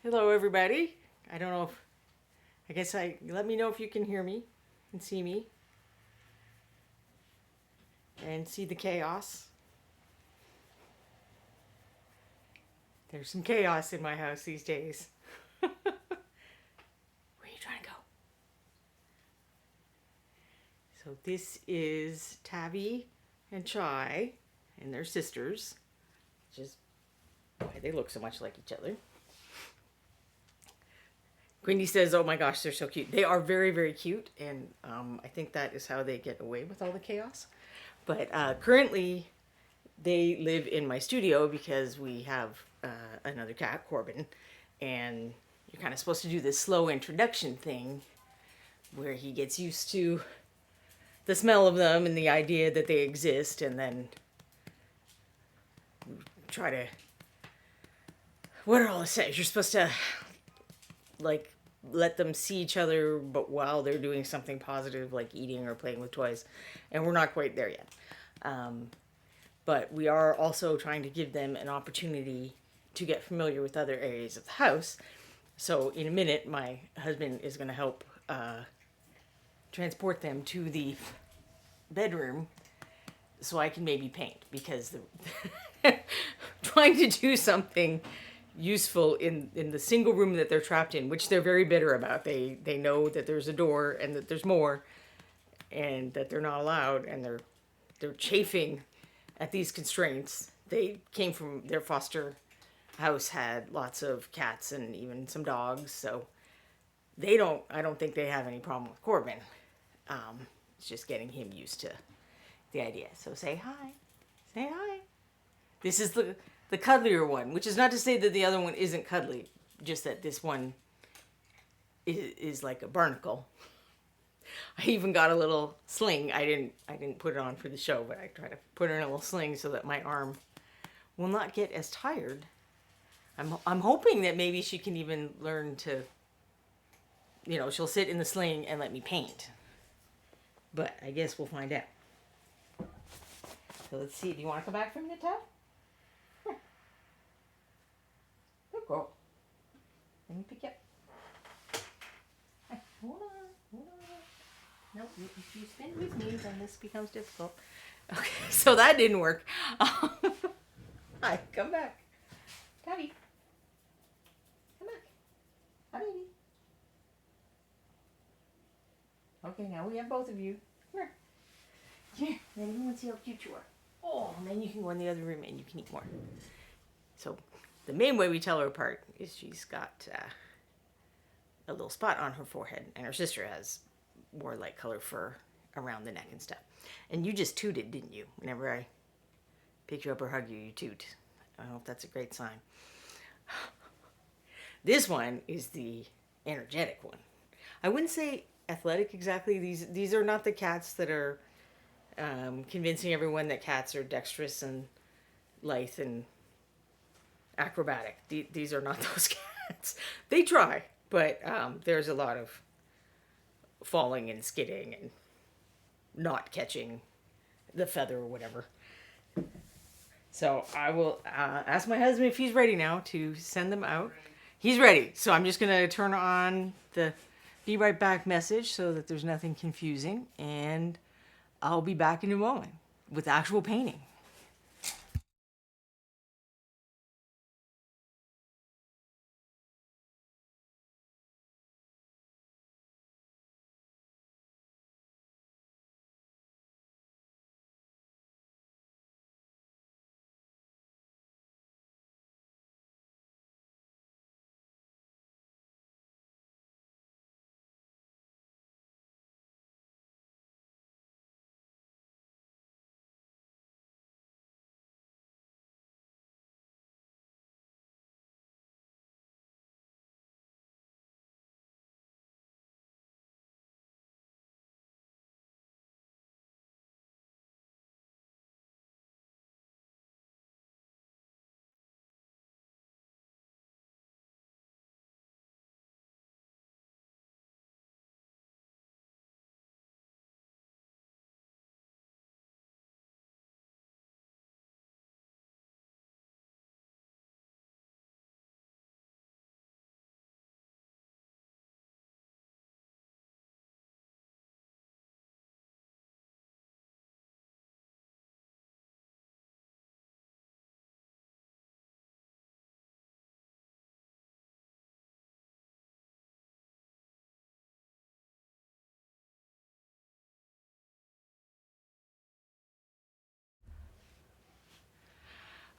Hello, everybody. I don't know if, let me know if you can hear me and see me and see the chaos. There's some chaos in my house these days. Where are you trying to go? So this is Tabby and Chai and their sisters, which is why they look so much like each other. Quindy says, "Oh my gosh, they're so cute." They are very, very cute, and I think that is how they get away with all the chaos. But currently, they live in my studio because we have another cat, Corbin, and you're kind of supposed to do this slow introduction thing where he gets used to the smell of them and the idea that they exist, and then try to. What are all the steps? You're supposed to like let them see each other, but while they're doing something positive like eating or playing with toys, and we're not quite there yet. But we are also trying to give them an opportunity to get familiar with other areas of the house. So in a minute, my husband is going to help transport them to the bedroom so I can maybe paint, because trying to do something useful in the single room that they're trapped in, which they're very bitter about. They know that there's a door and that there's more, and that they're not allowed, and they're chafing at these constraints. They came from their foster house, had lots of cats and even some dogs, so I don't think they have any problem with Corbin. It's just getting him used to the idea. So say hi. Say hi. This is the cuddlier one, which is not to say that the other one isn't cuddly, just that this one is like a barnacle. I even got a little sling. I didn't put it on for the show, but I try to put her in a little sling so that my arm will not get as tired. I'm hoping that maybe she can even learn to, she'll sit in the sling and let me paint. But I guess we'll find out. So let's see. Do you want to come back from the tub? Good girl. Let me pick you up. Hey, hold on. No, if you spin with me, then this becomes difficult. Okay, so that didn't work. Hi, come back. Tabby. Come back. Hi, baby. Okay, now we have both of you. Come here. Come here. Let everyone see how cute you are. Oh, and then you can go in the other room and you can eat more. So the main way we tell her apart is she's got a little spot on her forehead, and her sister has more light color fur around the neck and stuff. And you just tooted, didn't you? Whenever I pick you up or hug you, you toot. I hope that's a great sign. This one is the energetic one. I wouldn't say athletic exactly. These are not the cats that are convincing everyone that cats are dexterous and lithe and acrobatic. These are not those cats. They try, but there's a lot of falling and skidding and not catching the feather or whatever. So I will ask my husband if he's ready now to send them out. He's ready. So I'm just going to turn on the be right back message so that there's nothing confusing. And I'll be back in a moment with actual painting.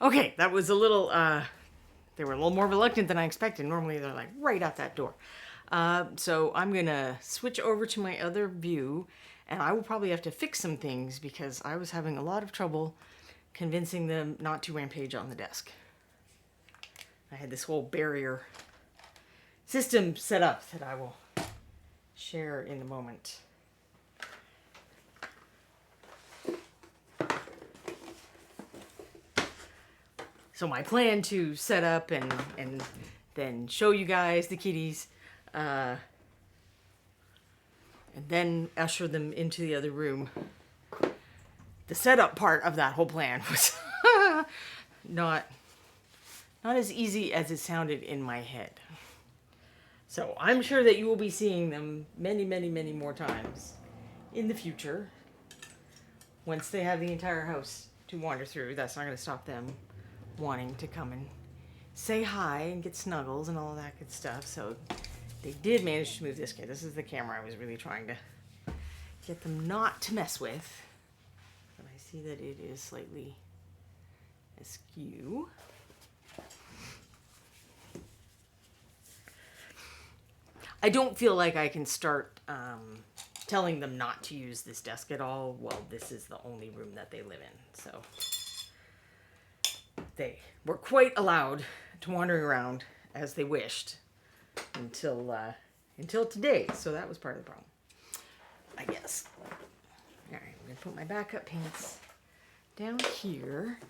Okay, that was a little, they were a little more reluctant than I expected. Normally they're like right out that door. So I'm gonna switch over to my other view, and I will probably have to fix some things because I was having a lot of trouble convincing them not to rampage on the desk. I had this whole barrier system set up that I will share in a moment. So my plan to set up and then show you guys the kitties, and then usher them into the other room. The setup part of that whole plan was not as easy as it sounded in my head. So I'm sure that you will be seeing them many, many, many more times in the future. Once they have the entire house to wander through, that's not going to stop them wanting to come and say hi and get snuggles and all that good stuff. So they did manage to move this kid. This is the camera I was really trying to get them not to mess with. But I see that it is slightly askew. I don't feel like I can start telling them not to use this desk at all. Well, this is the only room that they live in. So they were quite allowed to wander around as they wished until today. So that was part of the problem, I guess. All right, I'm going to put my backup pants down here.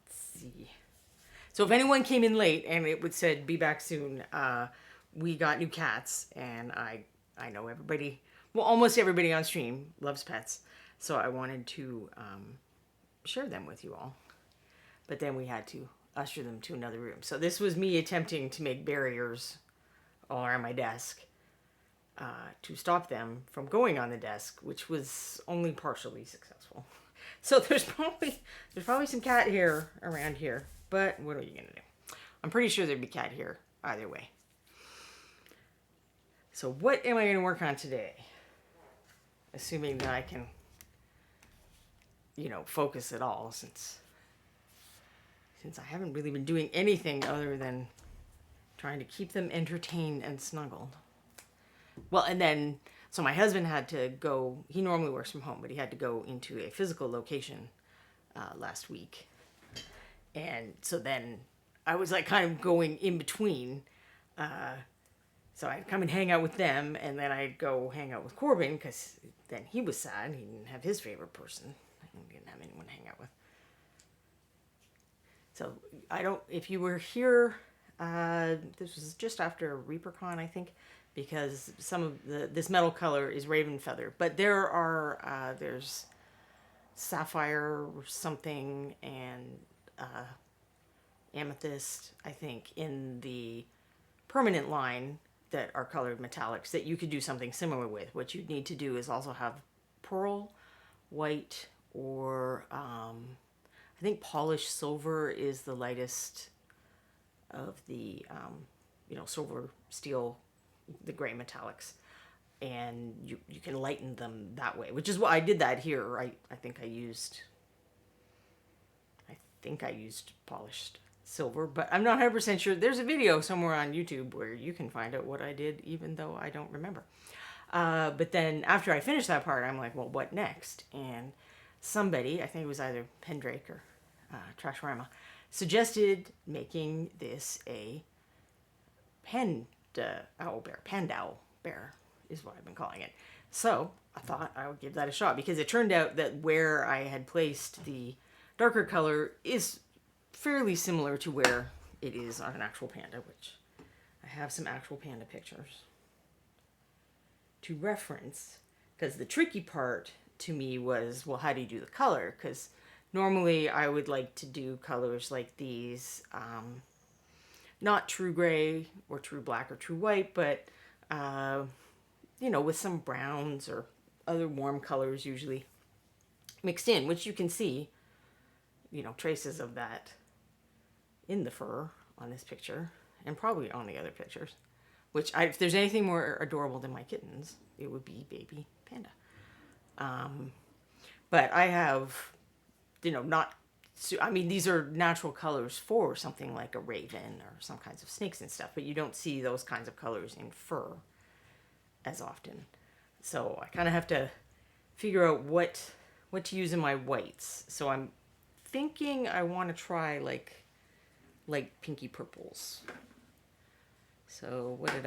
Let's see. So if anyone came in late and it would said be back soon, we got new cats, and I know everybody, well, almost everybody on stream loves pets, so I wanted to share them with you all. But then we had to usher them to another room. So this was me attempting to make barriers all around my desk to stop them from going on the desk, which was only partially successful. So there's probably some cat hair around here. But what are you going to do? I'm pretty sure there'd be cat hair either way. So what am I going to work on today? Assuming that I can, focus at all, since I haven't really been doing anything other than trying to keep them entertained and snuggled. Well, and then, so my husband had to go, he normally works from home, but he had to go into a physical location last week. And so then I was like kind of going in between. So I'd come and hang out with them, and then I'd go hang out with Corbin, because then he was sad. He didn't have his favorite person. He didn't have anyone to hang out with. So if you were here, this was just after ReaperCon, I think, because some of this metal color is raven feather. But there's sapphire or something, and amethyst, I think, in the permanent line that are colored metallics that you could do something similar with. What you'd need to do is also have pearl, white, or I think polished silver is the lightest of the silver, steel, the gray metallics, and you can lighten them that way, which is what I did that here. I think I used polished silver, but I'm not 100% sure. There's a video somewhere on YouTube where you can find out what I did, even though I don't remember. But then after I finished that part, I'm like, well, what next? And somebody, I think it was either Pendrake or Trashorama, suggested making this a owl bear is what I've been calling it. So I thought I would give that a shot, because it turned out that where I had placed the darker color is fairly similar to where it is on an actual panda, which I have some actual panda pictures to reference. Because the tricky part to me was, well, how do you do the color? Because normally I would like to do colors like these, not true gray or true black or true white, but with some browns or other warm colors usually mixed in, which you can see traces of that in the fur on this picture, and probably on the other pictures, if there's anything more adorable than my kittens, it would be baby panda. But I have you know, not, I mean, these are natural colors for something like a raven or some kinds of snakes and stuff, but you don't see those kinds of colors in fur as often. So I kind of have to figure out what to use in my whites. So I'm thinking I want to try like pinky purples. So what did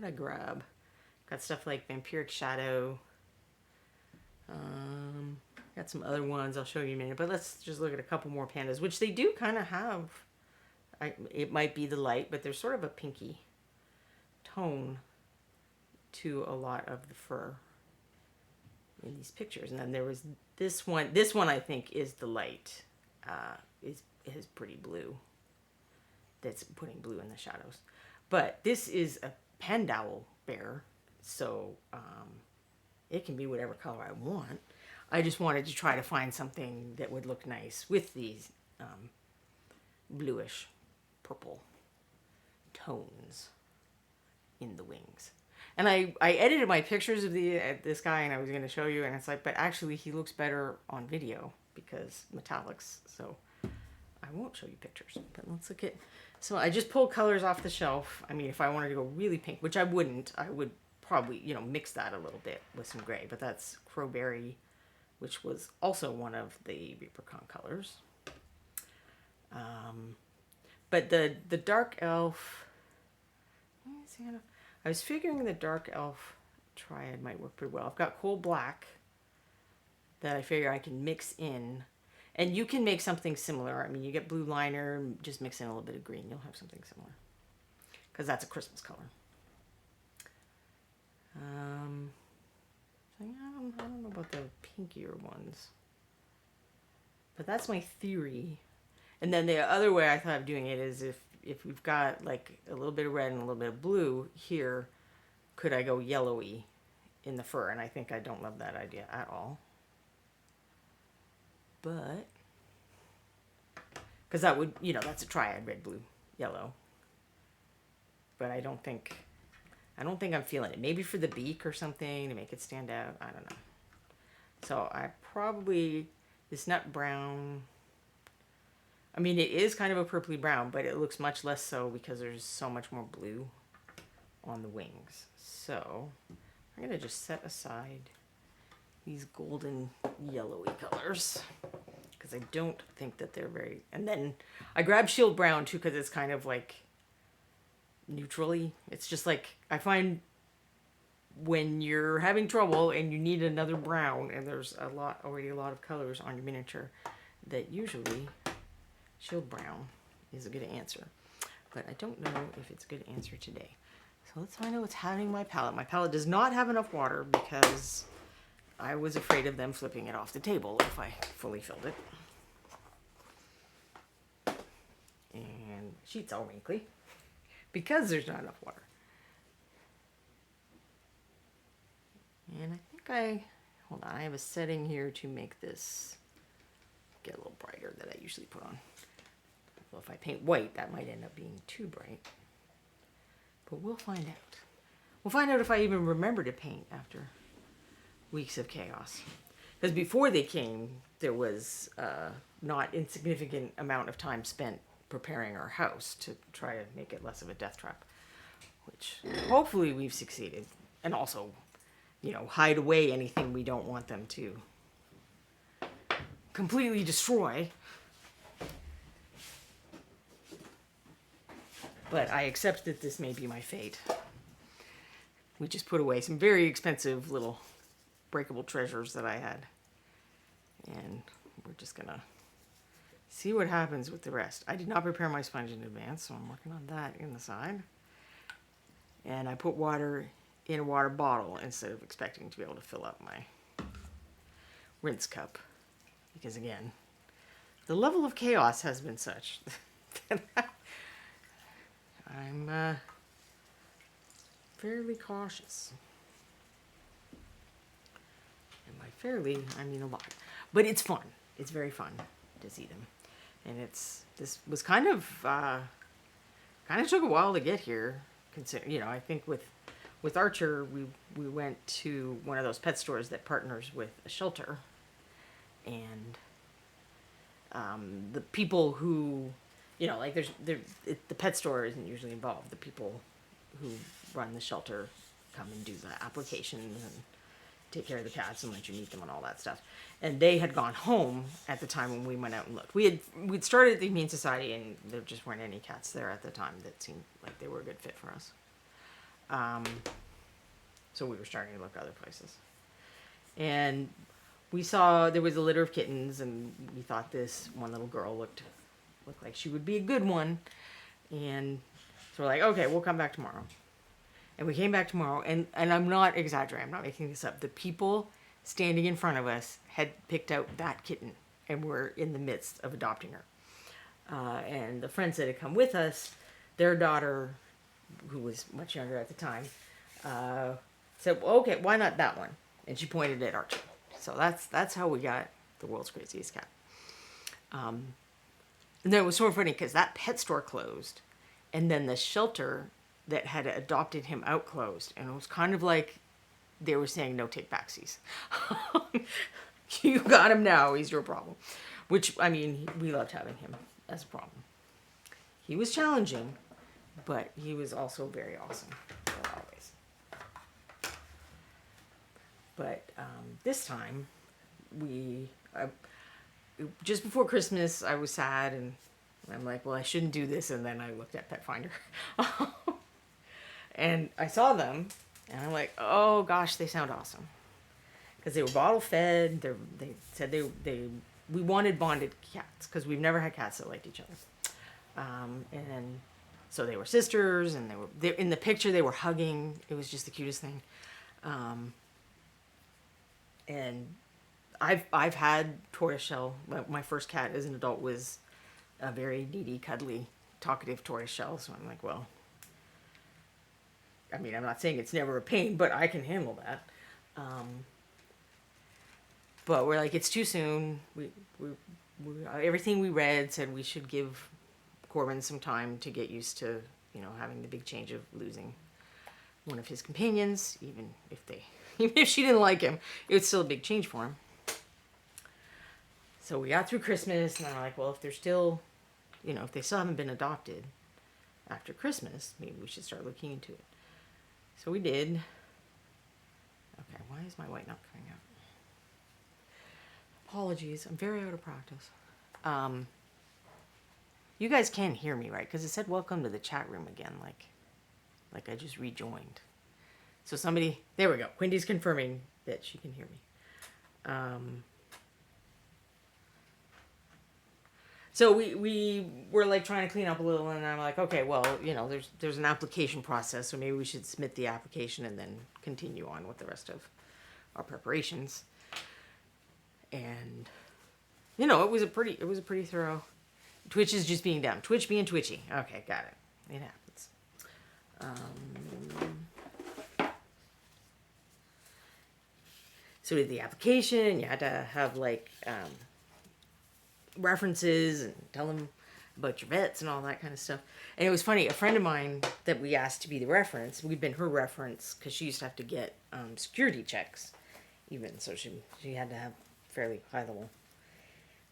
I grab? Got stuff like Vampiric Shadow. Got some other ones I'll show you in a minute, but let's just look at a couple more pandas, which they do kind of have. It might be the light, but there's sort of a pinky tone to a lot of the fur in these pictures. And then there was this one. This one I think is the light. Is pretty blue. That's putting blue in the shadows. But this is a pandowl bear, so it can be whatever color I want. I just wanted to try to find something that would look nice with these bluish purple tones in the wings. And I edited my pictures of this guy, and I was going to show you, and it's like, but actually he looks better on video because metallics, so I won't show you pictures. But let's look at, so I just pulled colors off the shelf. I mean, if I wanted to go really pink, which I wouldn't, I would probably, you know, mix that a little bit with some gray, but that's Crowberry, which was also one of the Reapercon colors. But the dark elf, I was figuring the dark elf triad might work pretty well. I've got coal black that I figure I can mix in, and you can make something similar. I mean, you get blue liner, just mix in a little bit of green, you'll have something similar, because that's a Christmas color. I don't know about the pinkier ones, but that's my theory. And then the other way I thought of doing it is if we've got like a little bit of red and a little bit of blue here, could I go yellowy in the fur? And I think I don't love that idea at all. But, because that would, you know, that's a triad, red, blue, yellow. But I don't think I'm feeling it. Maybe for the beak or something to make it stand out. I don't know. So I probably, this nut brown, I mean, it is kind of a purpley brown, but it looks much less so because there's so much more blue on the wings. So I'm going to just set aside these golden yellowy colors because I don't think that they're very, and then I grabbed Shield Brown too because it's kind of like neutrally. It's just like, I find when you're having trouble and you need another brown and there's already a lot of colors on your miniature, that usually Shield Brown is a good answer. But I don't know if it's a good answer today. So let's find out what's happening in my palette. My palette does not have enough water because I was afraid of them flipping it off the table if I fully filled it. And sheet's all wrinkly because there's not enough water. And I think hold on, I have a setting here to make this get a little brighter that I usually put on. Well, if I paint white, that might end up being too bright. But we'll find out. We'll find out if I even remember to paint after weeks of chaos. Because before they came, there was not insignificant amount of time spent preparing our house to try to make it less of a death trap. Which hopefully we've succeeded. And also, you know, hide away anything we don't want them to completely destroy. But I accept that this may be my fate. We just put away some very expensive little breakable treasures that I had. And we're just gonna see what happens with the rest. I did not prepare my sponge in advance, so I'm working on that in the side. And I put water in a water bottle instead of expecting to be able to fill up my rinse cup. Because again, the level of chaos has been such that I'm fairly cautious. And by fairly, I mean a lot. But it's fun. It's very fun to see them. And this was kind of took a while to get here. You know, I think with Archer, we went to one of those pet stores that partners with a shelter. And The people who, like the pet store isn't usually involved. The people who run the shelter come and do the applications and take care of the cats and let you meet them and all that stuff. And they had gone home at the time when we went out and looked. We'd started at the Humane Society, and there just weren't any cats there at the time that seemed like they were a good fit for us. So we were starting to look other places. And we saw there was a litter of kittens, and we thought this one little girl looked like she would be a good one. And so we're like, okay, we'll come back tomorrow. And we came back tomorrow, and I'm not exaggerating, I'm not making this up. The people standing in front of us had picked out that kitten and were in the midst of adopting her. And the friends that had come with us, their daughter, who was much younger at the time, said, well, okay, why not that one? And she pointed at Archie. So that's how we got the world's craziest cat. And then it was so funny because that pet store closed, and then the shelter that had adopted him out closed, and it was kind of like they were saying no take backsies. You got him now, he's your problem. Which, I mean, we loved having him as a problem. He was challenging, but he was also very awesome, always. But this time, just before Christmas, I was sad, and I'm like, well, I shouldn't do this, and then I looked at Pet Finder. And I saw them, and I'm like, oh gosh, they sound awesome. Because they were bottle fed. They said we wanted bonded cats, because we've never had cats that liked each other. And so they were sisters, and they in the picture they were hugging. It was just the cutest thing. And I've had tortoiseshell. My first cat as an adult was a very needy, cuddly, talkative tortoiseshell. So I'm like, well, I mean, I'm not saying it's never a pain, but I can handle that. But we're like, it's too soon. We everything we read said we should give Corbin some time to get used to, having the big change of losing one of his companions, even if she didn't like him, it was still a big change for him. So we got through Christmas, and I'm like, well, if they're still, if they still haven't been adopted after Christmas, maybe we should start looking into it. So we did. Okay, why is my white not coming out? Apologies, I'm very out of practice. You guys can hear me, right? Because it said welcome to the chat room again, like I just rejoined. So somebody, there we go. Wendy's confirming that she can hear me. So we were like trying to clean up a little, and I'm like, okay, well, there's an application process, so maybe we should submit the application and then continue on with the rest of our preparations. And it was a pretty thorough. Twitch is just being dumb. Twitch being twitchy. Okay, got it. It happens. So we did the application. You had to have references and tell them about your vets and all that kind of stuff. And it was funny, a friend of mine that we asked to be the reference, we'd been her reference because she used to have to get security checks even, so she had to have fairly high level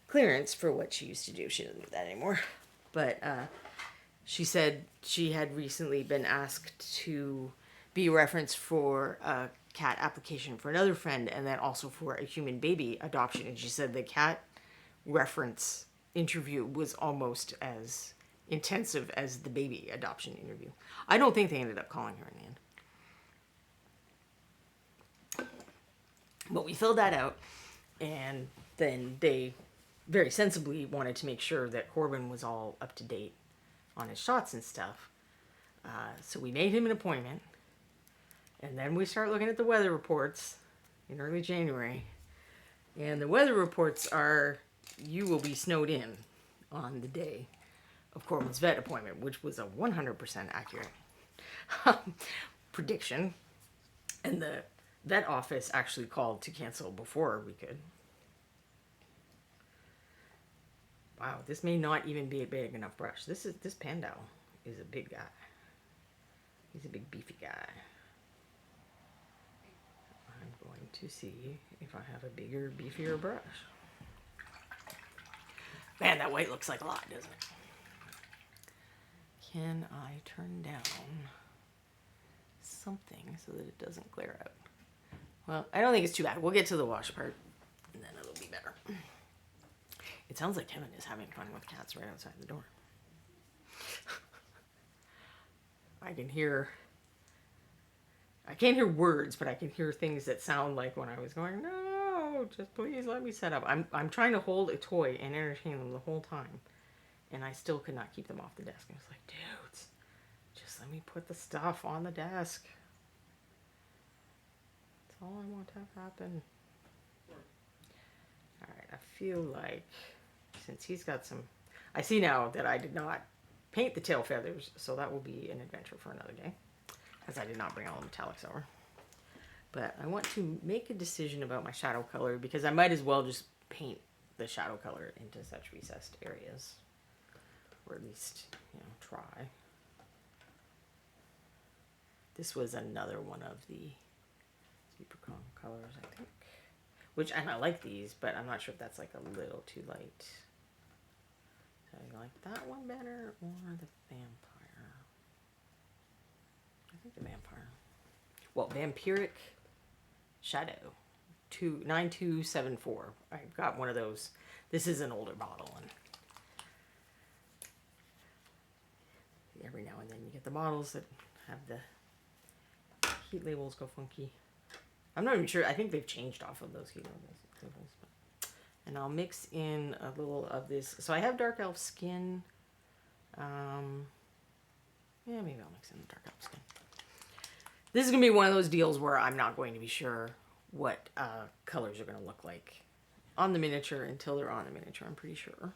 clearance for what she used to do. She doesn't do that anymore. But she said she had recently been asked to be a reference for a cat application for another friend, and then also for a human baby adoption. And she said the cat reference interview was almost as intensive as the baby adoption interview. I don't think they ended up calling her in the end. But we filled that out, and then they very sensibly wanted to make sure that Corbin was all up to date on his shots and stuff. So we made him an appointment, and then we start looking at the weather reports in early January. And the weather reports are, you will be snowed in on the day of Corbin's vet appointment, which was a 100% accurate prediction. And the vet office actually called to cancel before we could. Wow, this may not even be a big enough brush. This Pandau is a big guy. He's a big beefy guy. I'm going to see if I have a bigger, beefier brush. Man, that white looks like a lot, doesn't it? Can I turn down something so that it doesn't glare out? Well, I don't think it's too bad. We'll get to the wash part, and then it'll be better. It sounds like Kevin is having fun with cats right outside the door. I can't hear words, but I can hear things that sound like when I was going, no, just please let me set up. I'm trying to hold a toy and entertain them the whole time. And I still could not keep them off the desk. I was like, dudes, just let me put the stuff on the desk. That's all I want to have happen. Alright, I feel like, since he's got some... I see now that I did not paint the tail feathers, so that will be an adventure for another day. As I did not bring all the metallics over. But I want to make a decision about my shadow color, because I might as well just paint the shadow color into such recessed areas. Or at least, you know, try. This was another one of the Supercon colors, I think. Which, and I like these, but I'm not sure if that's like a little too light. So you like that one better, or the vampire? I think the vampire. Well, Vampiric Shadow. 9274. I've got one of those. This is an older bottle, and every now and then you get the bottles that have the heat labels go funky. I'm not even sure. I think they've changed off of those heat labels. And I'll mix in a little of this. So I have Dark Elf Skin. Yeah, maybe I'll mix in the Dark Elf Skin. This is going to be one of those deals where I'm not going to be sure what colors are going to look like on the miniature until they're on the miniature, I'm pretty sure.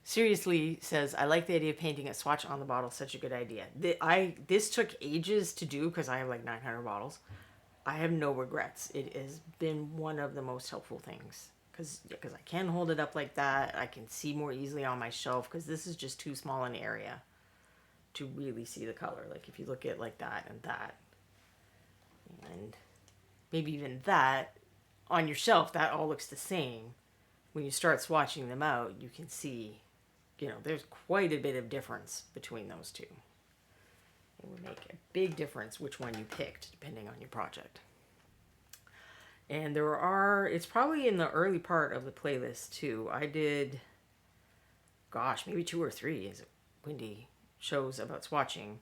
Seriously says, I like the idea of painting a swatch on the bottle. Such a good idea. This took ages to do because I have like 900 bottles. I have no regrets. It has been one of the most helpful things. Because I can hold it up like that. I can see more easily on my shelf because this is just too small an area to really see the color. Like if you look at like that and that. And maybe even that on your shelf, that all looks the same. When you start swatching them out, you can see, you know, there's quite a bit of difference between those two. It would make a big difference which one you picked, depending on your project. And there are, it's probably in the early part of the playlist too. I did, gosh, maybe 2 or 3 as Wendy shows about swatching.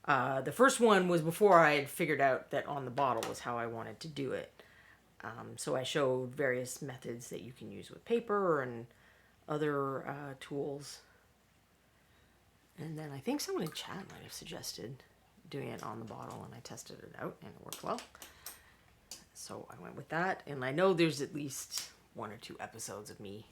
The first one was before I had figured out that on the bottle was how I wanted to do it. So I showed various methods that you can use with paper and other tools. And then I think someone in chat might have suggested doing it on the bottle, and I tested it out and it worked well. So I went with that, and I know there's at least 1 or 2 episodes of me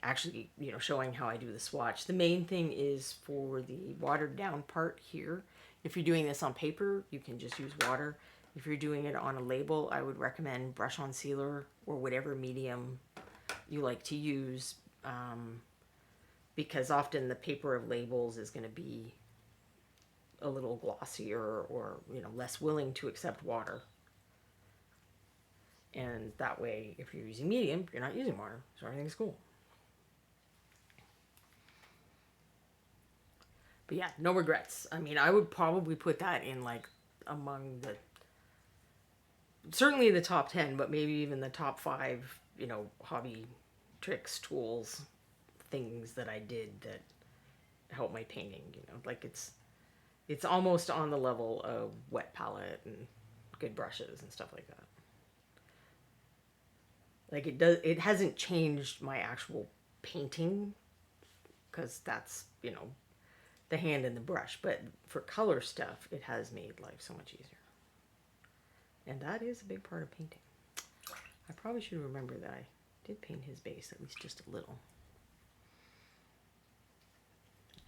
actually, you know, showing how I do the swatch. The main thing is for the watered down part here. If you're doing this on paper, you can just use water. If you're doing it on a label, I would recommend brush on sealer or whatever medium you like to use, because often the paper of labels is going to be a little glossier or, you know, less willing to accept water. And that way, if you're using medium, you're not using water, so everything's cool. But yeah, no regrets. I mean, I would probably put that in like among the, certainly the top 10, but maybe even the top 5, you know, hobby tricks, tools, things that I did that help my painting, you know, like it's almost on the level of wet palette and good brushes and stuff like that. Like it hasn't changed my actual painting, because that's, you know, the hand and the brush, but for color stuff, it has made life so much easier. And that is a big part of painting. I probably should remember that I did paint his base at least just a little.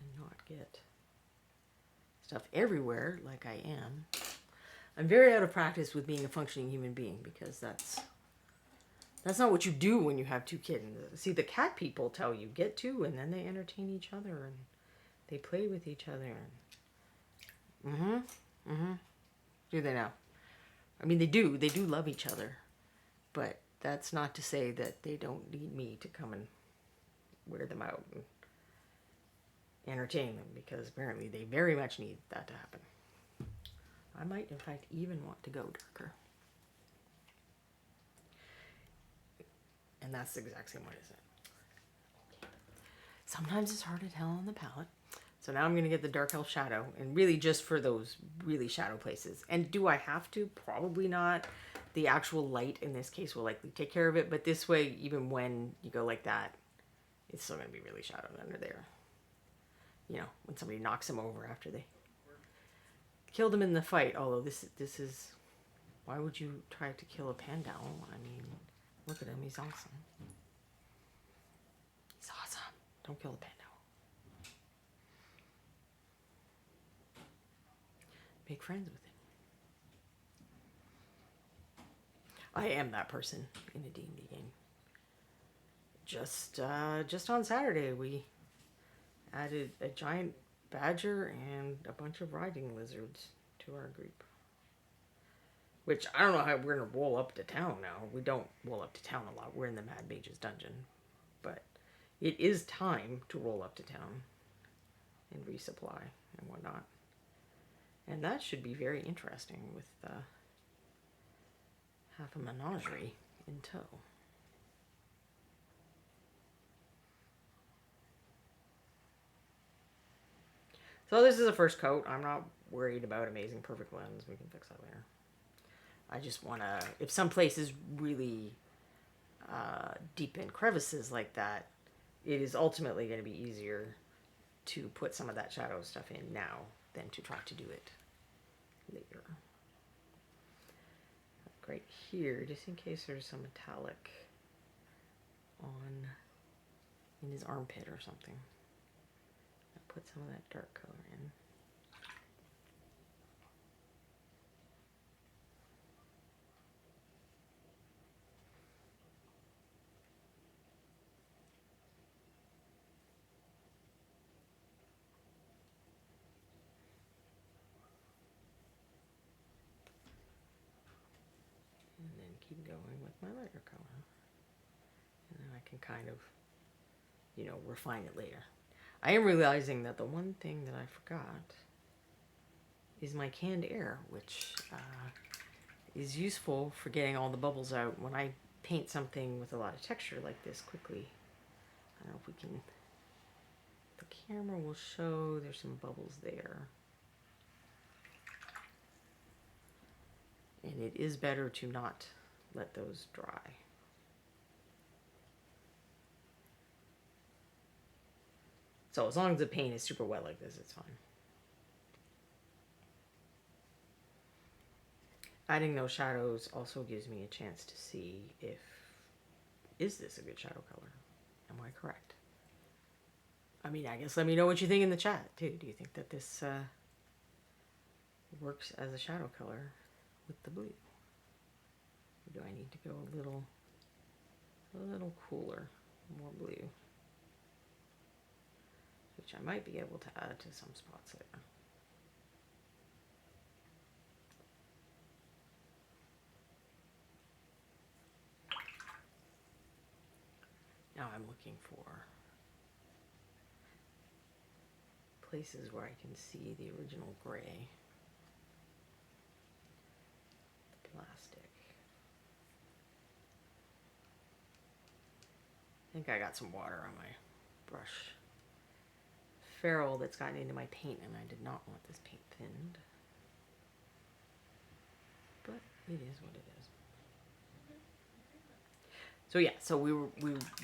And not get stuff everywhere like I am. I'm very out of practice with being a functioning human being, because that's not what you do when you have 2 kittens. See, the cat people tell you get 2, and then they entertain each other, and they play with each other. Do they now? I mean, they do love each other, but that's not to say that they don't need me to come and wear them out and entertain them, because apparently they very much need that to happen. I might, in fact, even want to go darker. And that's the exact same one, isn't it? Sometimes it's hard to tell on the palette. So now I'm going to get the Dark Elf Shadow, and really just for those really shadow places. And do I have to? Probably not. The actual light in this case will likely take care of it, but this way, even when you go like that, it's still going to be really shadowed under there. You know, when somebody knocks him over after they killed him in the fight. Although this is, why would you try to kill a panda? I mean, look at him, he's awesome. He's awesome. Don't kill the panda. Make friends with him. I am that person in a D&D game. Just on Saturday, we added a giant badger and a bunch of riding lizards to our group. Which, I don't know how we're going to roll up to town now. We don't roll up to town a lot. We're in the Mad Mage's dungeon. But it is time to roll up to town and resupply and whatnot. And that should be very interesting with half a menagerie in tow. So this is a first coat. I'm not worried about Amazing Perfect Lens. We can fix that later. I just want to, if some place is really deep in crevices like that, it is ultimately going to be easier to put some of that shadow stuff in now than to try to do it later. Right here, just in case there's some metallic in his armpit or something. I'll put some of that dark color in. Keep going with my lighter color, and then I can kind of, you know, refine it later. I am realizing that the one thing that I forgot is my canned air, which is useful for getting all the bubbles out when I paint something with a lot of texture like this quickly. I don't know if we can, the camera will show there's some bubbles there. And it is better to not let those dry. So as long as the paint is super wet like this, it's fine. Adding those shadows also gives me a chance to see if, is this a good shadow color? Am I correct? I mean, I guess let me know what you think in the chat too. Do you think that this works as a shadow color with the blue? Or do I need to go a little cooler, more blue? Which I might be able to add to some spots later. Now I'm looking for places where I can see the original gray. The plastic. I think I got some water on my brush ferrule that's gotten into my paint, and I did not want this paint thinned. But it is what it is. So yeah, so we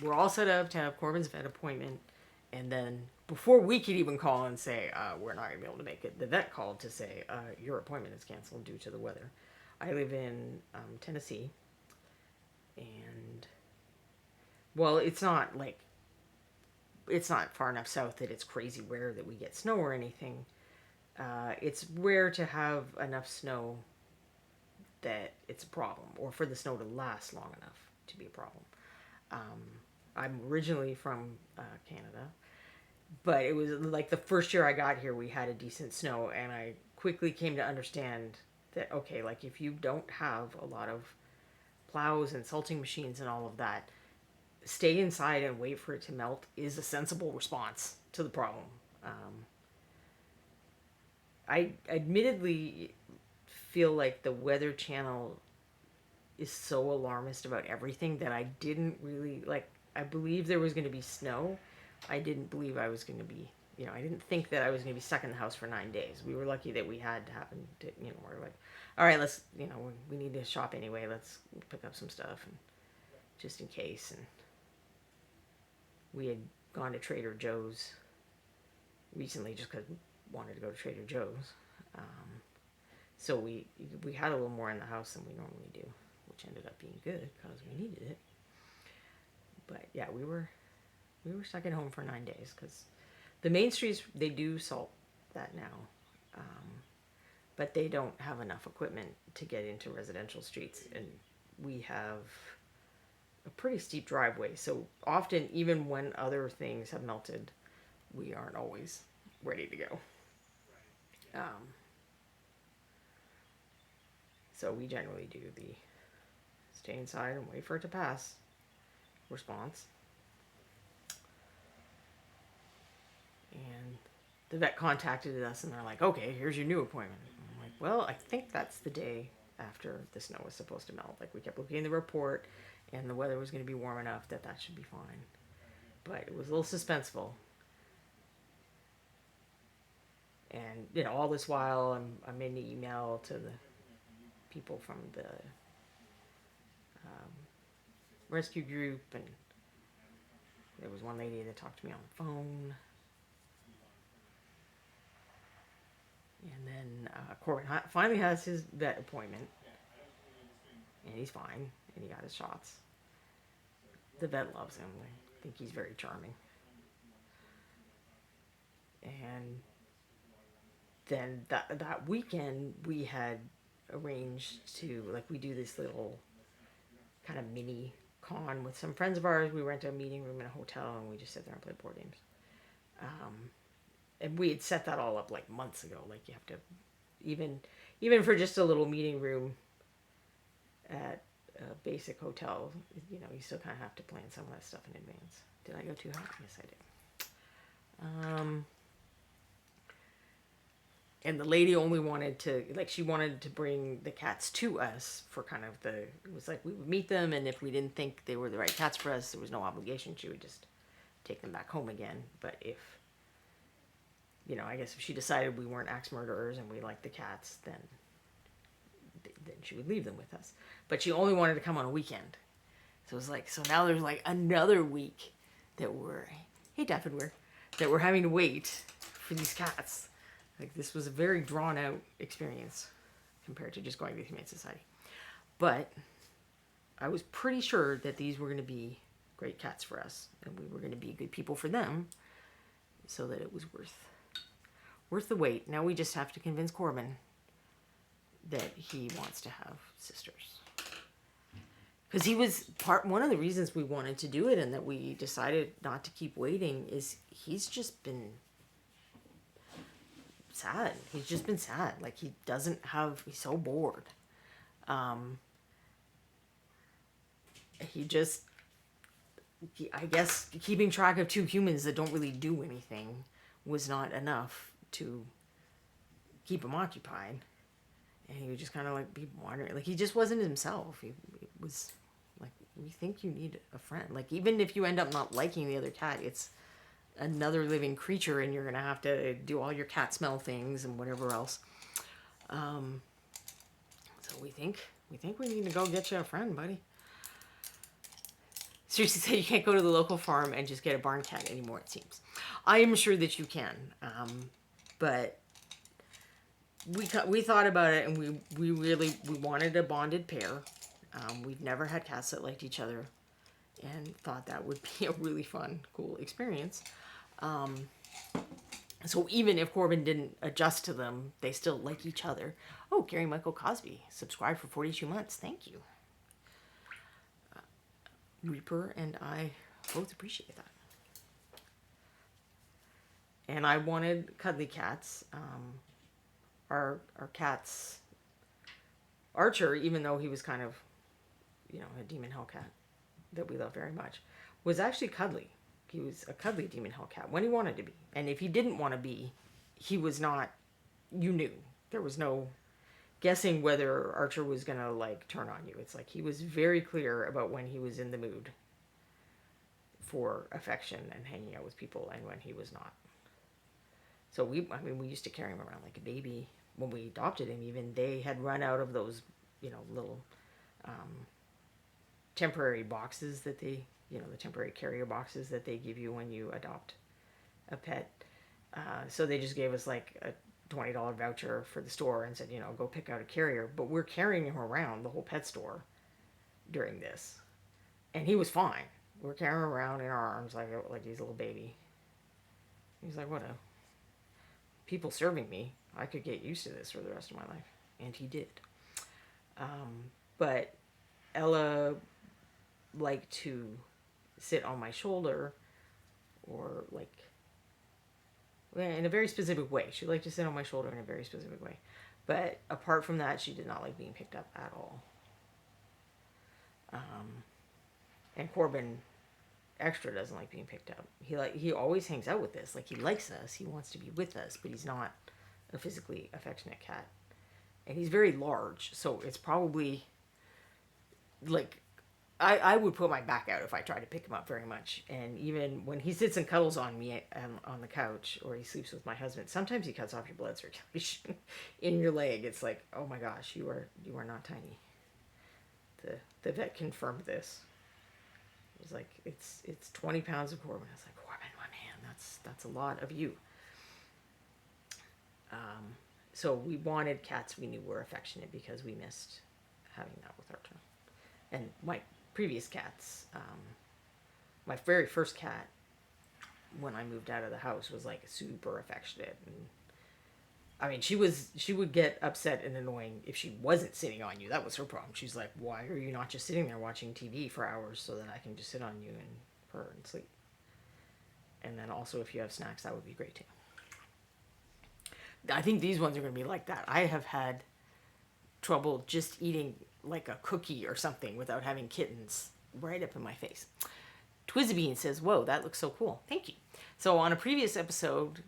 were all set up to have Corbin's vet appointment, and then before we could even call and say we're not gonna be able to make it, the vet called to say your appointment is canceled due to the weather. I live in Tennessee, and well, it's not far enough south that it's crazy rare that we get snow or anything. It's rare to have enough snow that it's a problem, or for the snow to last long enough to be a problem. I'm originally from Canada, but it was like the first year I got here, we had a decent snow, and I quickly came to understand that, okay, like if you don't have a lot of plows and salting machines and all of that, stay inside and wait for it to melt is a sensible response to the problem. I admittedly feel like the Weather Channel is so alarmist about everything that I didn't really like. I believe there was going to be snow. I didn't believe I was going to be, I didn't think that I was going to be stuck in the house for 9 days. We were lucky that we had to happen to, we're like, all right, let's, we need to shop anyway. Let's pick up some stuff and just in case. And we had gone to Trader Joe's recently just because we wanted to go to Trader Joe's. So we had a little more in the house than we normally do, which ended up being good because we needed it. But yeah, we were stuck at home for 9 days because the main streets, they do salt that now, but they don't have enough equipment to get into residential streets, and we have a pretty steep driveway. So often, even when other things have melted, we aren't always ready to go. So we generally do the stay inside and wait for it to pass response. And the vet contacted us and they're like, okay, here's your new appointment. I'm like, well, I think that's the day after the snow was supposed to melt. Like, we kept looking at the report and the weather was going to be warm enough that should be fine. But it was a little suspenseful. And, all this while I'm in the email to the people from the rescue group, and there was one lady that talked to me on the phone. And then Corbin finally has his vet appointment, and he's fine, and he got his shots. The vet loves him. I think he's very charming. And then that weekend, we had arranged to, we do this little kind of mini con with some friends of ours. We rent a meeting room in a hotel, and we just sit there and play board games. And we had set that all up months ago. You have to, even for just a little meeting room at a basic hotel, you still kind of have to plan some of that stuff in advance. Did I go too high? Yes, I did. And the lady only wanted to, she wanted to bring the cats to us for kind of it was we would meet them, and if we didn't think they were the right cats for us, there was no obligation. She would just take them back home again. But if, I guess if she decided we weren't axe murderers and we liked the cats, then she would leave them with us. But she only wanted to come on a weekend. So it was so now there's another week that that we're having to wait for these cats. This was a very drawn out experience compared to just going to the Humane Society. But I was pretty sure that these were going to be great cats for us, and we were going to be good people for them, so that it was worth the wait. Now we just have to convince Corbin that he wants to have sisters. Because he was one of the reasons we wanted to do it, and that we decided not to keep waiting, is he's just been sad. He's just been sad. He's so bored. I guess keeping track of two humans that don't really do anything was not enough to keep him occupied. And he would just kind of be wandering. He just wasn't himself. It was we think you need a friend. Even if you end up not liking the other cat, it's another living creature, and you're gonna have to do all your cat smell things and whatever else. So we think we need to go get you a friend, buddy. Seriously, said you can't go to the local farm and just get a barn cat anymore, it seems. I am sure that you can, but we thought about it, and we really wanted a bonded pair. We've never had cats that liked each other, and thought that would be a really fun, cool experience. So even if Corbin didn't adjust to them, they still like each other. Oh, Gary Michael Cosby subscribed for 42 months. Thank you. Reaper and I both appreciate that. And I wanted cuddly cats. Our cat's Archer, even though he was kind of a demon hellcat that we love very much, was actually cuddly. He was a cuddly demon hellcat when he wanted to be. And if he didn't want to be, he was not, you knew. There was no guessing whether Archer was going to like turn on you. It's like he was very clear about when he was in the mood for affection and hanging out with people and when he was not. So we used to carry him around like a baby. When we adopted him, even they had run out of those, little temporary boxes that they, the temporary carrier boxes that they give you when you adopt a pet. So they just gave us like a $20 voucher for the store and said, go pick out a carrier. But we're carrying him around the whole pet store during this. And he was fine. We're carrying him around in our arms like he's a little baby. He's like, what a... people serving me, I could get used to this for the rest of my life. And he did. But Ella liked to sit on my shoulder, or like, in a very specific way. She liked to sit on my shoulder in a very specific way. But apart from that, she did not like being picked up at all. And Corbin extra doesn't like being picked up. He always hangs out with us. Like, he likes us. He wants to be with us, but he's not a physically affectionate cat. And he's very large, so it's probably like, I would put my back out if I tried to pick him up very much. And even when he sits and cuddles on me on the couch, or he sleeps with my husband, sometimes he cuts off your blood circulation in your leg. It's like, oh my gosh, you are not tiny. The vet confirmed this. It was like, it's 20 pounds of Corbin. I was like, Corbin, my man, that's a lot of you. So we wanted cats we knew were affectionate because we missed having that with Archer. And my previous cats, my very first cat, when I moved out of the house, was like super affectionate. And I mean, she would get upset and annoying if she wasn't sitting on you. That was her problem. She's like, why are you not just sitting there watching TV for hours so that I can just sit on you and purr and sleep? And then also, if you have snacks, that would be great too. I think these ones are going to be like that. I have had trouble just eating like a cookie or something without having kittens right up in my face. Twizzybean says, whoa, that looks so cool. Thank you. So on a previous episode,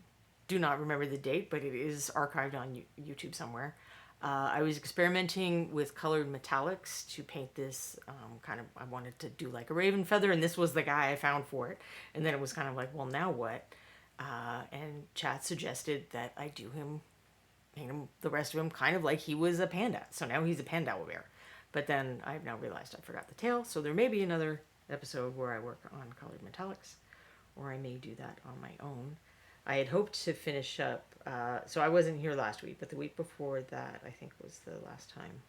do not remember the date, but it is archived on YouTube somewhere. I was experimenting with colored metallics to paint this I wanted to do like a raven feather, and this was the guy I found for it. And then it was kind of like, well, now what? And chat suggested that I do him, paint him, the rest of him, kind of like he was a panda. So now he's a panda owl bear. But then I've now realized I forgot the tail, so there may be another episode where I work on colored metallics, or I may do that on my own. I had hoped to finish up, so I wasn't here last week, but the week before that, I think, was the last time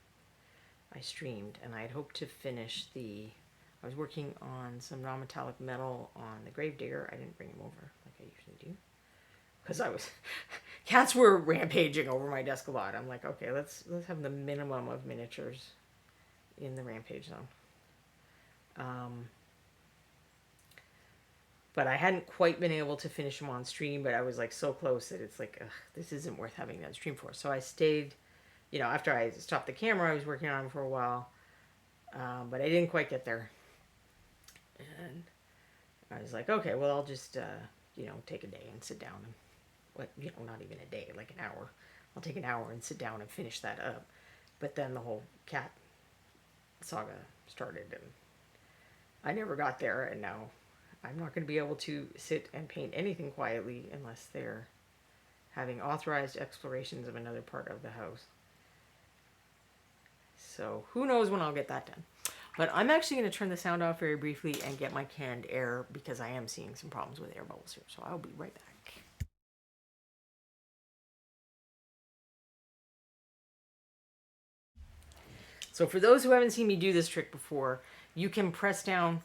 I streamed, and I had hoped to finish I was working on some non-metallic metal on the Gravedigger. I didn't bring him over like I usually do, because cats were rampaging over my desk a lot. I'm like, okay, let's have the minimum of miniatures in the rampage zone. But I hadn't quite been able to finish them on stream, but I was like so close that it's like, ugh, this isn't worth having that stream for. So I stayed, after I stopped the camera, I was working on them for a while, but I didn't quite get there. And I was like, okay, well, I'll just, take a day and sit down and, not even a day, like an hour. I'll take an hour and sit down and finish that up. But then the whole cat saga started, and I never got there, and now I'm not going to be able to sit and paint anything quietly unless they're having authorized explorations of another part of the house. So who knows when I'll get that done. But I'm actually going to turn the sound off very briefly and get my canned air, because I am seeing some problems with air bubbles here. So I'll be right back. So for those who haven't seen me do this trick before, you can press down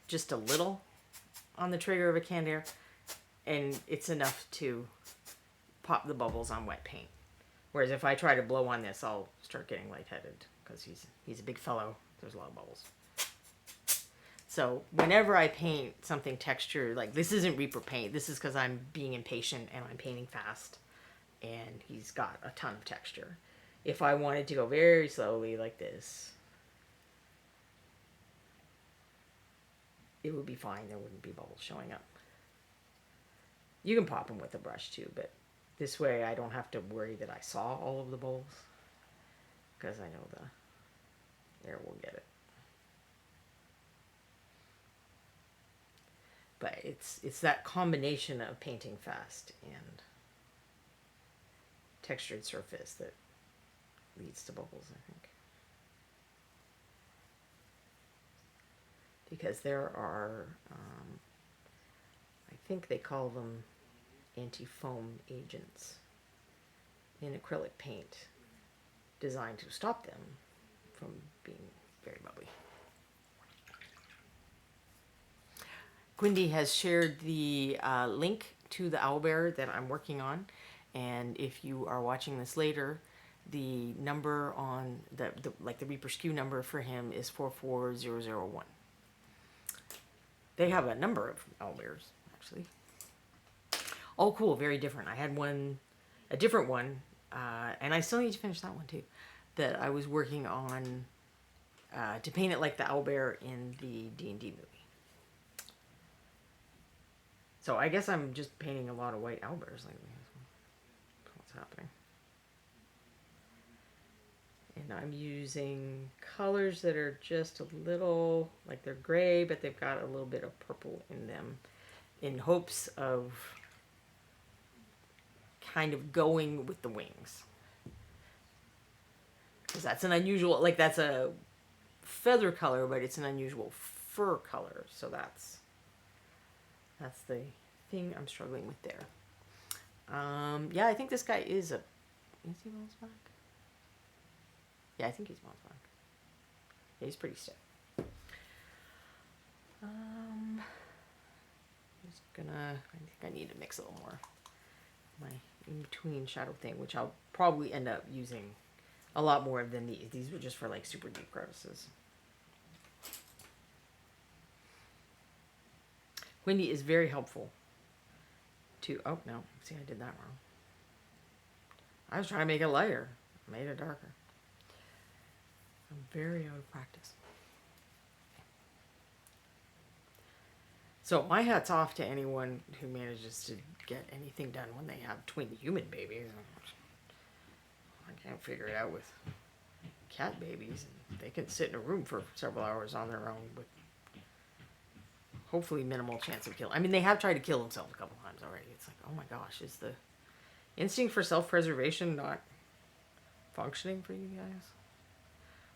just a little on the trigger of a canned air, and it's enough to pop the bubbles on wet paint. Whereas if I try to blow on this, I'll start getting lightheaded, because he's a big fellow. There's a lot of bubbles. So whenever I paint something textured, like this isn't Reaper paint. This is because I'm being impatient and I'm painting fast, and he's got a ton of texture. If I wanted to go very slowly like this, it would be fine. There wouldn't be bubbles showing up. You can pop them with a brush too, but this way I don't have to worry that I saw all of the bowls, because I know the air will get it. But it's that combination of painting fast and textured surface that leads to bubbles, I think. Because there are, I think they call them anti-foam agents in acrylic paint designed to stop them from being very bubbly. Quindy has shared the link to the owlbear that I'm working on, and if you are watching this later, the number on the Reaper SKU number for him is 44001. They have a number of owlbears, actually. Oh, cool, very different. I had a different one, and I still need to finish that one too, that I was working on to paint it like the owlbear in the D&D movie. So I guess I'm just painting a lot of white owlbears lately. That's what's happening. And I'm using colors that are just a little, like they're gray, but they've got a little bit of purple in them, in hopes of kind of going with the wings. Because that's an unusual, like that's a feather color, but it's an unusual fur color. So that's the thing I'm struggling with there. Yeah, I think this guy is he bounce back? Yeah, I think he's bounce back. Yeah, he's pretty stiff. I think I need to mix a little more. My in-between shadow thing, which I'll probably end up using a lot more than these. These were just for like super deep crevices. Wendy is very helpful to, oh no, see I did that wrong. I was trying to make it lighter. I made it darker. I'm very out of practice. So my hat's off to anyone who manages to get anything done when they have twin human babies. I can't figure it out with cat babies. They can sit in a room for several hours on their own with hopefully minimal chance of killing. I mean, they have tried to kill themselves a couple times already. It's like, oh my gosh, is the instinct for self-preservation not functioning for you guys?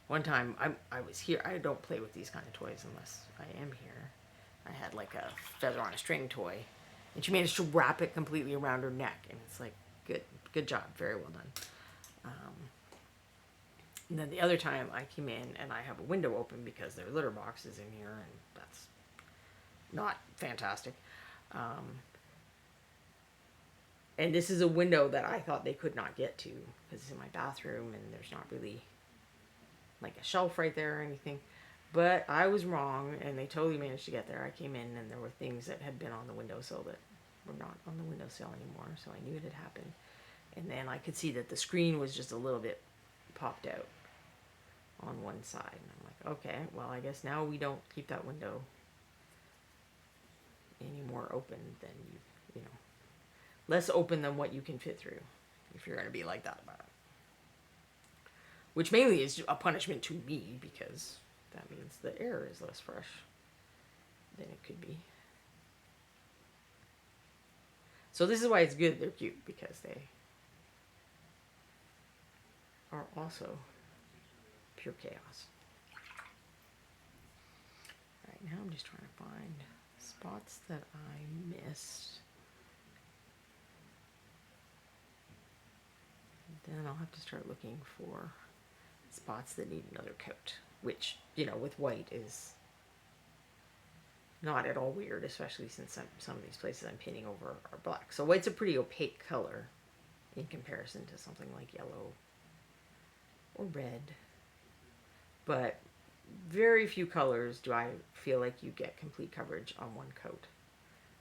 One time, I was here. I don't play with these kind of toys unless I am here. I had like a feather on a string toy, and she managed to wrap it completely around her neck, and it's like, good job, very well done. And then the other time I came in and I have a window open because there are litter boxes in here, and that's not fantastic. And this is a window that I thought they could not get to because it's in my bathroom and there's not really like a shelf right there or anything. But I was wrong, and they totally managed to get there. I came in, and there were things that had been on the windowsill that were not on the windowsill anymore, so I knew it had happened. And then I could see that the screen was just a little bit popped out on one side. And I'm like, okay, well, I guess now we don't keep that window any more open than you know, less open than what you can fit through if you're going to be like that about it. Which mainly is a punishment to me because that means the air is less fresh than it could be. So this is why it's good they're cute, because they are also pure chaos. Alright, now I'm just trying to find spots that I missed. And then I'll have to start looking for spots that need another coat, which, you know, with white is not at all weird, especially since some of these places I'm painting over are black. So white's a pretty opaque color in comparison to something like yellow or red. But very few colors do I feel like you get complete coverage on one coat.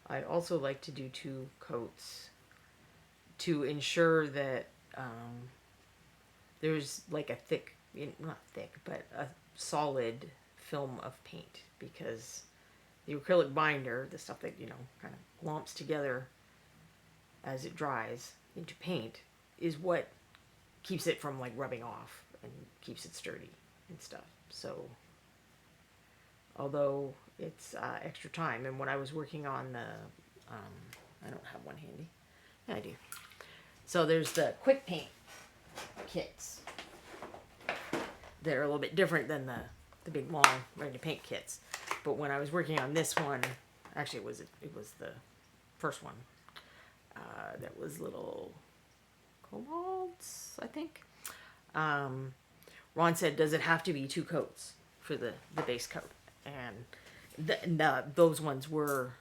I also like to do two coats to ensure that there's like a not thick, but a solid film of paint, because the acrylic binder, the stuff that, you know, kind of glomps together as it dries into paint, is what keeps it from like rubbing off and keeps it sturdy and stuff. So although it's extra time, and when I was working on the, I don't have one handy. Yeah, I do. So there's the quick paint kits that are a little bit different than the big long ready to paint kits. But when I was working on this one, actually it was the first one. That was little cobalts, I think. Ron said, does it have to be 2 coats for the base coat? And those ones were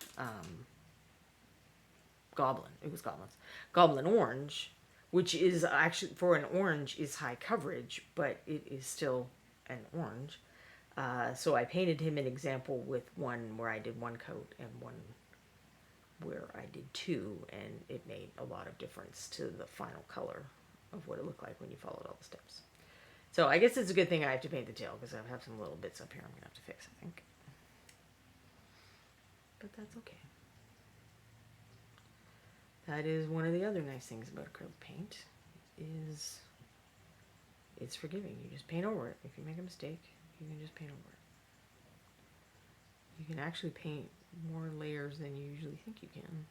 goblin. It was goblins. Goblin orange, which is actually, for an orange, is high coverage, but it is still an orange. So I painted him an example with one where I did 1 coat and one where I did 2, and it made a lot of difference to the final color of what it looked like when you followed all the steps. So I guess it's a good thing I have to paint the tail, because I have some little bits up here I'm going to have to fix, I think. But that's okay. That is one of the other nice things about acrylic paint, is it's forgiving. You just paint over it. If you make a mistake, you can just paint over it. You can actually paint more layers than you usually think you can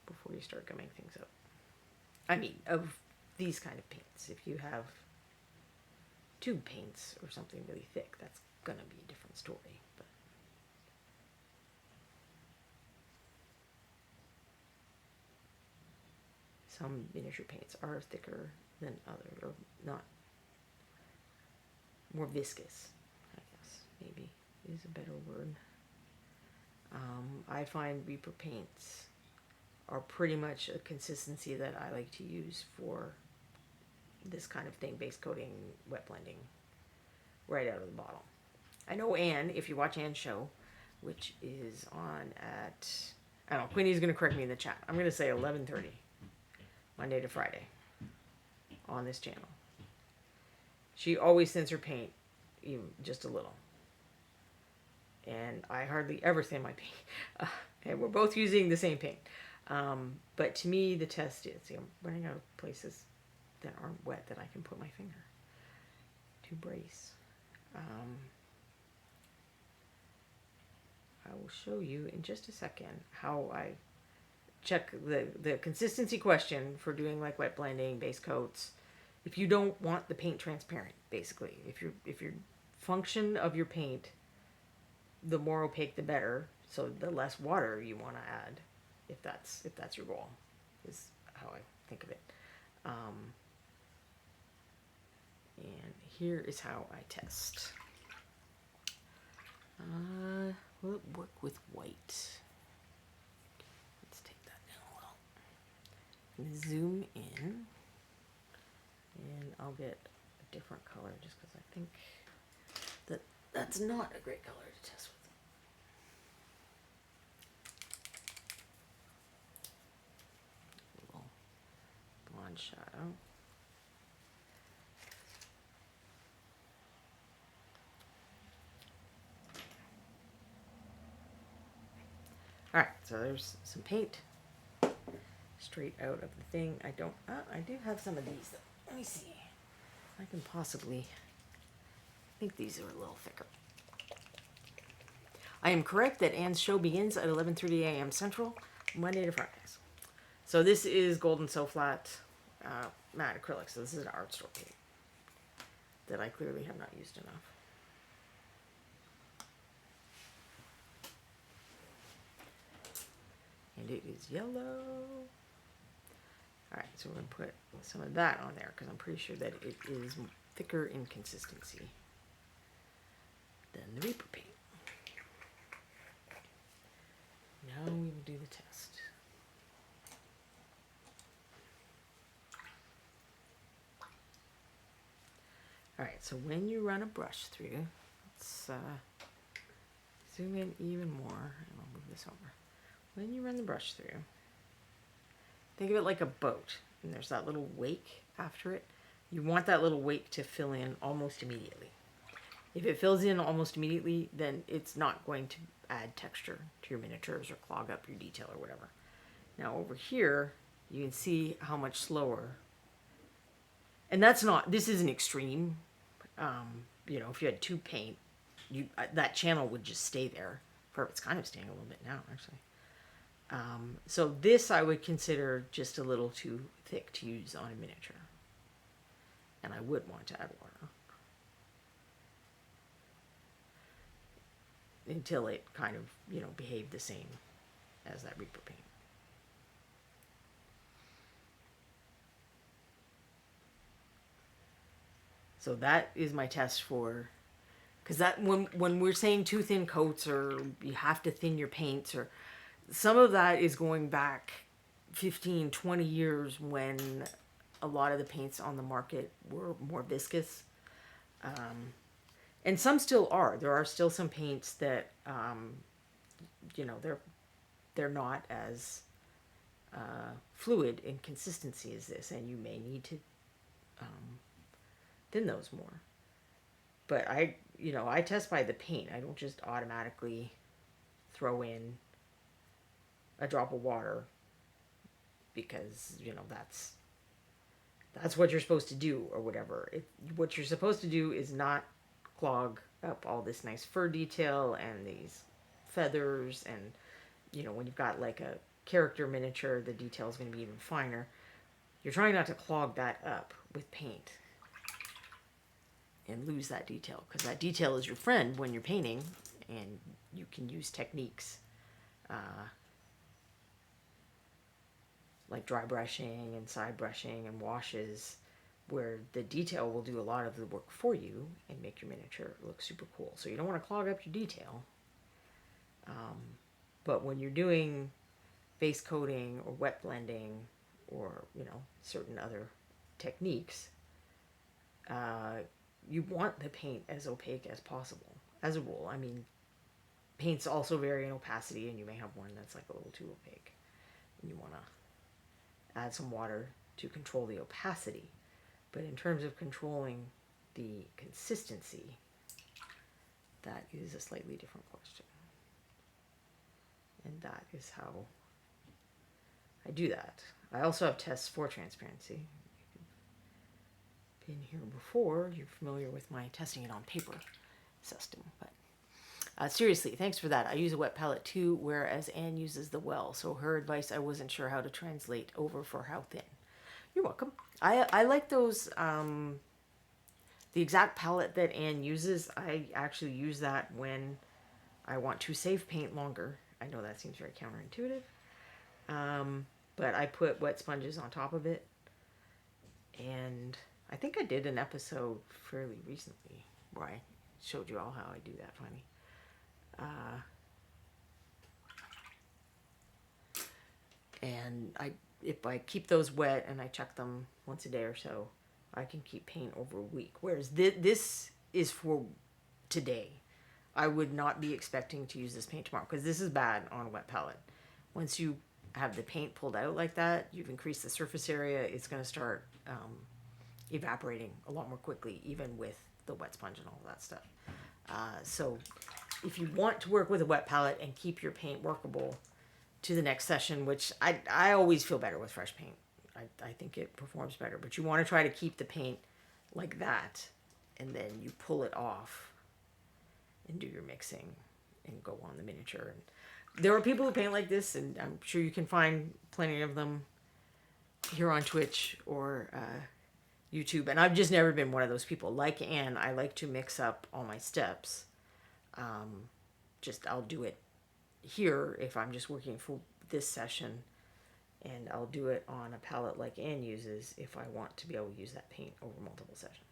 before you start gumming things up. I mean, of these kind of paints. If you have tube paints or something really thick, that's gonna be a different story. But some miniature paints are thicker than others, or not, more viscous, I guess, maybe is a better word. I find Reaper paints are pretty much a consistency that I like to use for this kind of thing, base coating, wet blending, right out of the bottle. I know Anne, if you watch Anne's show, which is on at, I don't know, Queenie's going to correct me in the chat. I'm going to say 11:30, Monday to Friday, on this channel. She always thins her paint, even just a little. And I hardly ever thin my paint. And we're both using the same paint. But to me, the test is, see, I'm running out of places that aren't wet that I can put my finger to brace. I will show you in just a second how I check the consistency question for doing like wet blending, base coats. If you don't want the paint transparent, basically, if your function of your paint, the more opaque the better, so the less water you want to add, if that's your goal, is how I think of it. And here is how I test. Will it work with white? Let's take that down a little. Zoom in, and I'll get a different color just because I think that's not a great color to test with. A little blonde shadow. Alright, so there's some paint straight out of the thing. I do have some of these. Let me see. I can possibly, I think these are a little thicker. I am correct that Anne's show begins at 11:30 a.m. Central, Monday to Fridays. So this is Golden So Flat matte acrylic. So this is an art store paint that I clearly have not used enough. And it is yellow. Alright, so we're going to put some of that on there because I'm pretty sure that it is thicker in consistency than the Reaper paint. Now we will do the test. Alright, so when you run a brush through, let's zoom in even more, and I'll move this over. When you run the brush through, think of it like a boat, and there's that little wake after it. You want that little wake to fill in almost immediately. If it fills in almost immediately, then it's not going to add texture to your miniatures or clog up your detail or whatever. Now over here, you can see how much slower. And this isn't extreme. You know, if you had tube paint, that channel would just stay there. It's kind of staying a little bit now, actually. So this I would consider just a little too thick to use on a miniature. And I would want to add water. Until it kind of, you know, behaved the same as that Reaper paint. So that is my test for, because that when we're saying too thin coats or you have to thin your paints, or some of that is going back 15, 20 years when a lot of the paints on the market were more viscous. And some still are. There are still some paints that, you know, they're not as fluid in consistency as this, and you may need to thin those more. But I test by the paint. I don't just automatically throw in a drop of water because, you know, that's what you're supposed to do or whatever. What you're supposed to do is not clog up all this nice fur detail and these feathers, and, you know, when you've got like a character miniature, the detail is going to be even finer. You're trying not to clog that up with paint and lose that detail, because that detail is your friend when you're painting, and you can use techniques like dry brushing and side brushing and washes, where the detail will do a lot of the work for you and make your miniature look super cool. So you don't want to clog up your detail. But when you're doing base coating or wet blending or, you know, certain other techniques, you want the paint as opaque as possible, as a rule. I mean, paints also vary in opacity, and you may have one that's like a little too opaque, and you want to add some water to control the opacity. But in terms of controlling the consistency, that is a slightly different question. And that is how I do that. I also have tests for transparency. If you've been here before, you're familiar with my testing it on paper system. But seriously, thanks for that. I use a wet palette too, whereas Anne uses the well. So her advice, I wasn't sure how to translate over for how thin. You're welcome. I like those, the exact palette that Anne uses. I actually use that when I want to save paint longer. I know that seems very counterintuitive. But I put wet sponges on top of it. And I think I did an episode fairly recently where I showed you all how I do that funny. And if I keep those wet and I check them once a day or so, I can keep paint over a week. Whereas this is for today. I would not be expecting to use this paint tomorrow, because this is bad on a wet palette. Once you have the paint pulled out like that, you've increased the surface area, it's going to start evaporating a lot more quickly, even with the wet sponge and all that stuff. So if you want to work with a wet palette and keep your paint workable to the next session, which I always feel better with fresh paint. I think it performs better, but you want to try to keep the paint like that, and then you pull it off and do your mixing and go on the miniature. And there are people who paint like this, and I'm sure you can find plenty of them here on Twitch or YouTube. And I've just never been one of those people. Like Anne, I like to mix up all my steps. I'll do it here if I'm just working for this session, and I'll do it on a palette like Anne uses if I want to be able to use that paint over multiple sessions.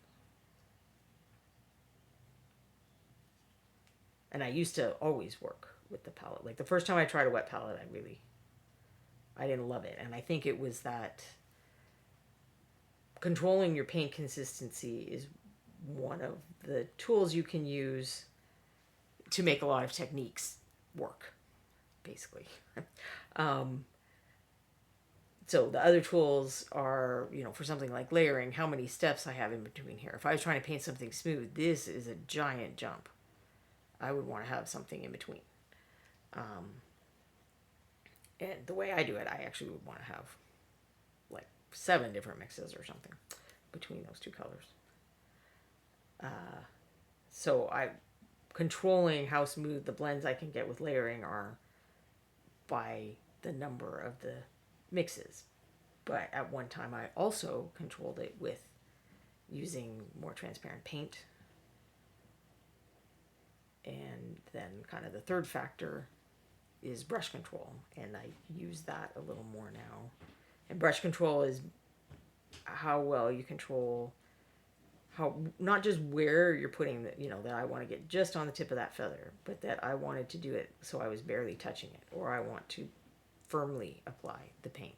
And I used to always work with the palette. Like the first time I tried a wet palette, I didn't love it. And I think it was that controlling your paint consistency is one of the tools you can use to make a lot of techniques work, basically. So the other tools are, for something like layering, how many steps I have in between here. If I was trying to paint something smooth, this is a giant jump. I would want to have something in between. And the way I do it, I actually would want to have like 7 different mixes or something between those two colors. So I controlling how smooth the blends I can get with layering are by the number of the mixes. But at one time I also controlled it with using more transparent paint. And then kind of the third factor is brush control, and I use that a little more now. And brush control is how well you control how, not just where you're putting the, that I want to get just on the tip of that feather, but that I wanted to do it so I was barely touching it, or I want to firmly apply the paint.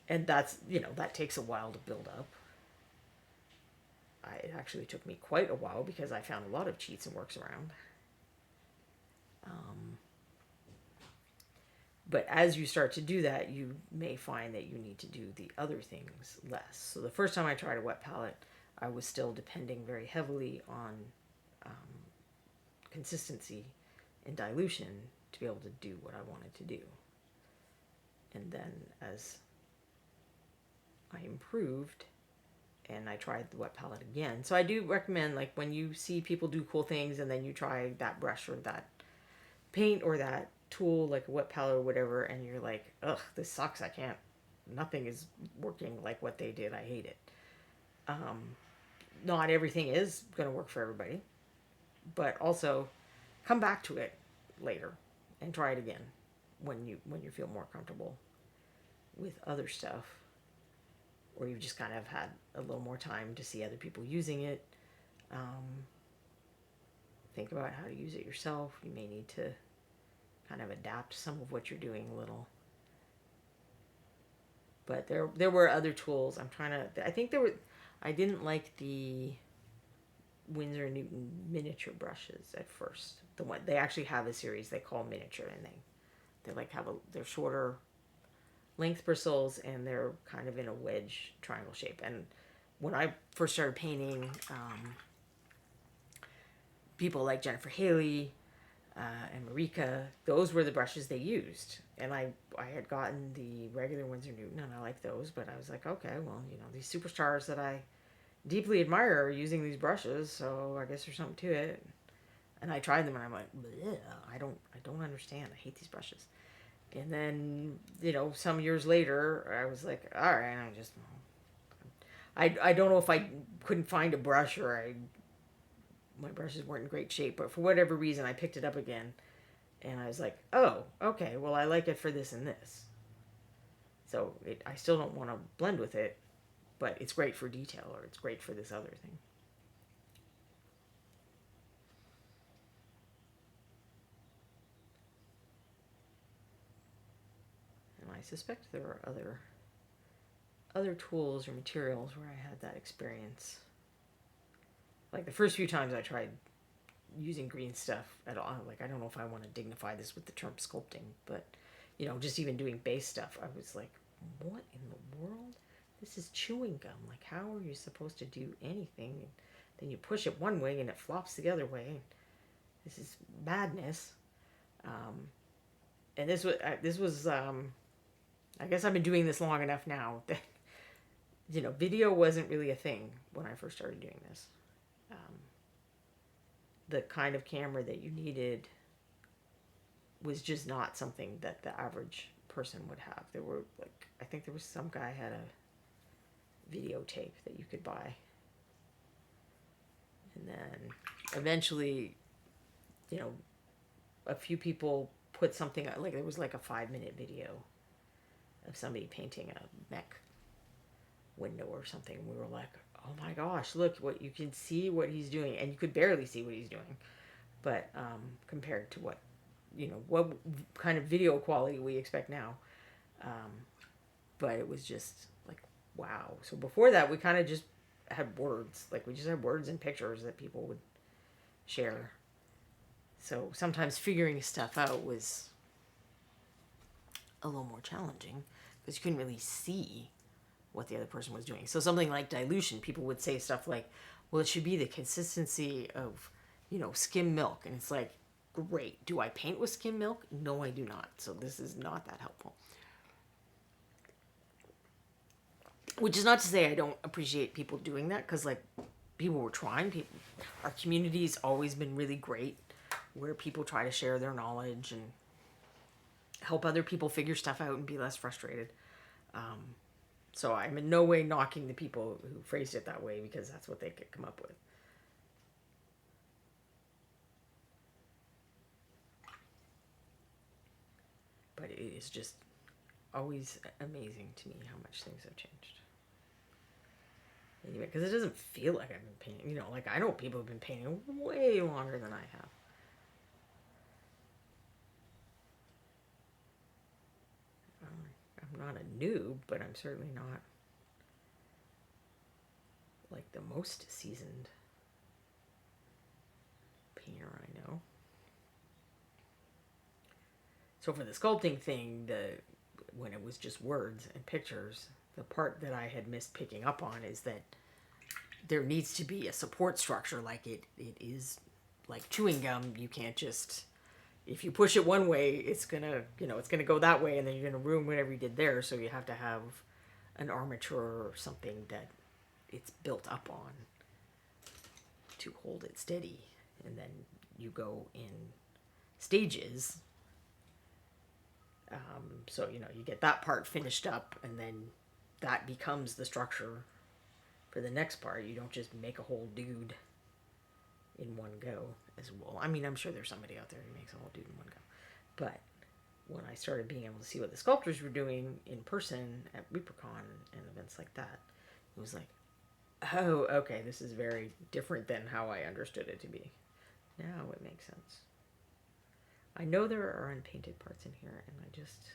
And that's, that takes a while to build up. It actually took me quite a while because I found a lot of cheats and works around. But as you start to do that, you may find that you need to do the other things less. So the first time I tried a wet palette, I was still depending very heavily on consistency and dilution to be able to do what I wanted to do. And then as I improved and I tried the wet palette again. So I do recommend, like, when you see people do cool things and then you try that brush or that paint or that tool, like a wet palette or whatever, and you're like, ugh, this sucks, nothing is working like what they did, I hate it. Not everything is going to work for everybody, but also come back to it later and try it again when you feel more comfortable with other stuff, or you've just kind of had a little more time to see other people using it. Think about how to use it yourself. You may need to kind of adapt some of what you're doing a little. But there were other tools. I didn't like the Winsor & Newton miniature brushes at first. The one they actually have a series they call miniature, and they're shorter length bristles, and they're kind of in a wedge triangle shape. And when I first started painting, people like Jennifer Haley and Marika, those were the brushes they used. And I had gotten the regular Winsor & Newton, and I like those, but I was like, okay, well, these superstars that I deeply admire are using these brushes, so I guess there's something to it. And I tried them, and I'm like, I don't understand. I hate these brushes. And then, some years later, I was like, all right, I don't know if I couldn't find a brush, or my brushes weren't in great shape, but for whatever reason, I picked it up again, and I was like, oh, okay, well, I like it for this and this. So I still don't want to blend with it, but it's great for detail, or it's great for this other thing. And I suspect there are other tools or materials where I had that experience. Like the first few times I tried using green stuff at all, like, I don't know if I want to dignify this with the term sculpting, but just even doing base stuff, I was like, what in the world? This is chewing gum. Like, how are you supposed to do anything? And then you push it one way and it flops the other way. This is madness. And this was I guess I've been doing this long enough now that video wasn't really a thing when I first started doing this. The kind of camera that you needed was just not something that the average person would have. I think there was some guy had a videotape that you could buy. And then eventually, a few people put something, like there was like a 5-minute video of somebody painting a mech window or something. We were like, oh my gosh, look, what you can see what he's doing, and you could barely see what he's doing, but compared to what kind of video quality we expect now, but it was just like, wow. So before that, we kind of just had words, like we just had words and pictures that people would share. So sometimes figuring stuff out was a little more challenging because you couldn't really see what the other person was doing. So something like dilution, people would say stuff like, well, it should be the consistency of, skim milk. And it's like, great. Do I paint with skim milk? No, I do not. So this is not that helpful. Which is not to say I don't appreciate people doing that, because like people were trying. Our community's always been really great, where people try to share their knowledge and help other people figure stuff out and be less frustrated. So I'm in no way knocking the people who phrased it that way, because that's what they could come up with. But it is just always amazing to me how much things have changed. Anyway, because it doesn't feel like I've been painting. Like I know people have been painting way longer than I have. I'm not a noob, but I'm certainly not like the most seasoned painter I know. So for the sculpting thing, when it was just words and pictures, the part that I had missed picking up on is that there needs to be a support structure. Like it is like chewing gum. You can't just, if you push it one way, it's gonna go that way, and then you're gonna ruin whatever you did there. So you have to have an armature or something that it's built up on to hold it steady, and then you go in stages. So you get that part finished up, and then that becomes the structure for the next part. You don't just make a whole dude in one go as well. I mean, I'm sure there's somebody out there who makes a whole dude in one go. But when I started being able to see what the sculptors were doing in person at ReaperCon and events like that, it was like, oh, okay, this is very different than how I understood it to be. Now it makes sense. I know there are unpainted parts in here, and I just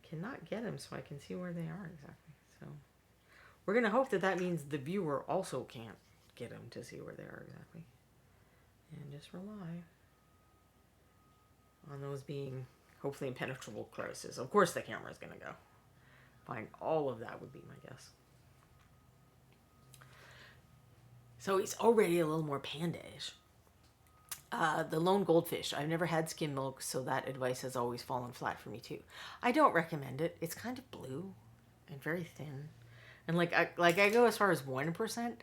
cannot get them so I can see where they are exactly. So we're going to hope that means the viewer also can't get them to see where they are exactly. And just rely on those being hopefully impenetrable crevices. Of course the camera is going to go find all of that, would be my guess. So he's already a little more panda-ish. The lone goldfish. I've never had skim milk, so that advice has always fallen flat for me too. I don't recommend it. It's kind of blue and very thin. And I go as far as 1%,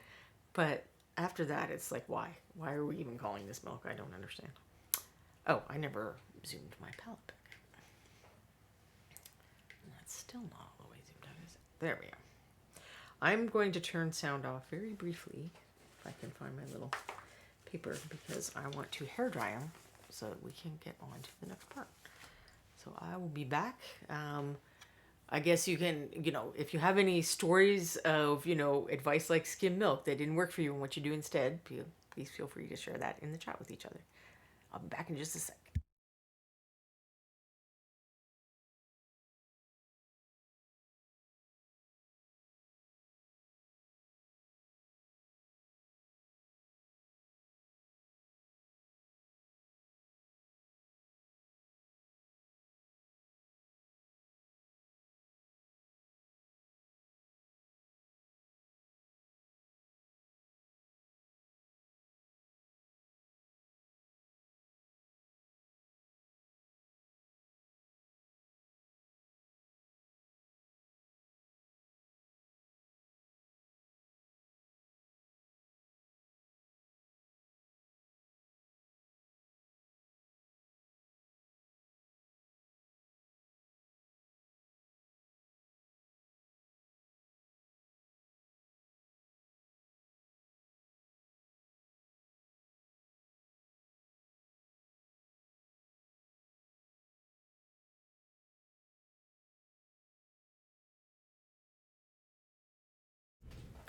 but after that it's like, why? Why are we even calling this milk? I don't understand. Oh, I never zoomed my palette back. That's still not all the way zoomed out, is it? There we go. I'm going to turn sound off very briefly, if I can find my little paper, because I want to hair dry them so that we can get on to the next part. So I will be back. I guess you can, if you have any stories of, advice like skim milk that didn't work for you and what you do instead, please feel free to share that in the chat with each other. I'll be back in just a sec.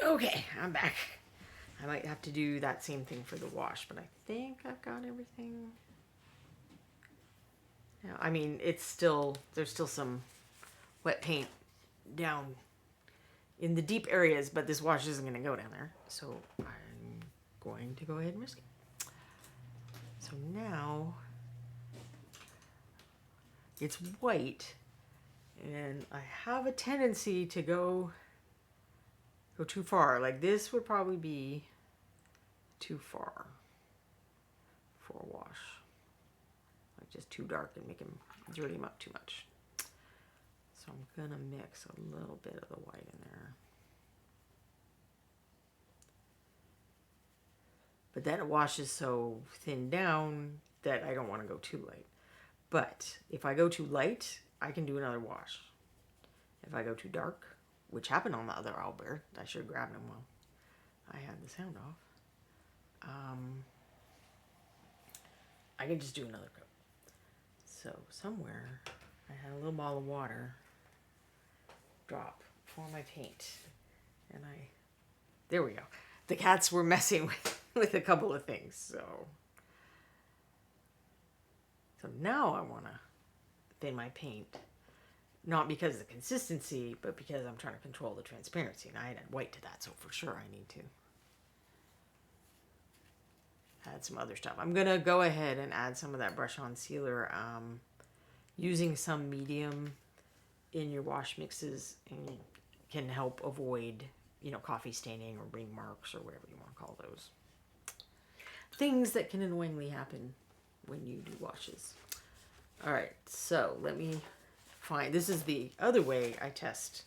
Okay, I'm back. I might have to do that same thing for the wash, but I think I've got everything. Yeah, I mean, there's still some wet paint down in the deep areas, but this wash isn't going to go down there. So I'm going to go ahead and risk it. So now it's white, And I have a tendency to go too far. Like this would probably be too far for a wash. Like just too dark and make him dirty him up too much. So I'm gonna mix a little bit of the white in there. But then it washes so thin down that I don't want to go too light. But if I go too light, I can do another wash. If I go too dark, which happened on the other owlbear, I should have grabbed him while I had the sound off. I can just do another coat. So somewhere I had a little ball of water drop for my paint. And there we go. The cats were messing with a couple of things. So now I want to thin my paint. Not because of the consistency, but because I'm trying to control the transparency. And I added white to that, so for sure I need to add some other stuff. I'm going to go ahead and add some of that brush-on sealer. Using some medium in your wash mixes can help avoid, coffee staining or ring marks or whatever you want to call those. Things that can annoyingly happen when you do washes. All right, so let me find, this is the other way I test.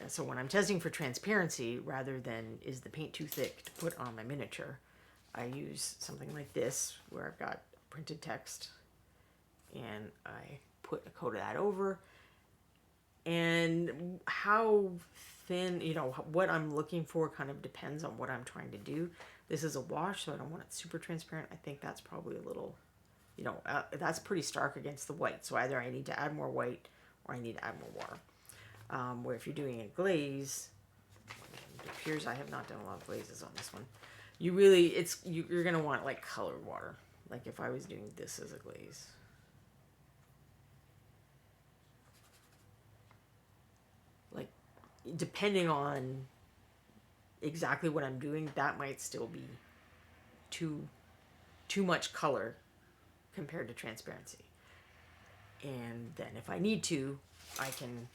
So when I'm testing for transparency, rather than is the paint too thick to put on my miniature, I use something like this where I've got printed text and I put a coat of that over. And how thin, what I'm looking for kind of depends on what I'm trying to do. This is a wash, so I don't want it super transparent. I think that's probably a little, that's pretty stark against the white. So either I need to add more white or I need to add more water. Where if you're doing a glaze, it appears I have not done a lot of glazes on this one. You really, you're going to want like colored water. Like if I was doing this as a glaze. Like depending on exactly what I'm doing, that might still be too much color compared to transparency. And then if I need to, I can,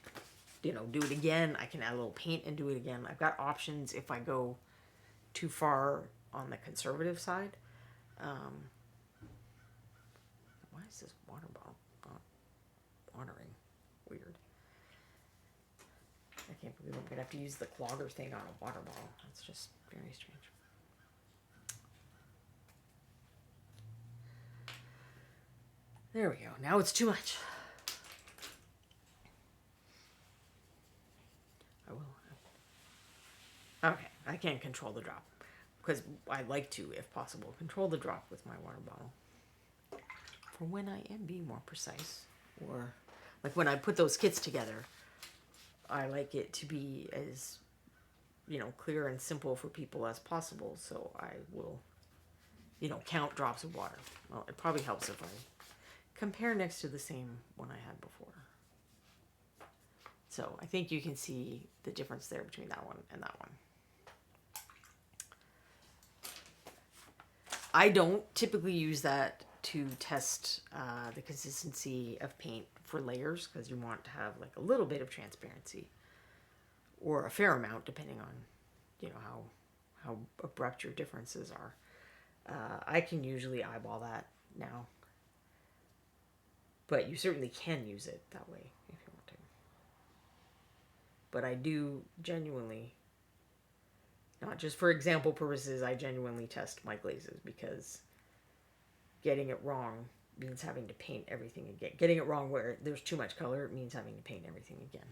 do it again. I can add a little paint and do it again. I've got options if I go too far on the conservative side. Why is this water bottle not watering? Weird. I can't believe I'm going to have to use the clogger thing on a water bottle. That's just very strange. There we go. Now it's too much. I will. Okay, I can't control the drop. Because I like to, if possible, control the drop with my water bottle. For when I am being more precise. Or, like when I put those kits together, I like it to be as, clear and simple for people as possible. So I will, count drops of water. Well, it probably helps if I compare next to the same one I had before. So I think you can see the difference there between that one and that one. I don't typically use that to test the consistency of paint for layers because you want to have like a little bit of transparency or a fair amount depending on, how abrupt your differences are. I can usually eyeball that now. But you certainly can use it that way if you want to. But I do genuinely, not just for example purposes, I genuinely test my glazes because getting it wrong means having to paint everything again. Getting it wrong where there's too much color means having to paint everything again.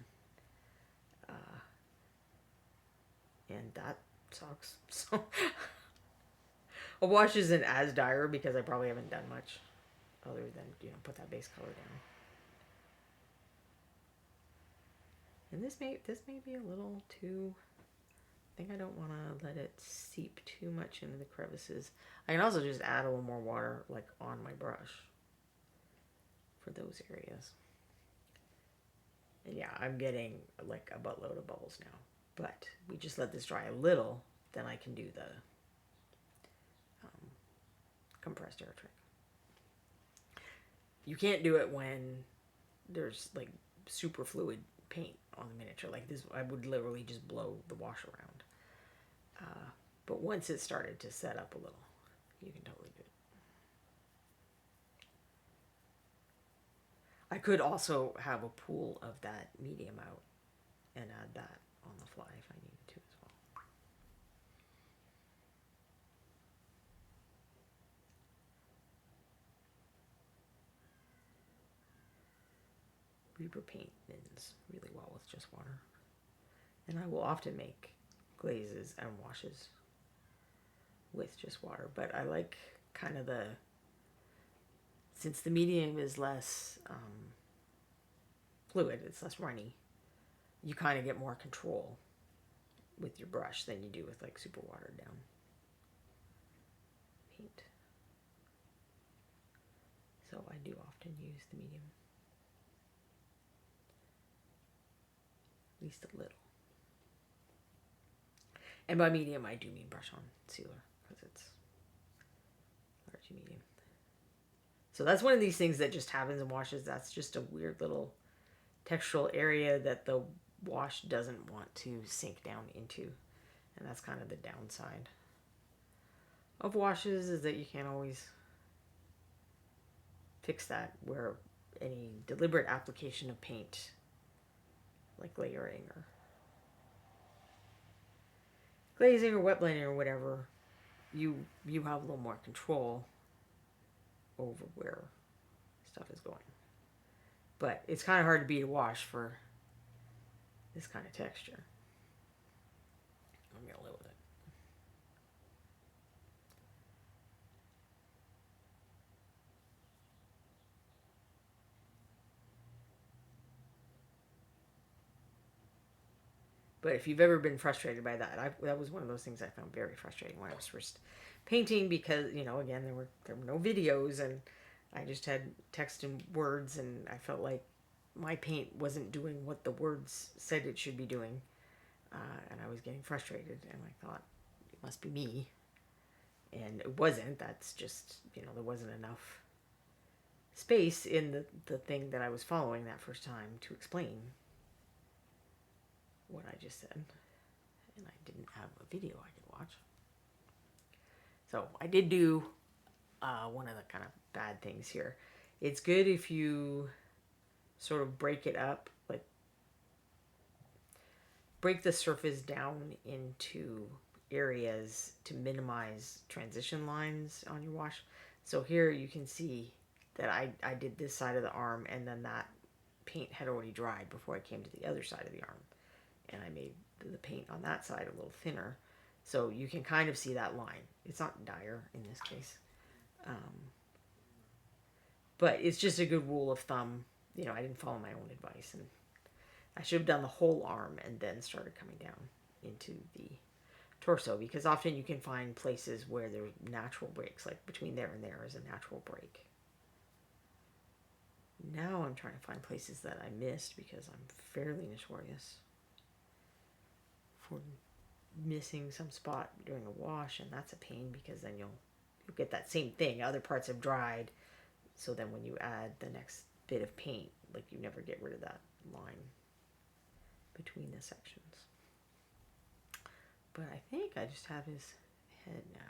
And that sucks. So a wash isn't as dire because I probably haven't done much other than, put that base color down. And this may be a little too, I think I don't want to let it seep too much into the crevices. I can also just add a little more water like on my brush for those areas. And yeah, I'm getting like a buttload of bubbles now. But we just let this dry a little, then I can do the compressed air trick. You can't do it when there's like super fluid paint on the miniature. Like this, I would literally just blow the wash around. But once it started to set up a little, you can totally do it. I could also have a pool of that medium out and add that on the fly if I needed to as well. Reaper paint blends really well with just water. And I will often make glazes and washes with just water. But I like kind of since the medium is less fluid, it's less runny, you kind of get more control with your brush than you do with like super watered down paint. So I do often use the medium. At least a little. And by medium, I do mean brush on sealer, because it's large medium. So that's one of these things that just happens in washes. That's just a weird little textural area that the wash doesn't want to sink down into. And that's kind of the downside of washes, is that you can't always fix that, where any deliberate application of paint, like layering or glazing or wet blending or whatever, you have a little more control over where stuff is going. But it's kind of hard to beat a wash for this kind of texture. I'm gonna live with it. But if you've ever been frustrated by that, that was one of those things I found very frustrating when I was first painting, because, you know, again, there were no videos, and I just had text and words, and I felt like my paint wasn't doing what the words said it should be doing, and I was getting frustrated, and I thought, it must be me, and it wasn't. That's just, you know, there wasn't enough space in the thing that I was following that first time to explain what I just said, and I didn't have a video I could watch. So I did do one of the kind of bad things here. It's good if you sort of break it up, like break the surface down into areas to minimize transition lines on your wash. So here you can see that I did this side of the arm, and then that paint had already dried before I came to the other side of the arm. And I made the paint on that side a little thinner, so you can kind of see that line. It's not dire in this case, but it's just a good rule of thumb. You know, I didn't follow my own advice, and I should have done the whole arm and then started coming down into the torso, because often you can find places where there's natural breaks, like between there and there is a natural break. Now I'm trying to find places that I missed, because I'm fairly notorious for missing some spot during a wash, and that's a pain, because then you'll get that same thing. Other parts have dried, so then when you add the next bit of paint, like, you never get rid of that line between the sections. But I think I just have his head now.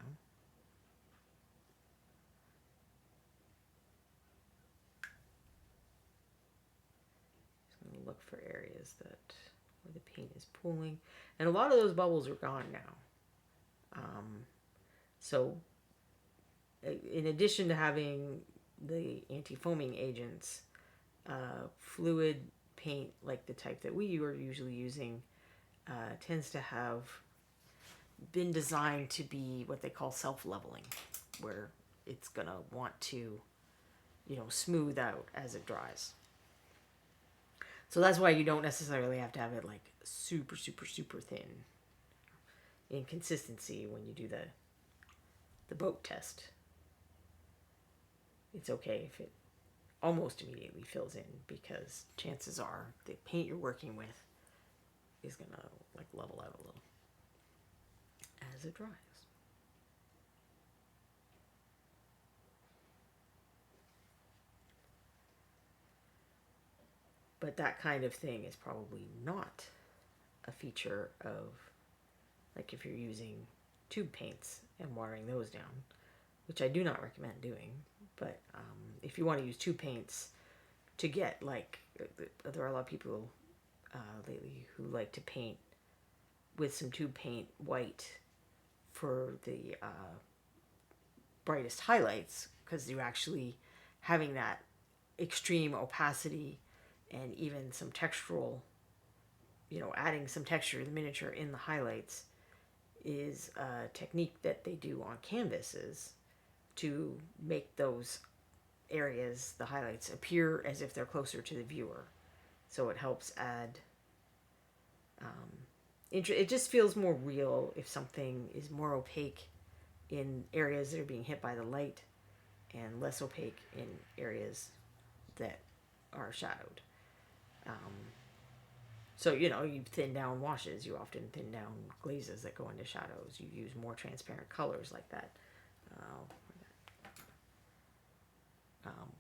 Just going to look for areas that where the paint is pooling, and a lot of those bubbles are gone now. So in addition to having the anti-foaming agents, fluid paint like the type that we are usually using tends to have been designed to be what they call self-leveling, where it's gonna want to, you know, smooth out as it dries. So that's why you don't necessarily have to have it like super, super, super thin in consistency when you do the boat test. It's okay if it almost immediately fills in, because chances are the paint you're working with is gonna like level out a little as it dries. But that kind of thing is probably not a feature of, like if you're using tube paints and watering those down, which I do not recommend doing. But if you want to use tube paints to get, like, there are a lot of people lately who like to paint with some tube paint white for the brightest highlights, because you're actually having that extreme opacity and even some textural, adding some texture to the miniature in the highlights is a technique that they do on canvases to make those areas, the highlights, appear as if they're closer to the viewer. So it helps add, it just feels more real if something is more opaque in areas that are being hit by the light and less opaque in areas that are shadowed. So, you thin down washes. You often thin down glazes that go into shadows. You use more transparent colors like that.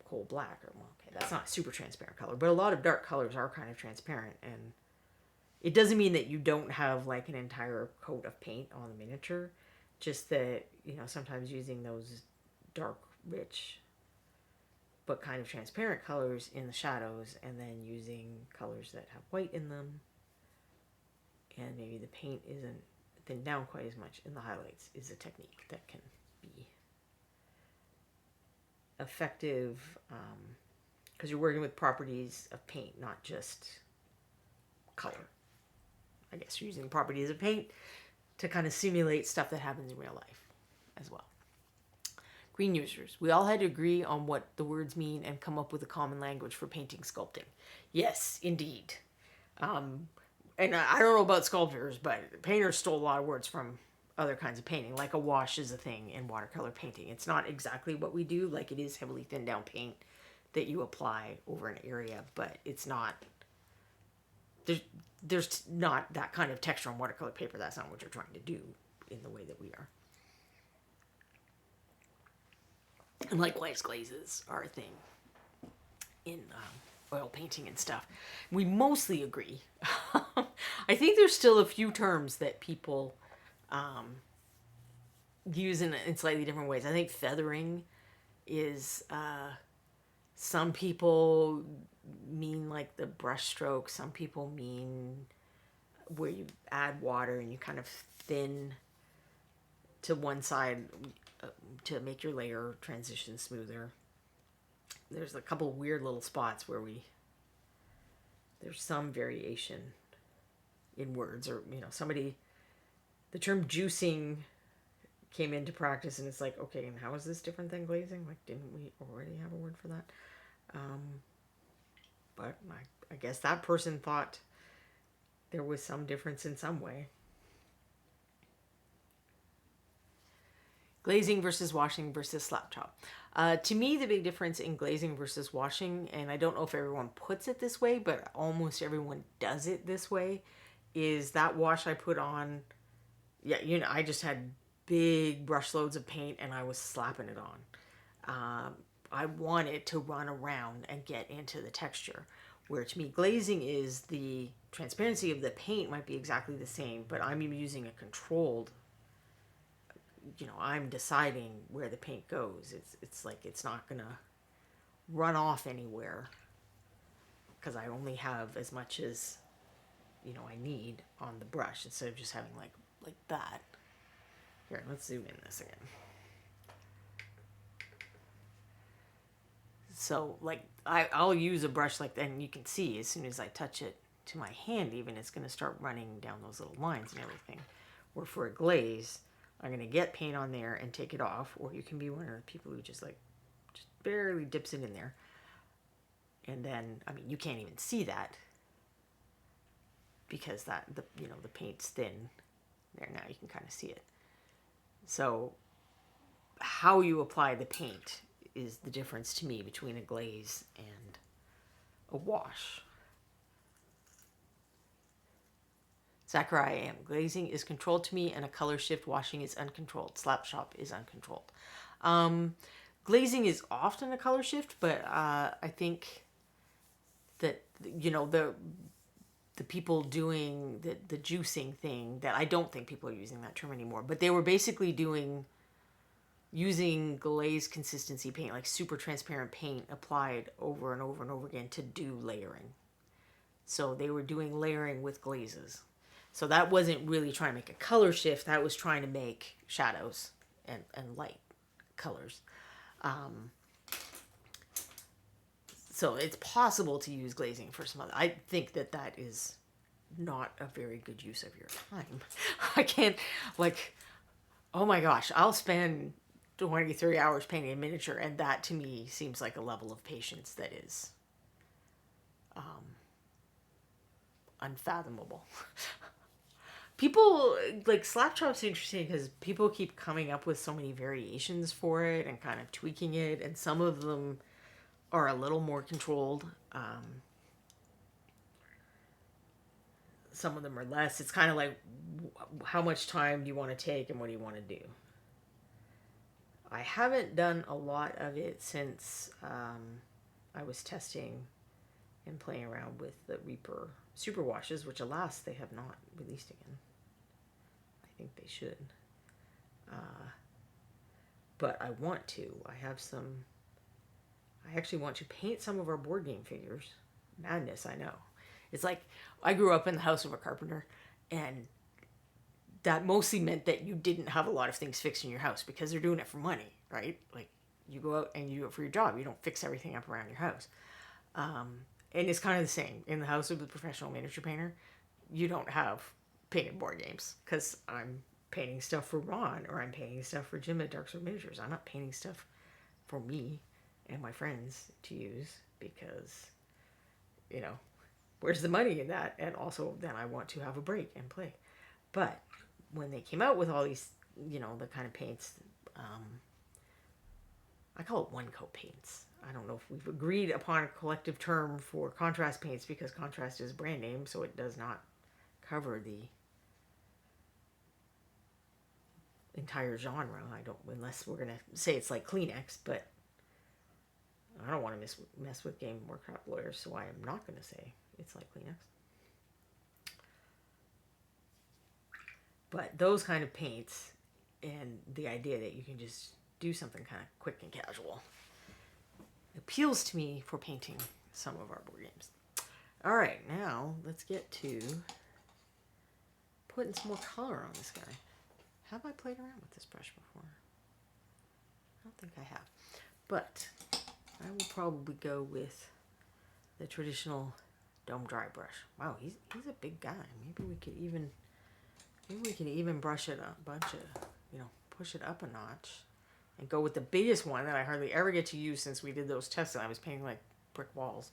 Coal black. Okay, that's not a super transparent color, but a lot of dark colors are kind of transparent. And it doesn't mean that you don't have like an entire coat of paint on the miniature. Just that, sometimes using those dark, rich, but kind of transparent colors in the shadows, and then using colors that have white in them, and maybe the paint isn't thinned down quite as much in the highlights, is a technique that can be effective, because you're working with properties of paint, not just color. I guess you're using properties of paint to kind of simulate stuff that happens in real life as well. Green users. We all had to agree on what the words mean and come up with a common language for painting sculpting. Yes, indeed. And I don't know about sculptors, but painters stole a lot of words from other kinds of painting. Like a wash is a thing in watercolor painting. It's not exactly what we do. Like, it is heavily thinned down paint that you apply over an area, but it's not... There's not that kind of texture on watercolor paper. That's not what you're trying to do in the way that we are. And likewise, glazes are a thing in oil painting and stuff. We mostly agree. I think there's still a few terms that people use in slightly different ways. I think feathering is, some people mean like the brush stroke. Some people mean where you add water and you kind of thin to one side to make your layer transition smoother. There's a couple weird little spots where there's some variation in words, or, the term juicing came into practice, and it's like, okay, and how is this different than glazing? Like, didn't we already have a word for that? But I guess that person thought there was some difference in some way. Glazing versus washing versus slap chop. To me, the big difference in glazing versus washing, and I don't know if everyone puts it this way, but almost everyone does it this way, is that wash I put on, I just had big brush loads of paint and I was slapping it on. I want it to run around and get into the texture. Where to me, glazing is the transparency of the paint might be exactly the same, but I'm using a controlled, I'm deciding where the paint goes. It's like it's not going to run off anywhere because I only have as much as, I need on the brush instead of just having like that. Here, let's zoom in this again. So, like, I'll use a brush like that, and you can see as soon as I touch it to my hand even, it's going to start running down those little lines and everything. Or for a glaze, I'm going to get paint on there and take it off, or you can be one of the people who just barely dips it in there. And then, you can't even see that because the paint's thin. There, now you can kind of see it. So, how you apply the paint is the difference to me between a glaze and a wash. Zachariah M. Glazing is controlled to me, and a color shift. Washing is uncontrolled. Slap chop is uncontrolled. Glazing is often a color shift, but I think that you know, the people doing the juicing thing, that I don't think people are using that term anymore, but they were basically using glaze consistency paint, like super transparent paint applied over and over and over again to do layering. So they were doing layering with glazes. So that wasn't really trying to make a color shift. That was trying to make shadows and light colors. So it's possible to use glazing for some other. I think that is not a very good use of your time. I can't, like, oh my gosh, I'll spend 20, 30 hours painting a miniature, and that to me seems like a level of patience that is unfathomable. People, like, slap chop's interesting because people keep coming up with so many variations for it and kind of tweaking it, and some of them are a little more controlled. Some of them are less. It's kind of like, how much time do you want to take and what do you want to do? I haven't done a lot of it since I was testing and playing around with the Reaper super washes, which alas, they have not released again. I think they should. But I want to. I actually want to paint some of our board game figures. Madness, I know. It's like, I grew up in the house of a carpenter, and that mostly meant that you didn't have a lot of things fixed in your house because they're doing it for money, right? Like, you go out and you do it for your job. You don't fix everything up around your house. And it's kind of the same. In the house of a professional miniature painter, you don't have painted board games because I'm painting stuff for Ron, or I'm painting stuff for Jim at Dark Sword Miniatures. I'm not painting stuff for me and my friends to use because, you know, where's the money in that? And also then I want to have a break and play. But when they came out with all these, you know, the kind of paints, I call it one coat paints. I don't know if we've agreed upon a collective term for contrast paints because contrast is a brand name, so it does not cover the entire genre. I don't, unless we're gonna say it's like Kleenex, but I don't want to mess with Game Warcraft lawyers, so I am not gonna say it's like Kleenex. But those kind of paints, and the idea that you can just do something kind of quick and casual, appeals to me for painting some of our board games. All right, now let's get to putting some more color on this guy. Have I played around with this brush before? I don't think I have. But I will probably go with the traditional dome dry brush. Wow, he's a big guy. Maybe we could even brush it a bunch of, you know, push it up a notch and go with the biggest one that I hardly ever get to use since we did those tests and I was painting like brick walls.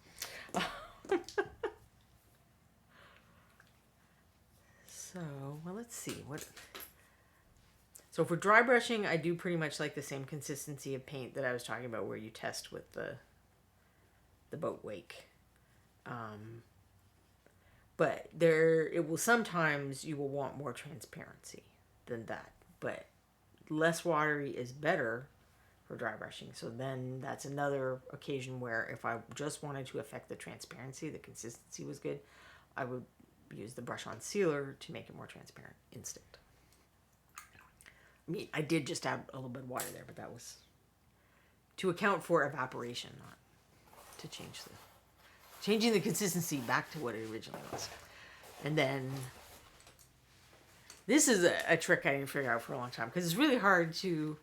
So, well, let's see. So for dry brushing, I do pretty much like the same consistency of paint that I was talking about where you test with the boat wake. But it will sometimes you will want more transparency than that. But less watery is better for dry brushing. So then that's another occasion where if I just wanted to affect the transparency, the consistency was good, I would use the brush on sealer to make it more transparent instant. I mean, I did just add a little bit of water there, but that was to account for evaporation, not to changing the consistency back to what it originally was. And then this is a trick I didn't figure out for a long time because it's really hard to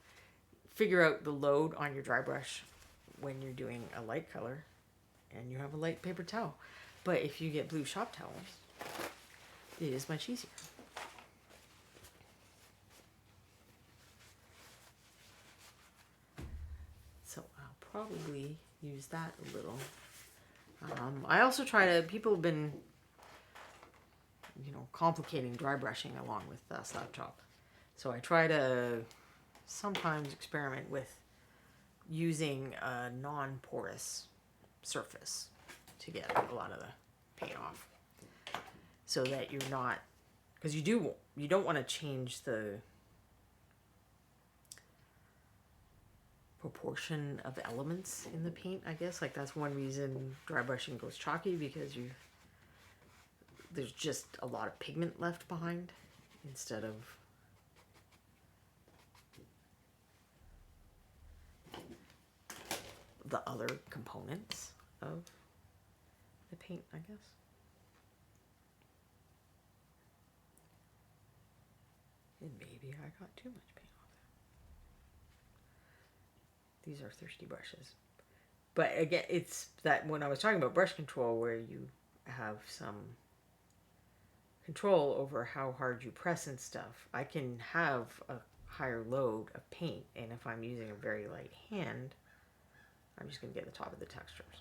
figure out the load on your dry brush when you're doing a light color and you have a light paper towel. But if you get blue shop towels, it is much easier. So I'll probably use that a little. I also people have been, you know, complicating dry brushing along with slap chop. So I try to sometimes experiment with using a non-porous surface to get a lot of the paint off. So that you're not, because you don't want to change the proportion of elements in the paint, I guess. Like that's one reason dry brushing goes chalky, because there's just a lot of pigment left behind instead of the other components of the paint, I guess. And maybe I got too much paint off there. These are thirsty brushes. But again, it's that when I was talking about brush control, where you have some control over how hard you press and stuff, I can have a higher load of paint, and if I'm using a very light hand, I'm just going to get the top of the textures.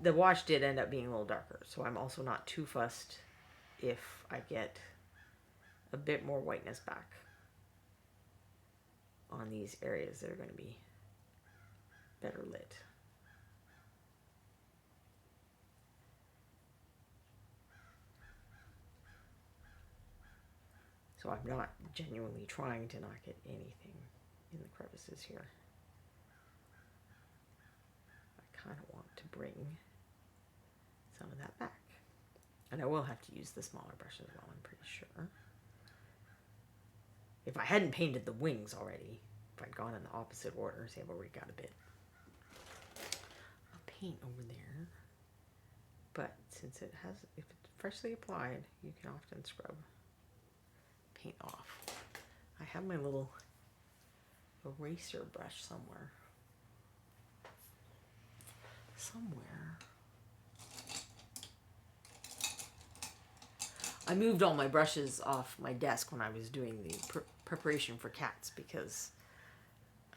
The wash did end up being a little darker, so I'm also not too fussed if I get a bit more whiteness back on these areas that are going to be better lit. So I'm not genuinely trying to not get anything in the crevices here. I kind of want to bring some of that back. And I will have to use the smaller brush as well, I'm pretty sure. If I hadn't painted the wings already, if I'd gone in the opposite order, see, I've already got a bit of paint over there. But since if it's freshly applied, you can often scrub paint off. I have my little eraser brush somewhere. I moved all my brushes off my desk when I was doing the preparation for cats, because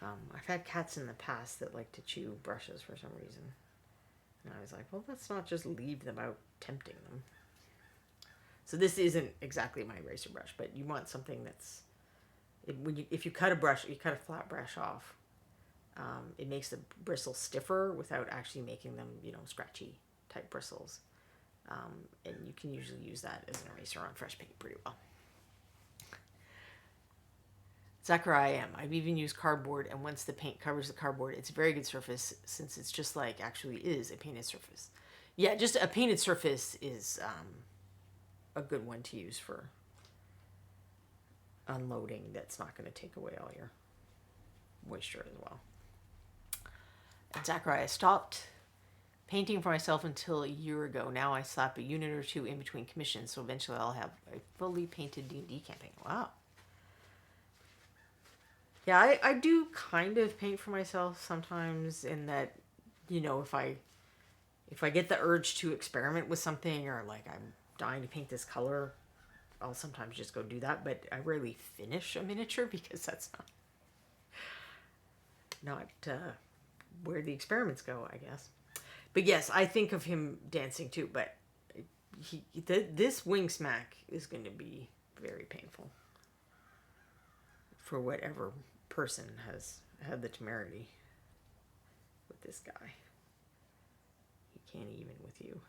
I've had cats in the past that like to chew brushes for some reason. And I was like, well, let's not just leave them out tempting them. So this isn't exactly my eraser brush, but you want something that's, if you cut a brush, you cut a flat brush off, it makes the bristles stiffer without actually making them, scratchy type bristles. And you can usually use that as an eraser on fresh paint pretty well. Zachariah M. I've even used cardboard, and once the paint covers the cardboard, it's a very good surface, since it's just like actually is a painted surface. Yeah, just a painted surface is a good one to use for unloading. That's not going to take away all your moisture as well. And Zachariah, stopped painting for myself until a year ago. Now I slap a unit or two in between commissions, so eventually I'll have a fully painted D&D campaign. Wow. Yeah, I do kind of paint for myself sometimes, in that, if I get the urge to experiment with something, or like I'm dying to paint this color, I'll sometimes just go do that, but I rarely finish a miniature, because that's not where the experiments go, I guess. But yes, I think of him dancing too, but this wing smack is going to be very painful for whatever person has had the temerity with this guy. He can't even with you.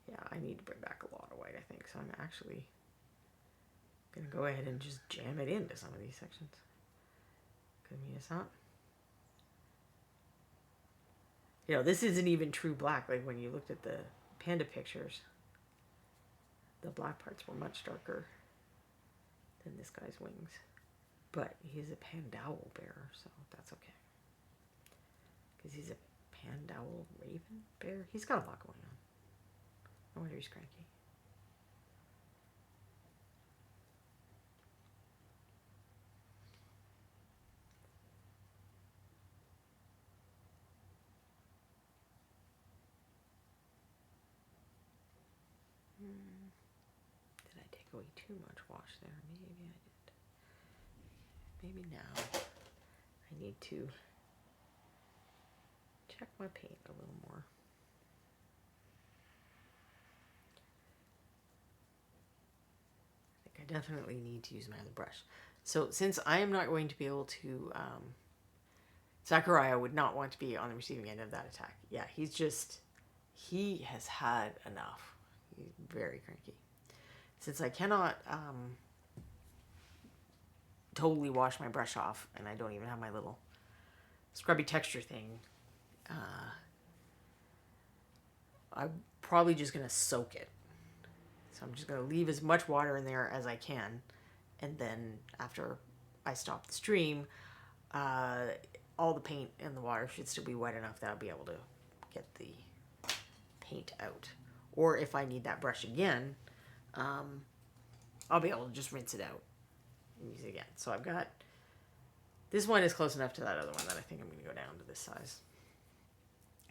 Yeah, I need to bring back a lot of white, I think, so I'm actually going to go ahead and just jam it into some of these sections. Could mean it's not. This isn't even true black. Like when you looked at the panda pictures, the black parts were much darker than this guy's wings. But he's a pandowl bear, so that's okay. Because he's a pandowl raven bear. He's got a lot going on. I wonder if he's cranky. Did I take away too much wash there? Maybe I did. Maybe now I need to check my paint a little more. I think I definitely need to use my other brush. So since I am not going to be able to, Zachariah would not want to be on the receiving end of that attack. Yeah, he has had enough. He's very cranky. Since I cannot totally wash my brush off, and I don't even have my little scrubby texture thing, I'm probably just going to soak it. So I'm just going to leave as much water in there as I can. And then after I stop the stream, all the paint in the water should still be wet enough that I'll be able to get the paint out. Or if I need that brush again, I'll be able to just rinse it out and use it again. So I've got, this one is close enough to that other one that I think I'm going to go down to this size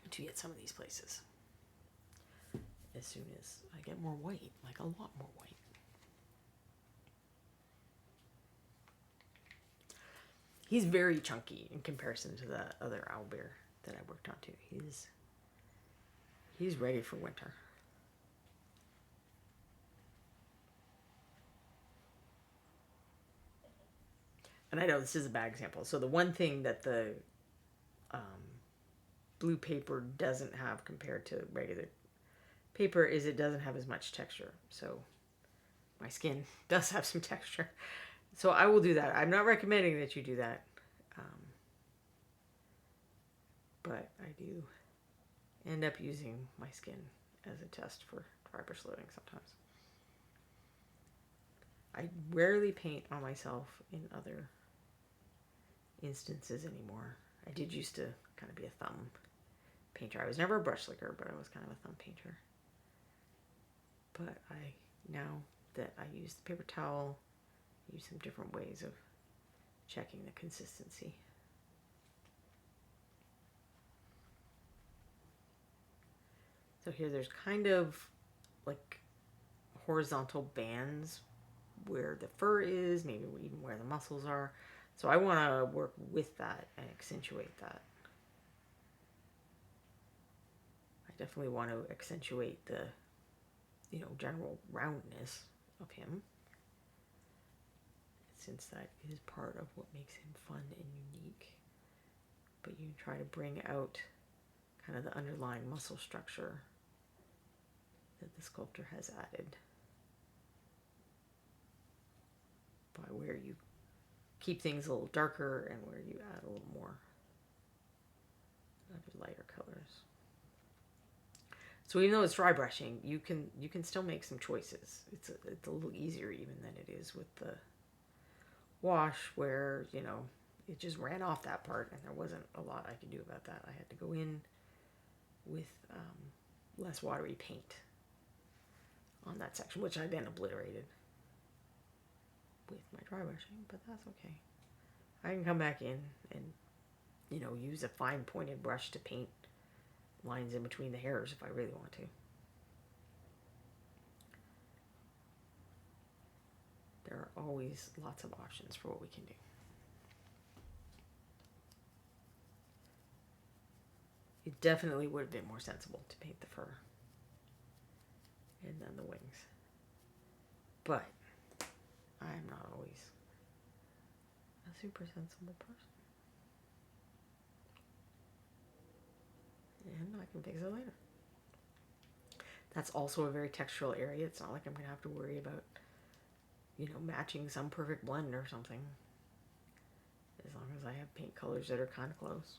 to get some of these places. As soon as I get more white, like a lot more white. He's very chunky in comparison to the other owlbear that I worked on too. He's ready for winter. And I know this is a bad example. So the one thing that the blue paper doesn't have compared to regular paper is it doesn't have as much texture. So my skin does have some texture. So I will do that. I'm not recommending that you do that. But I do end up using my skin as a test for dry brush loading sometimes. I rarely paint on myself in other instances anymore. I did used to kind of be a thumb painter. I was never a brush slicker, but I was kind of a thumb painter. But now that I use the paper towel, I use some different ways of checking the consistency. So here there's kind of like horizontal bands where the fur is, maybe even where the muscles are. So I want to work with that and accentuate that. I definitely want to accentuate the, general roundness of him, since that is part of what makes him fun and unique. But you try to bring out kind of the underlying muscle structure that the sculptor has added by where you keep things a little darker and where you add a little more of your lighter colors. So even though it's dry brushing, you can still make some choices. It's a little easier even than it is with the wash, where it just ran off that part and there wasn't a lot I could do about that. I had to go in with less watery paint on that section, which I then obliterated with my dry brushing, but that's okay. I can come back in and use a fine pointed brush to paint lines in between the hairs if I really want to. There are always lots of options for what we can do. It definitely would have been more sensible to paint the fur and then the wings. But I'm not always a super sensible person. And I can fix it later. That's also a very textural area. It's not like I'm going to have to worry about, matching some perfect blend or something. As long as I have paint colors that are kind of close,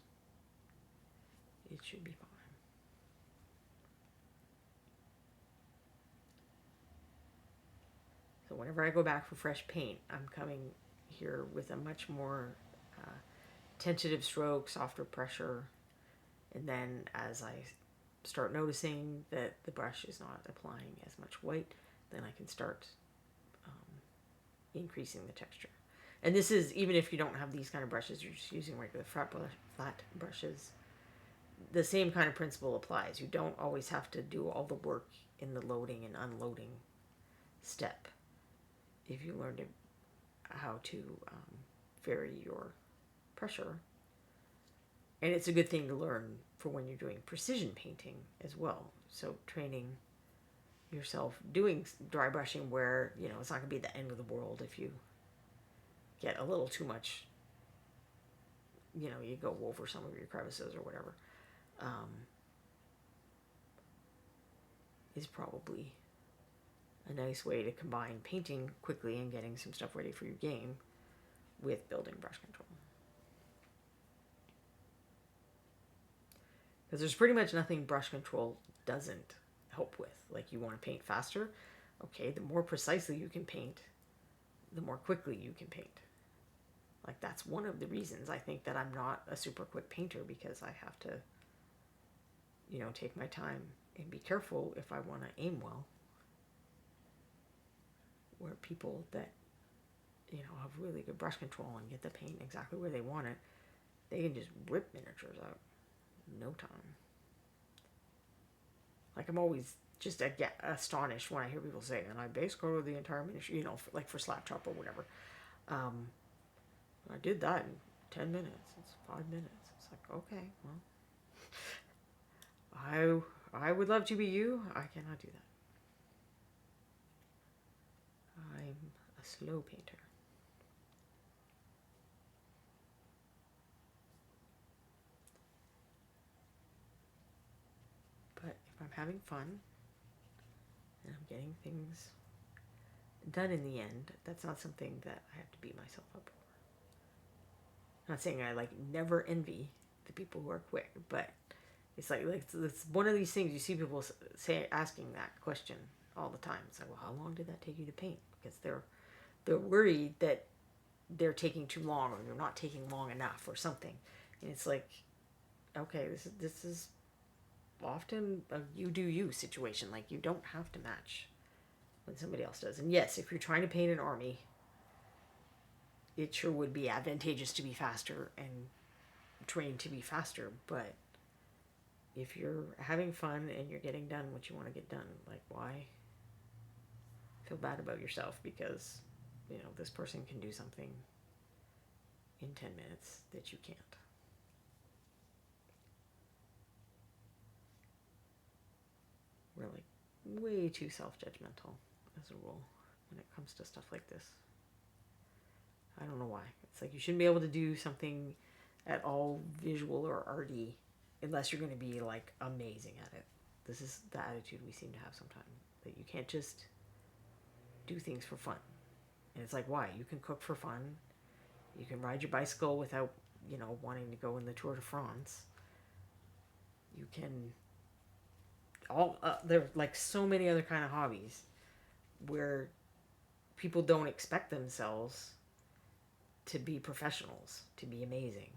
it should be fine. So whenever I go back for fresh paint, I'm coming here with a much more tentative stroke, softer pressure. And then as I start noticing that the brush is not applying as much white, then I can start increasing the texture. And this is, even if you don't have these kind of brushes, you're just using regular flat brushes, the same kind of principle applies. You don't always have to do all the work in the loading and unloading step if you learn how to vary your pressure. And it's a good thing to learn for when you're doing precision painting as well. So training yourself doing dry brushing where, it's not going to be the end of the world if you get a little too much, you go over some of your crevices or whatever, is probably a nice way to combine painting quickly and getting some stuff ready for your game with building brush control. Because there's pretty much nothing brush control doesn't help with. Like, you want to paint faster? Okay, the more precisely you can paint, the more quickly you can paint. Like, that's one of the reasons I think that I'm not a super quick painter, because I have to, take my time and be careful if I want to aim well. Where people that, have really good brush control and get the paint exactly where they want it, they can just rip miniatures out in no time. Like, I'm always just astonished when I hear people say, and I base colored the entire miniature, like for slap chop or whatever. I did that in 10 minutes. It's 5 minutes. It's like, okay, well, I would love to be you. I cannot do that. I'm a slow painter. But if I'm having fun and I'm getting things done in the end, that's not something that I have to beat myself up over. I'm not saying I never envy the people who are quick, but it's it's one of these things you see people asking that question all the time. It's like, well, how long did that take you to paint? Because they're worried that they're taking too long, or they're not taking long enough, or something. And it's like, okay, this is often a you do you situation. Like, you don't have to match when somebody else does. And yes, if you're trying to paint an army, it sure would be advantageous to be faster and trained to be faster. But if you're having fun and you're getting done what you want to get done, like, why feel bad about yourself because, this person can do something in 10 minutes that you can't. We're way too self-judgmental as a rule when it comes to stuff like this. I don't know why. It's like, you shouldn't be able to do something at all visual or arty unless you're going to be amazing at it. This is the attitude we seem to have sometimes, that you can't just do things for fun. And it's like, why? You can cook for fun. You can ride your bicycle without, wanting to go in the Tour de France. You can there are so many other kind of hobbies where people don't expect themselves to be professionals, to be amazing,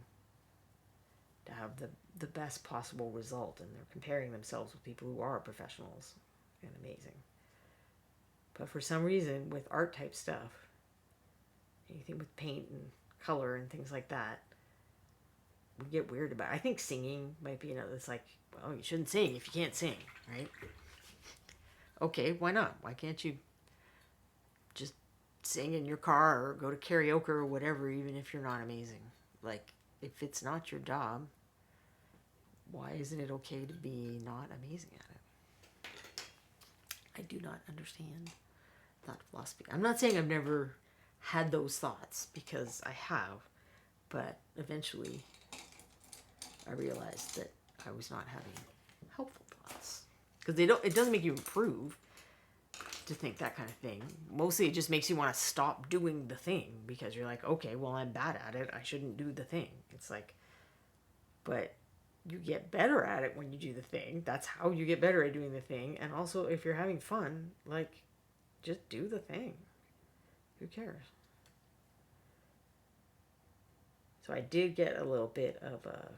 to have the best possible result, and they're comparing themselves with people who are professionals and amazing. But for some reason, with art type stuff, anything with paint and color and things like that, we get weird about it. I think singing might be another. It's like, well, you shouldn't sing if you can't sing, right? Okay, why not? Why can't you just sing in your car or go to karaoke or whatever, even if you're not amazing? Like, if it's not your job, why isn't it okay to be not amazing at it? I do not understand that philosophy. I'm not saying I've never had those thoughts, because I have, but eventually I realized that I was not having helpful thoughts, because it doesn't make you improve to think that kind of thing. Mostly it just makes you want to stop doing the thing, because you're like, okay, well, I'm bad at it, I shouldn't do the thing. It's like, but you get better at it when you do the thing. That's how you get better at doing the thing. And also, if you're having fun, just do the thing. Who cares? So I did get a little bit of a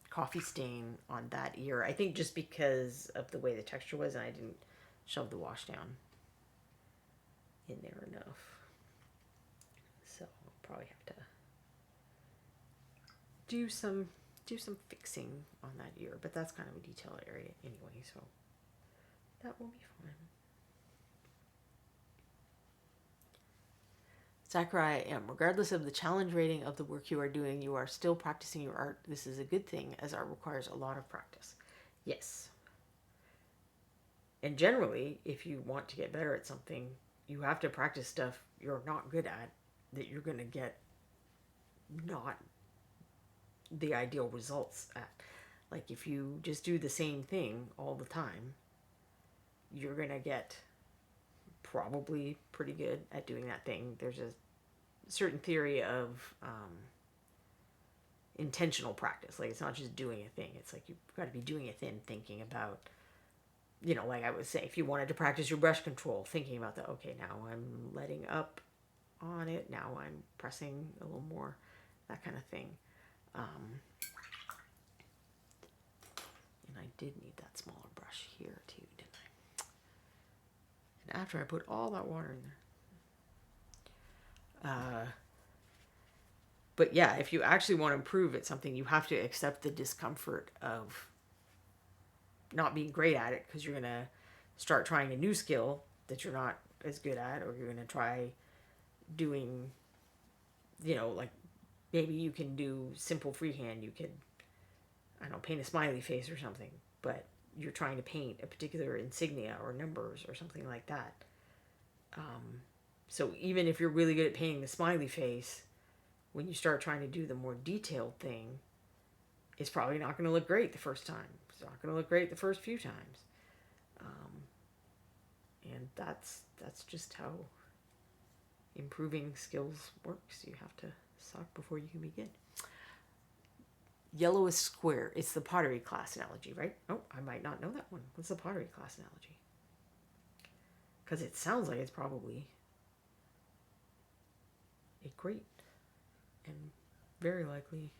coffee stain on that ear. I think just because of the way the texture was, and I didn't shove the wash down in there enough. So I'll probably have to do some fixing on that ear. But that's kind of a detailed area anyway, so that will be fine. Sakurai M. Regardless of the challenge rating of the work you are doing, you are still practicing your art. This is a good thing, as art requires a lot of practice. Yes. And generally, if you want to get better at something, you have to practice stuff you're not good at, that you're going to get not the ideal results at. Like, if you just do the same thing all the time, you're going to get probably pretty good at doing that thing. There's a certain theory of intentional practice. Like, it's not just doing a thing. It's like you've got to be doing a thing, thinking about, you know, like I would say, if you wanted to practice your brush control, thinking about that, okay, now I'm letting up on it, now I'm pressing a little more, that kind of thing. And I did need that smaller brush here too, didn't I? And after I put all that water in there. But yeah, if you actually want to improve at something, you have to accept the discomfort of not being great at it, because you're going to start trying a new skill that you're not as good at, or you're going to try doing, you know, like maybe you can do simple freehand. You could, I don't know, paint a smiley face or something, but you're trying to paint a particular insignia or numbers or something like that. So even if you're really good at painting the smiley face, when you start trying to do the more detailed thing, it's probably not going to look great the first time. It's not going to look great the first few times. And that's just how improving skills works. You have to suck before you can begin. Yellow is square. It's the pottery class analogy, right? Oh, I might not know that one. What's the pottery class analogy? Because it sounds like it's probably a great and very likely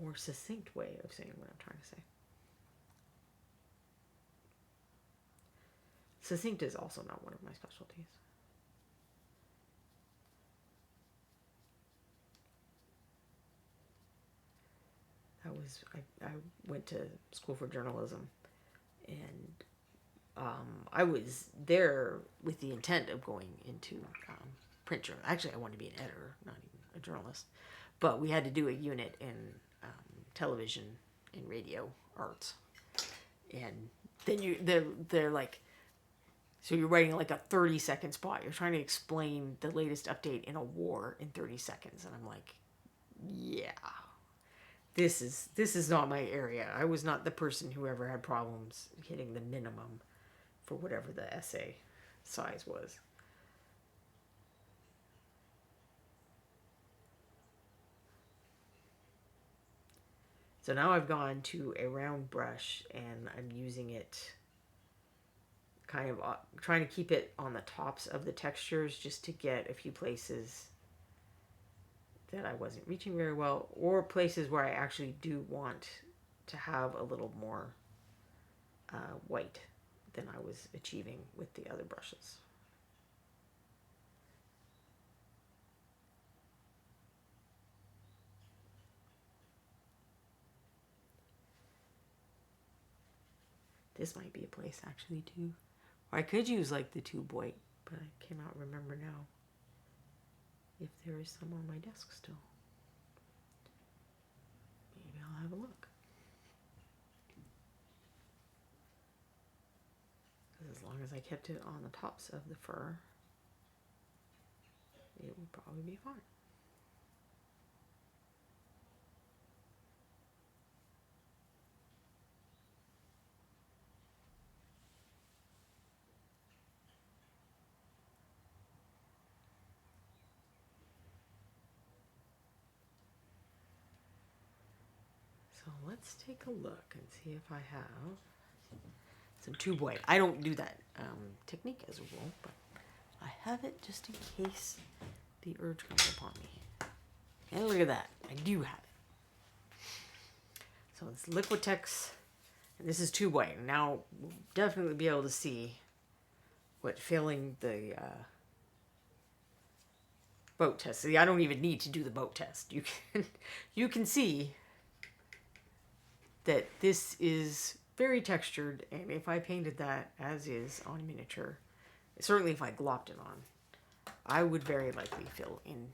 more succinct way of saying what I'm trying to say. Succinct is also not one of my specialties. I went to school for journalism, and I was there with the intent of going into print journal. Actually, I wanted to be an editor, not even a journalist. But we had to do a unit in television and radio arts, and then they're like, so you're writing like a 30-second spot. You're trying to explain the latest update in a war in 30 seconds, and I'm like, yeah. This is not my area. I was not the person who ever had problems hitting the minimum for whatever the essay size was. So now I've gone to a round brush, and I'm using it kind of trying to keep it on the tops of the textures, just to get a few places that I wasn't reaching very well, or places where I actually do want to have a little more white than I was achieving with the other brushes. This might be a place actually too. Or I could use like the tube white, but I cannot remember now if there is some on my desk still. Maybe I'll have a look. Because as long as I kept it on the tops of the fur, it would probably be fine. So let's take a look and see if I have some tube white. I don't do that technique as a rule, but I have it just in case the urge comes upon me. And look at that, I do have it. So it's Liquitex, and this is tube white. Now we'll definitely be able to see what failing the boat test. See, I don't even need to do the boat test. You can see that this is very textured, and if I painted that as is on miniature, certainly if I glopped it on, I would very likely fill in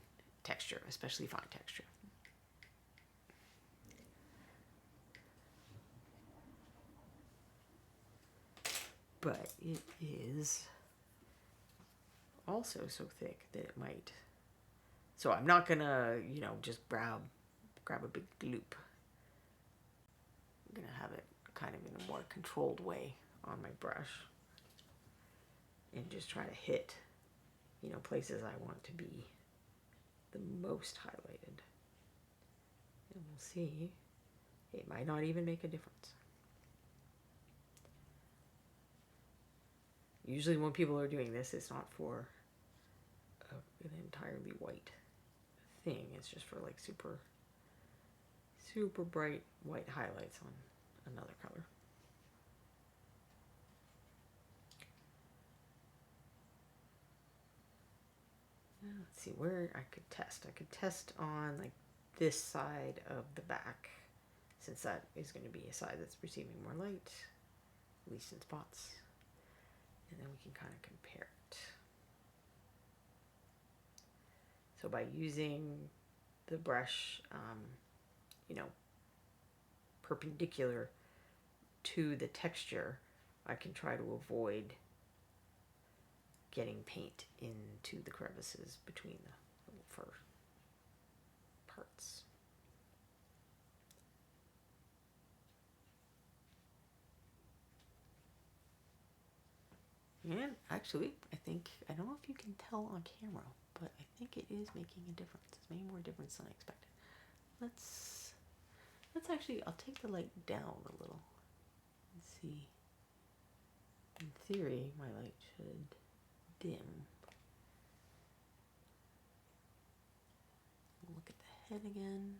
texture, especially fine texture. But it is also so thick that it might. So I'm not gonna, just grab a big gloop. I'm gonna have it kind of in a more controlled way on my brush, and just try to hit, places I want to be the most highlighted. And we'll see. It might not even make a difference. Usually when people are doing this, it's not for an entirely white thing. It's just for like super, super bright white highlights on another color. Let's see where I could test. I could test on like this side of the back, since that is going to be a side that's receiving more light, at least in spots. And then we can kind of compare it. So by using the brush, perpendicular to the texture, I can try to avoid getting paint into the crevices between the little fur parts. And actually, I don't know if you can tell on camera, but I think it is making a difference. It's making more difference than I expected. Let's actually, I'll take the light down a little and see. In theory, my light should dim. Look at the head again.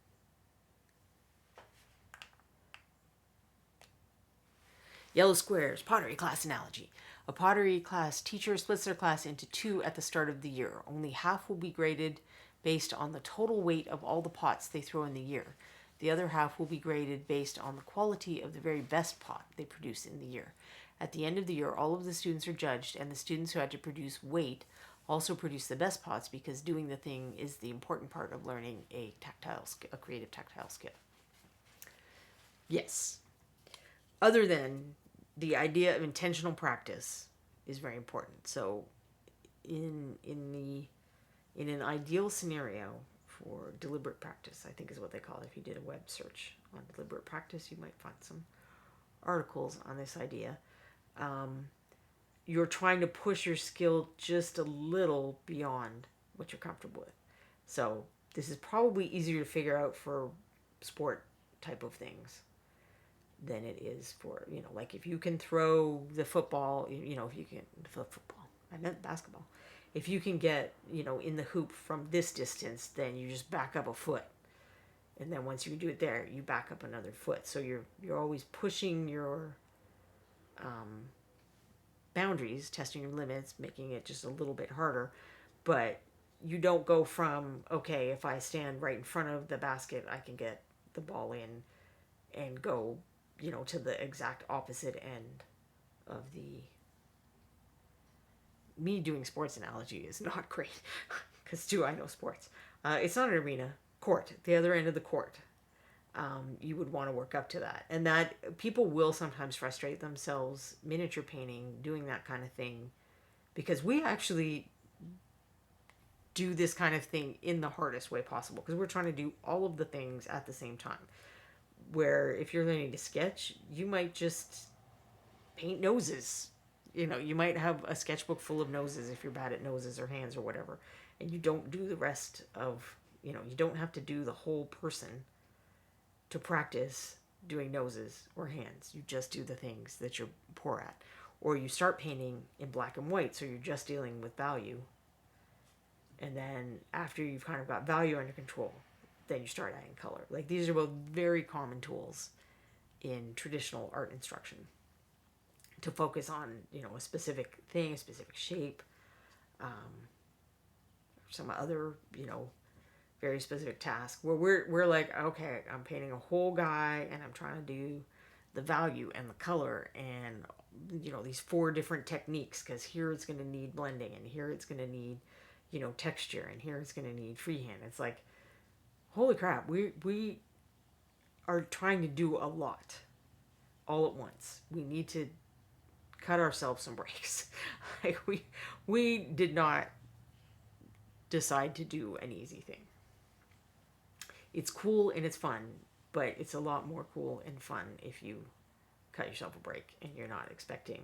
Yellow squares, pottery class analogy. A pottery class teacher splits their class into two at the start of the year. Only half will be graded based on the total weight of all the pots they throw in the year. The other half will be graded based on the quality of the very best pot they produce in the year. At the end of the year, all of the students are judged, and the students who had to produce weight also produce the best pots, because doing the thing is the important part of learning a creative tactile skill. Yes. Other than the idea of intentional practice is very important. So in an ideal scenario for deliberate practice, I think is what they call it. If you did a web search on deliberate practice, you might find some articles on this idea. You're trying to push your skill just a little beyond what you're comfortable with. So this is probably easier to figure out for sport type of things than it is for, like if you can throw the football, if you can, football, I meant basketball. If you can get, in the hoop from this distance, then you just back up a foot. And then once you do it there, you back up another foot. So you're always pushing your boundaries, testing your limits, making it just a little bit harder. But you don't go from, okay, if I stand right in front of the basket, I can get the ball in, and go, to the exact opposite end of the... Me doing sports analogy is not great, because I know sports. It's not an arena, court, the other end of the court. You would want to work up to that. And that people will sometimes frustrate themselves miniature painting, doing that kind of thing, because we actually do this kind of thing in the hardest way possible, because we're trying to do all of the things at the same time. Where if you're learning to sketch, you might just paint noses. You might have a sketchbook full of noses if you're bad at noses or hands or whatever, and you don't do the rest of, you don't have to do the whole person to practice doing noses or hands. You just do the things that you're poor at. Or you start painting in black and white, so you're just dealing with value. And then after you've kind of got value under control, then you start adding color. Like, these are both very common tools in traditional art instruction to focus on, a specific thing, a specific shape, some other, very specific task, where we're like, okay, I'm painting a whole guy and I'm trying to do the value and the color and, these 4 different techniques, because here it's going to need blending, and here it's going to need, texture, and here it's going to need freehand. It's like, holy crap, we are trying to do a lot all at once. We need to cut ourselves some breaks. Like, we did not decide to do an easy thing. It's cool and it's fun, but it's a lot more cool and fun if you cut yourself a break and you're not expecting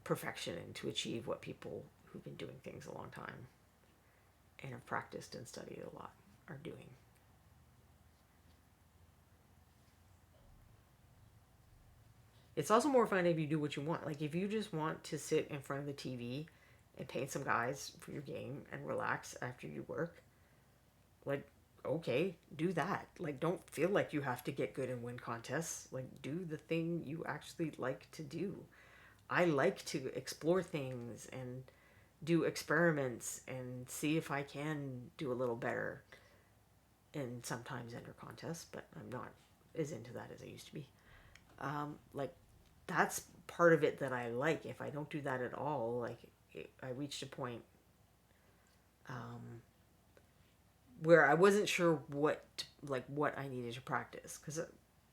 perfection and to achieve what people who've been doing things a long time and have practiced and studied a lot are doing. It's also more fun if you do what you want. Like if you just want to sit in front of the TV and paint some guys for your game and relax after you work, like okay, do that. Like don't feel like you have to get good and win contests. Like do the thing you actually like to do. I like to explore things and do experiments and see if I can do a little better and sometimes enter contests, but I'm not as into that as I used to be. Like that's part of it that I like. If I don't do that at all, like I reached a point where I wasn't sure what I needed to practice because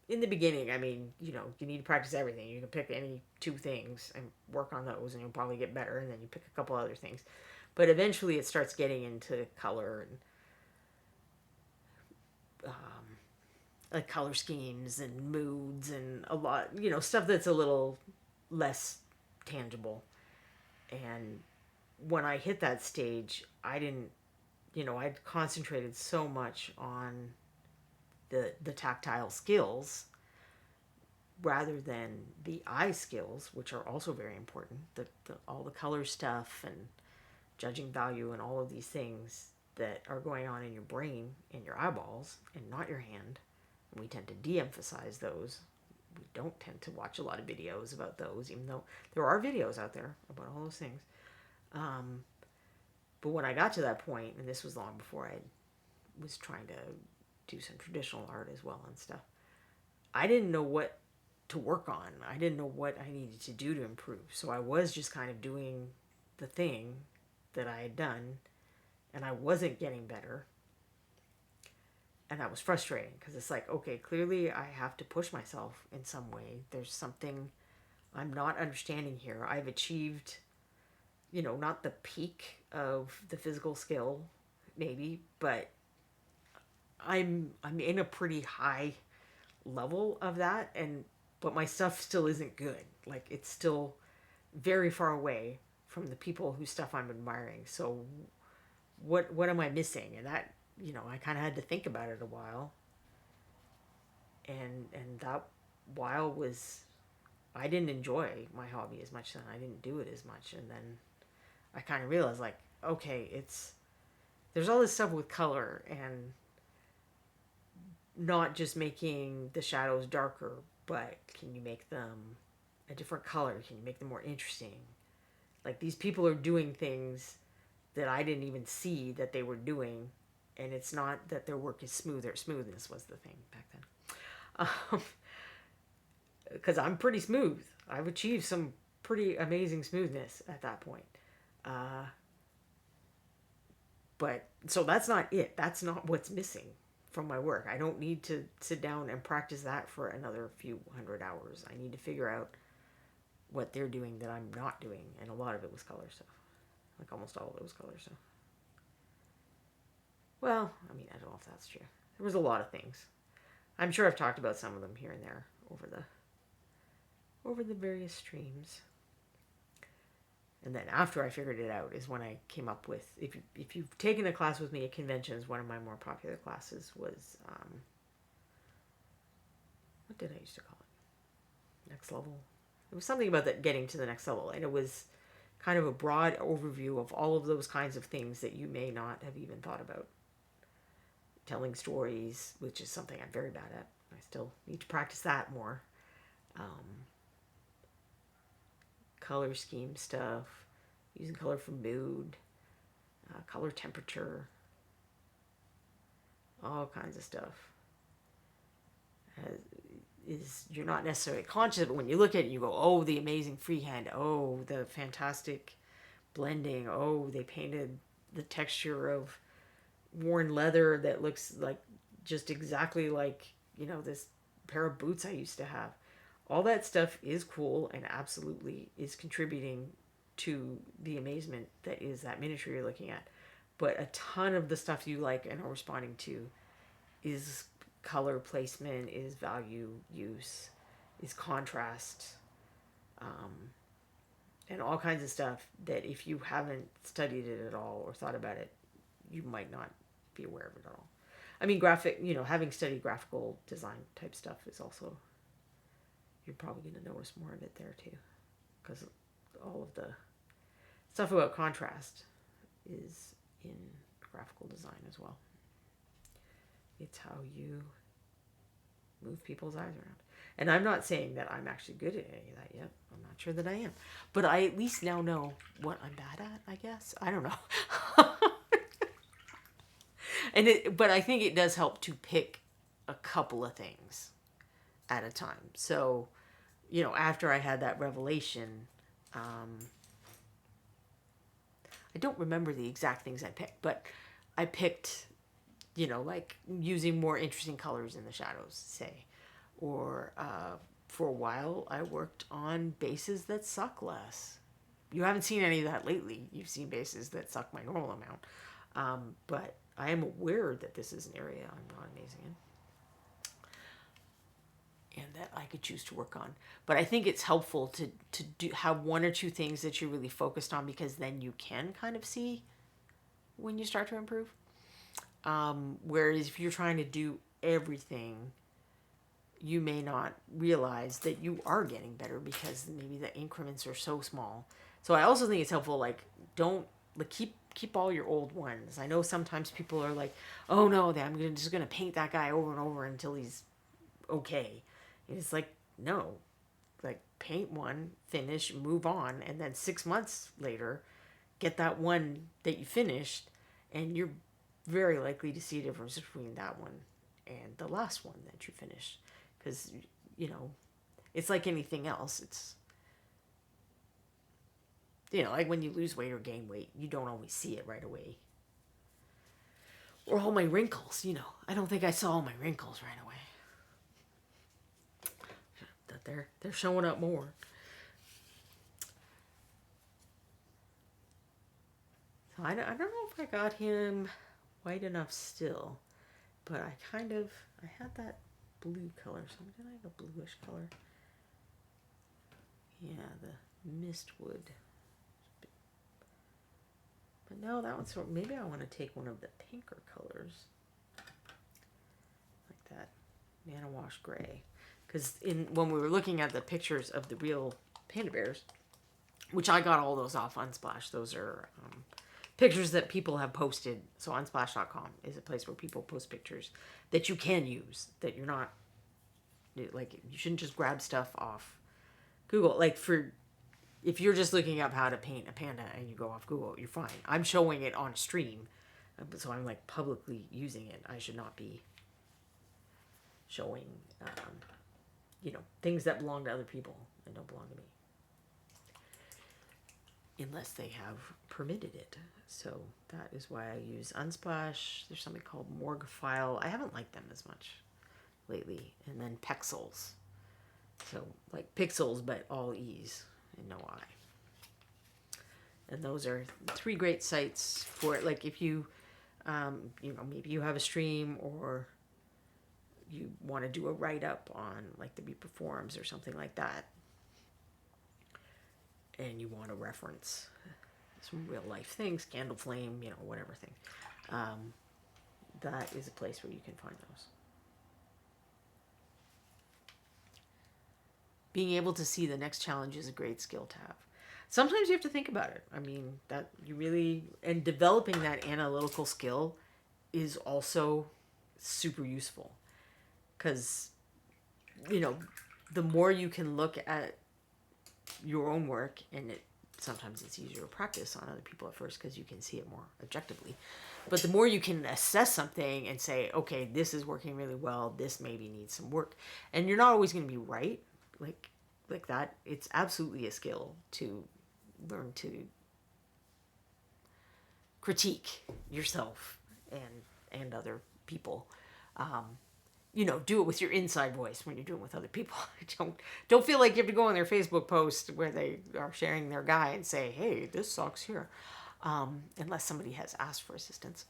in the beginning, I mean, you know, you need to practice everything. You can pick any two things and work on those, and you'll probably get better. And then you pick a couple other things, but eventually it starts getting into color and like color schemes and moods and a lot, you know, stuff that's a little less tangible. And when I hit that stage, I didn't, you know, I'd concentrated so much on the tactile skills rather than the eye skills, which are also very important. All the color stuff and judging value and all of these things that are going on in your brain and your eyeballs and not your hand. And we tend to de-emphasize those. We don't tend to watch a lot of videos about those, even though there are videos out there about all those things. But when I got to that point, and this was long before I was trying to do some traditional art as well and stuff, I didn't know what to work on. I didn't know what I needed to do to improve. So I was just kind of doing the thing that I had done, and I wasn't getting better. And that was frustrating because it's like, okay, clearly I have to push myself in some way. There's something I'm not understanding here. I've achieved, you know, not the peak of the physical skill, maybe, but I'm in a pretty high level of that, and but my stuff still isn't good. Like it's still very far away from the people whose stuff I'm admiring. So what am I missing? And that, you know, I kind of had to think about it a while. And that while was I didn't enjoy my hobby as much then. I didn't do it as much, and then I kind of realized like, okay, it's there's all this stuff with color and not just making the shadows darker, but can you make them a different color? Can you make them more interesting? Like these people are doing things that I didn't even see that they were doing, and it's not that their work is smoother. Smoothness was the thing back then. Because I'm pretty smooth. I've achieved some pretty amazing smoothness at that point. But so that's not it. That's not what's missing from my work. I don't need to sit down and practice that for another few hundred hours. I need to figure out what they're doing that I'm not doing. And a lot of it was color stuff. Like almost all of it was color stuff. Well, I mean, I don't know if that's true. There was a lot of things. I'm sure I've talked about some of them here and there over the various streams. And then after I figured it out is when I came up with, if you've taken a class with me at conventions, one of my more popular classes was, what did I used to call it? Next level. It was something about that getting to the next level. And it was kind of a broad overview of all of those kinds of things that you may not have even thought about. Telling stories, which is something I'm very bad at. I still need to practice that more. Color scheme stuff, using color for mood, color temperature, all kinds of stuff. You're not necessarily conscious, but when you look at it, you go, oh, the amazing freehand, oh, the fantastic blending, oh, they painted the texture of worn leather that looks like just exactly like, you know, this pair of boots I used to have. All that stuff is cool and absolutely is contributing to the amazement that is that miniature you're looking at. But a ton of the stuff you like and are responding to is color placement, is value use, is contrast, and all kinds of stuff that if you haven't studied it at all or thought about it, you might not be aware of it at all. I mean, having studied graphical design type stuff is also, you're probably going to notice more of it there too. Because all of the stuff about contrast is in graphical design as well. It's how you move people's eyes around. And I'm not saying that I'm actually good at any of that yet. I'm not sure that I am. But I at least now know what I'm bad at, I guess. I don't know. But I think it does help to pick a couple of things at a time. So, after I had that revelation, I don't remember the exact things I picked, but I picked, like using more interesting colors in the shadows, say. Or for a while, I worked on bases that suck less. You haven't seen any of that lately. You've seen bases that suck my normal amount. But I am aware that this is an area I'm not amazing in. And that I could choose to work on. But I think it's helpful to have one or two things that you're really focused on, because then you can kind of see when you start to improve. Whereas if you're trying to do everything, you may not realize that you are getting better because maybe the increments are so small. So I also think it's helpful, like, don't keep all your old ones. I know sometimes people are like, oh no, I'm just gonna paint that guy over and over until he's okay. And it's like, no, like, paint one, finish, move on, and then 6 months later, get that one that you finished, and you're very likely to see a difference between that one and the last one that you finished. Because, it's like anything else. It's, like when you lose weight or gain weight, you don't always see it right away. Or all my wrinkles, I don't think I saw all my wrinkles right away. That they're showing up more. So I don't know if I got him white enough still, but I had that blue color. So did I have a bluish color? Yeah, the mistwood. But no, that one's maybe I want to take one of the pinker colors, like that Nano Wash Gray. Because when we were looking at the pictures of the real panda bears, which I got all those off Unsplash. Those are pictures that people have posted. So unsplash.com is a place where people post pictures that you can use, that you're not, like, you shouldn't just grab stuff off Google. Like, if you're just looking up how to paint a panda and you go off Google, you're fine. I'm showing it on stream, so I'm like publicly using it. I should not be showing, things that belong to other people and don't belong to me, unless they have permitted it. So that is why I use Unsplash. There's something called Morgfile. I haven't liked them as much lately. And then Pexels. So like Pixels, but all E's and no I. And those are 3 great sites for it. Like if you, maybe you have a stream, or you want to do a write-up on like the Reaper forums or something like that, and you want to reference some real life things, Candle Flame, whatever thing, that is a place where you can find those. Being able to see the next challenge is a great skill to have. Sometimes you have to think about it. I mean, that you really, and developing that analytical skill is also super useful. Because, the more you can look at your own work, and sometimes it's easier to practice on other people at first because you can see it more objectively. But the more you can assess something and say, okay, this is working really well, this maybe needs some work. And you're not always going to be right, like that. It's absolutely a skill to learn to critique yourself and other people. Do it with your inside voice when you're doing it with other people. Don't feel like you have to go on their Facebook post where they are sharing their guy and say, hey, this sucks here. Unless somebody has asked for assistance.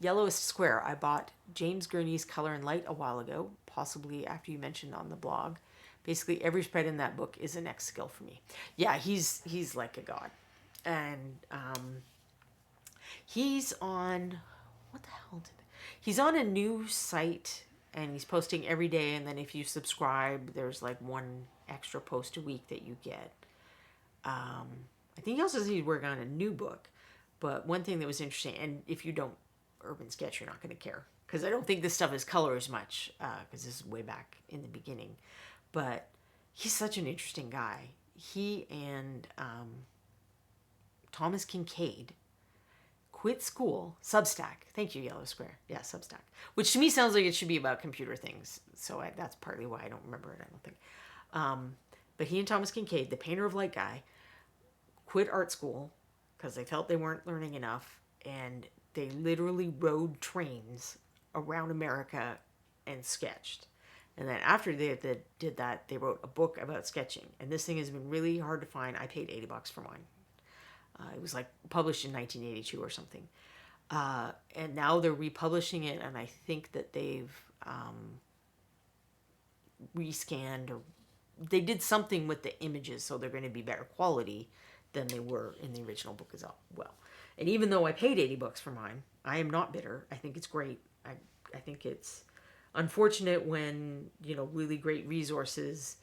Yellowest Square. I bought James Gurney's Color and Light a while ago, possibly after you mentioned on the blog. Basically, every spread in that book is a next skill for me. Yeah, he's like a god, and he's on what the hell did he's on a new site, and he's posting every day. And then if you subscribe, there's like one extra post a week that you get. I think he also says he's working on a new book. But one thing that was interesting, and if you don't urban sketch, you're not going to care. Because I don't think this stuff is color as much, because this is way back in the beginning. But he's such an interesting guy. He and Thomas Kincaid quit school. Substack. Thank you, Yellow Square. Yeah, Substack. Which to me sounds like it should be about computer things. So that's partly why I don't remember it, I don't think. But he and Thomas Kincaid, the painter of light guy, quit art school because they felt they weren't learning enough, and they literally rode trains around America and sketched. And then after they did that, they wrote a book about sketching. And this thing has been really hard to find. I paid $80 for mine. It was like published in 1982 or something. And now they're republishing it, and I think that they've rescanned, or they did something with the images, so they're going to be better quality than they were in the original book as well. And even though I paid $80 for mine, I am not bitter. I think it's great. I think it's unfortunate when, really great resources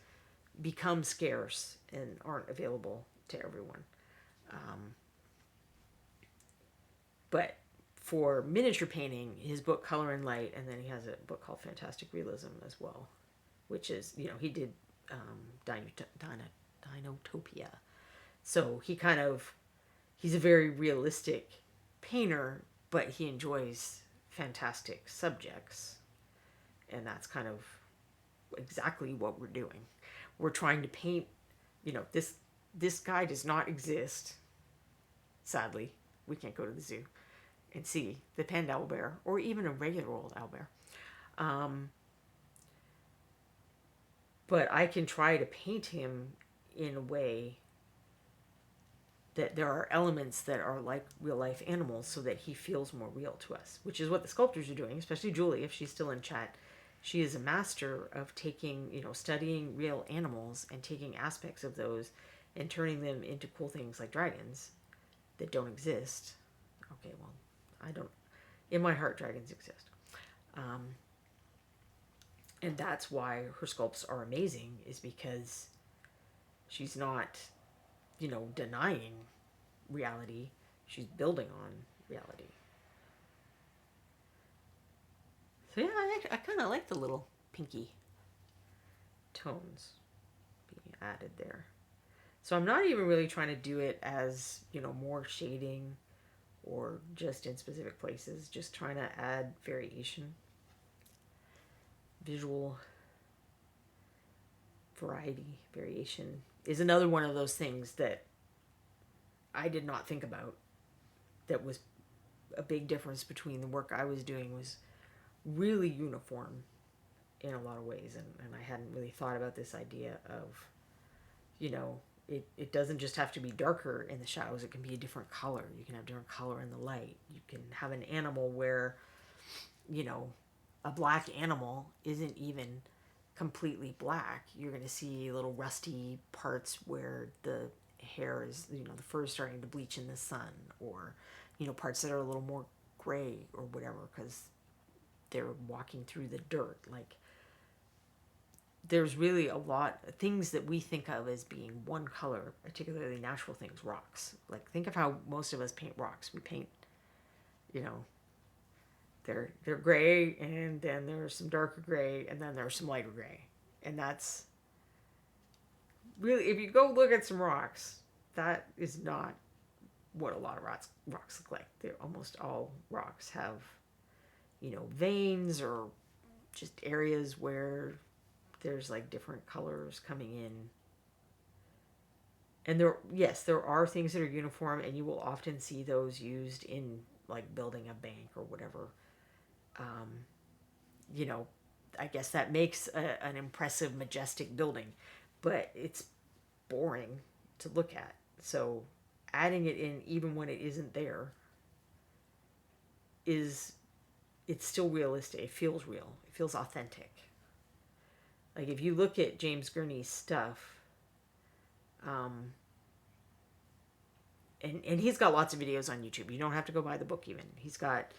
become scarce and aren't available to everyone. But for miniature painting, his book Color and Light, and then he has a book called Fantastic Realism as well, which is, he did Dinotopia. So he's a very realistic painter, but he enjoys fantastic subjects. And that's kind of exactly what we're doing. We're trying to paint, this guy does not exist. Sadly, we can't go to the zoo and see the panda owlbear or even a regular old owlbear. But I can try to paint him in a way that there are elements that are like real life animals so that he feels more real to us, which is what the sculptors are doing, especially Julie, if she's still in chat. She is a master of taking, studying real animals and taking aspects of those and turning them into cool things like dragons that don't exist. Okay, well, I don't, in my heart, dragons exist. And that's why her sculpts are amazing, is because she's not, denying reality. She's building on reality. So yeah, I kind of like the little pinky tones being added there. So I'm not even really trying to do it as, more shading or just in specific places. Just trying to add variation. Visual variation is another one of those things that I did not think about. That was a big difference between the work I was doing was really uniform in a lot of ways, and I hadn't really thought about this idea of, it doesn't just have to be darker in the shadows. It can be a different color. You can have different color in the light. You can have an animal where, a black animal isn't even completely black. You're going to see little rusty parts where the hair is, the fur is starting to bleach in the sun, or, parts that are a little more gray or whatever because they're walking through the dirt. Like, there's really a lot of things that we think of as being one color, particularly natural things, rocks. Like, think of how most of us paint rocks. We paint, they're gray, and then there's some darker gray, and then there's some lighter gray. And that's really, if you go look at some rocks, that is not what a lot of rocks look like. They're almost all rocks have, veins or just areas where there's like different colors coming in. And there are things that are uniform, and you will often see those used in like building a bank or whatever. I guess that makes an impressive, majestic building, but it's boring to look at. So adding it in even when it isn't there it's still realistic. It feels real. It feels authentic. Like if you look at James Gurney's stuff, um, and he's got lots of videos on YouTube. You don't have to go buy the book even. He's got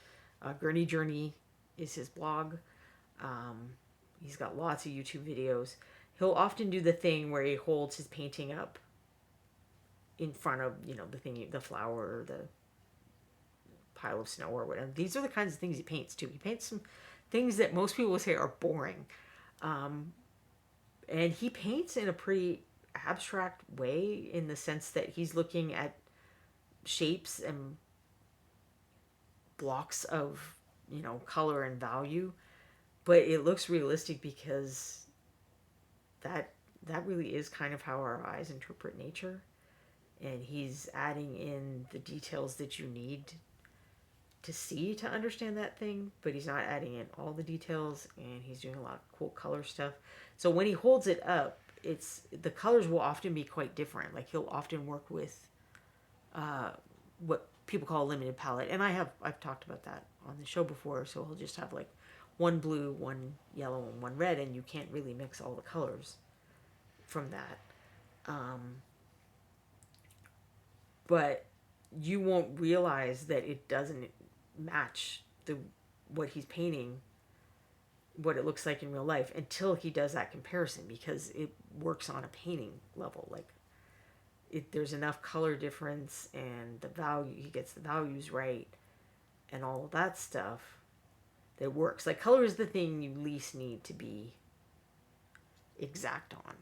Gurney Journey is his blog. Um, he's got lots of YouTube videos. He'll often do the thing where he holds his painting up in front of, the thing, the flower or the pile of snow or whatever. These are the kinds of things he paints too. He paints some things that most people would say are boring. Um, and he paints in a pretty abstract way in the sense that he's looking at shapes and blocks of, color and value, but it looks realistic because that that really is kind of how our eyes interpret nature, and he's adding in the details that you need to see to understand that thing, but he's not adding in all the details, and he's doing a lot of cool color stuff. So when he holds it up, it's the colors will often be quite different. Like he'll often work with what people call a limited palette, and I've talked about that on the show before. So he'll just have like one blue, one yellow, and one red, and you can't really mix all the colors from that. But you won't realize that it doesn't match the what he's painting, what it looks like in real life, until he does that comparison, because it works on a painting level. Like there's enough color difference, and the value, he gets the values right and all of that stuff, that works. Like color is the thing you least need to be exact on.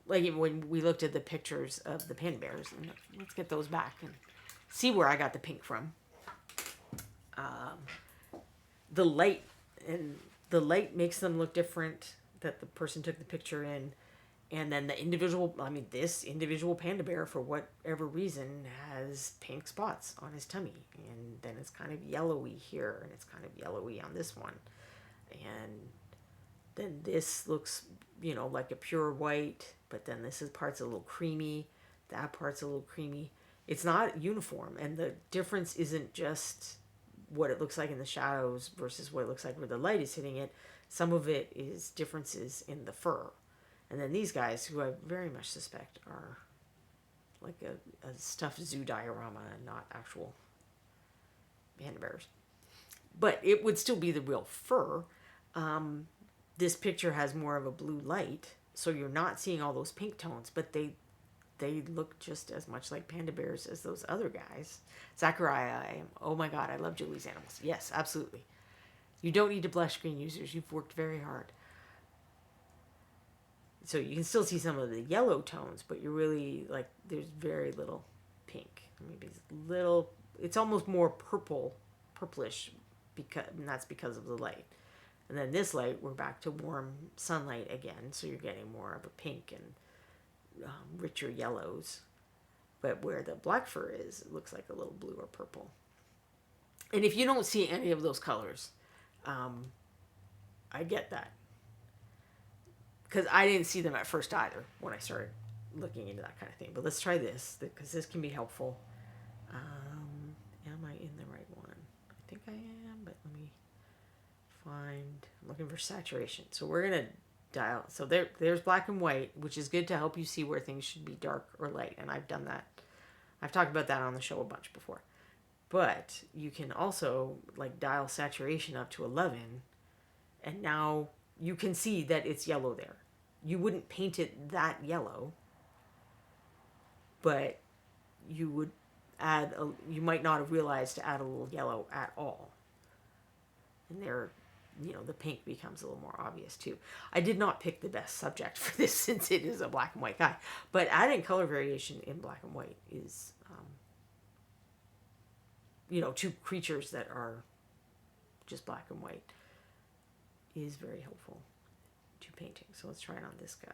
Like even when we looked at the pictures of the panda bears, and let's get those back and see where I got the pink from. The light and the light makes them look different that the person took the picture in, and then this individual panda bear, for whatever reason, has pink spots on his tummy, and then it's kind of yellowy here, and it's kind of yellowy on this one, and then this looks, like a pure white, but then this part's a little creamy, that part's a little creamy. It's not uniform, and the difference isn't just what it looks like in the shadows versus what it looks like where the light is hitting it. Some of it is differences in the fur. And then these guys, who I very much suspect are like a stuffed zoo diorama and not actual panda bears. But it would still be the real fur. This picture has more of a blue light, so you're not seeing all those pink tones, but they look just as much like panda bears as those other guys. Zachariah, oh my god, I love Julie's animals. Yes, absolutely. You don't need to blush, screen users. You've worked very hard. So you can still see some of the yellow tones, but you're really, like, there's very little pink. Maybe it's little, it's almost more purplish, and that's because of the light. And then this light, we're back to warm sunlight again, so you're getting more of a pink and richer yellows. But where the black fur is, it looks like a little blue or purple. And if you don't see any of those colors, I get that. Because I didn't see them at first either when I started looking into that kind of thing. But let's try this, because this can be helpful. Am I in the right one? I think I am, but let me find. I'm looking for saturation. So we're going to dial. So there's black and white, which is good to help you see where things should be dark or light. And I've done that. I've talked about that on the show a bunch before. But you can also like dial saturation up to 11, and now you can see that it's yellow there. You wouldn't paint it that yellow, but you would you might not have realized to add a little yellow at all. And there, the pink becomes a little more obvious too. I did not pick the best subject for this since it is a black and white guy, but adding color variation in black and white is, two creatures that are just black and white is very helpful to painting. So let's try it on this guy.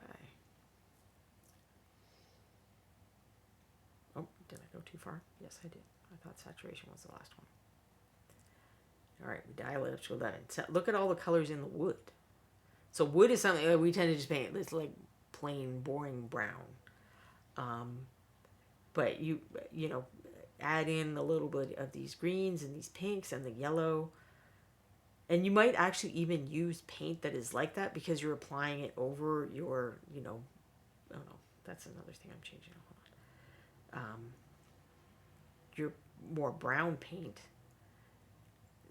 Oh, did I go too far? Yes, I did. I thought saturation was the last one. All right, we dial it up to 11. So look at all the colors in the wood. So wood is something that we tend to just paint. It's like plain, boring brown. But you add in a little bit of these greens and these pinks and the yellow. And you might actually even use paint that is like that because you're applying it over your, oh no, that's another thing I'm changing. Hold on. Your more brown paint.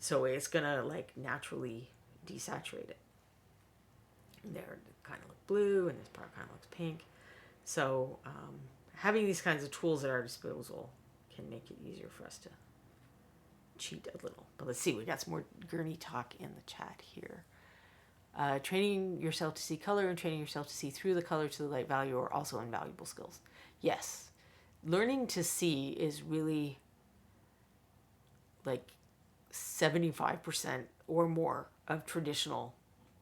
So it's gonna like naturally desaturate it. And there, it kind of look blue, and this part kind of looks pink. So having these kinds of tools at our disposal can make it easier for us to cheat a little. But let's see, we got some more Gurney talk in the chat here. Training yourself to see color and training yourself to see through the color to the light value are also invaluable skills. Yes. Learning to see is really like 75% or more of traditional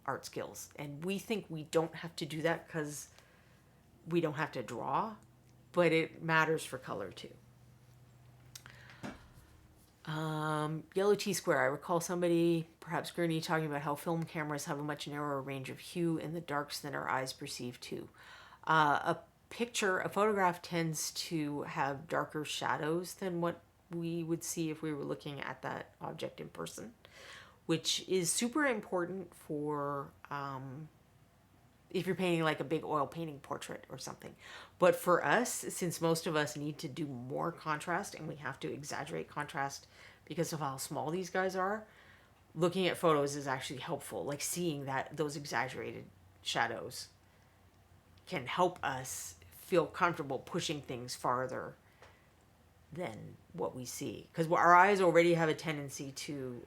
art skills. And we think we don't have to do that because we don't have to draw, but it matters for color too. Yellow T-square. I recall somebody, perhaps Gurney, talking about how film cameras have a much narrower range of hue in the darks than our eyes perceive too. A photograph tends to have darker shadows than what we would see if we were looking at that object in person, which is super important for if you're painting like a big oil painting portrait or something. But for us, since most of us need to do more contrast and we have to exaggerate contrast because of how small these guys are, looking at photos is actually helpful. Like seeing that those exaggerated shadows can help us feel comfortable pushing things farther than what we see. Because our eyes already have a tendency to,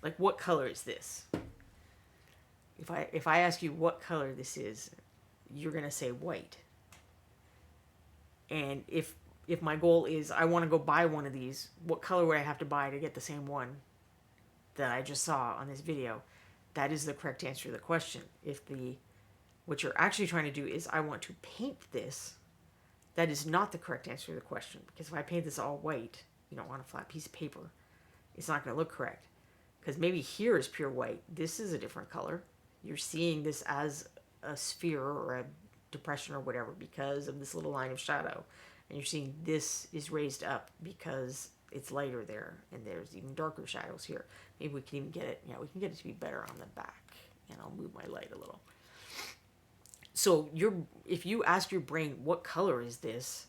like, what color is this? If I ask you what color this is, you're gonna say white. And if my goal is I want to go buy one of these, what color would I have to buy to get the same one that I just saw on this video? That is the correct answer to the question. If what you're actually trying to do is I want to paint this, that is not the correct answer to the question. Because if I paint this all white, on a flat piece of paper, it's not going to look correct. Because maybe here is pure white. This is a different color. You're seeing this as a sphere or a depression or whatever because of this little line of shadow. And you're seeing this is raised up because it's lighter there. And there's even darker shadows here. Maybe we can even get it. Yeah, we can get it to be better on the back. And I'll move my light a little. So if you ask your brain, what color is this?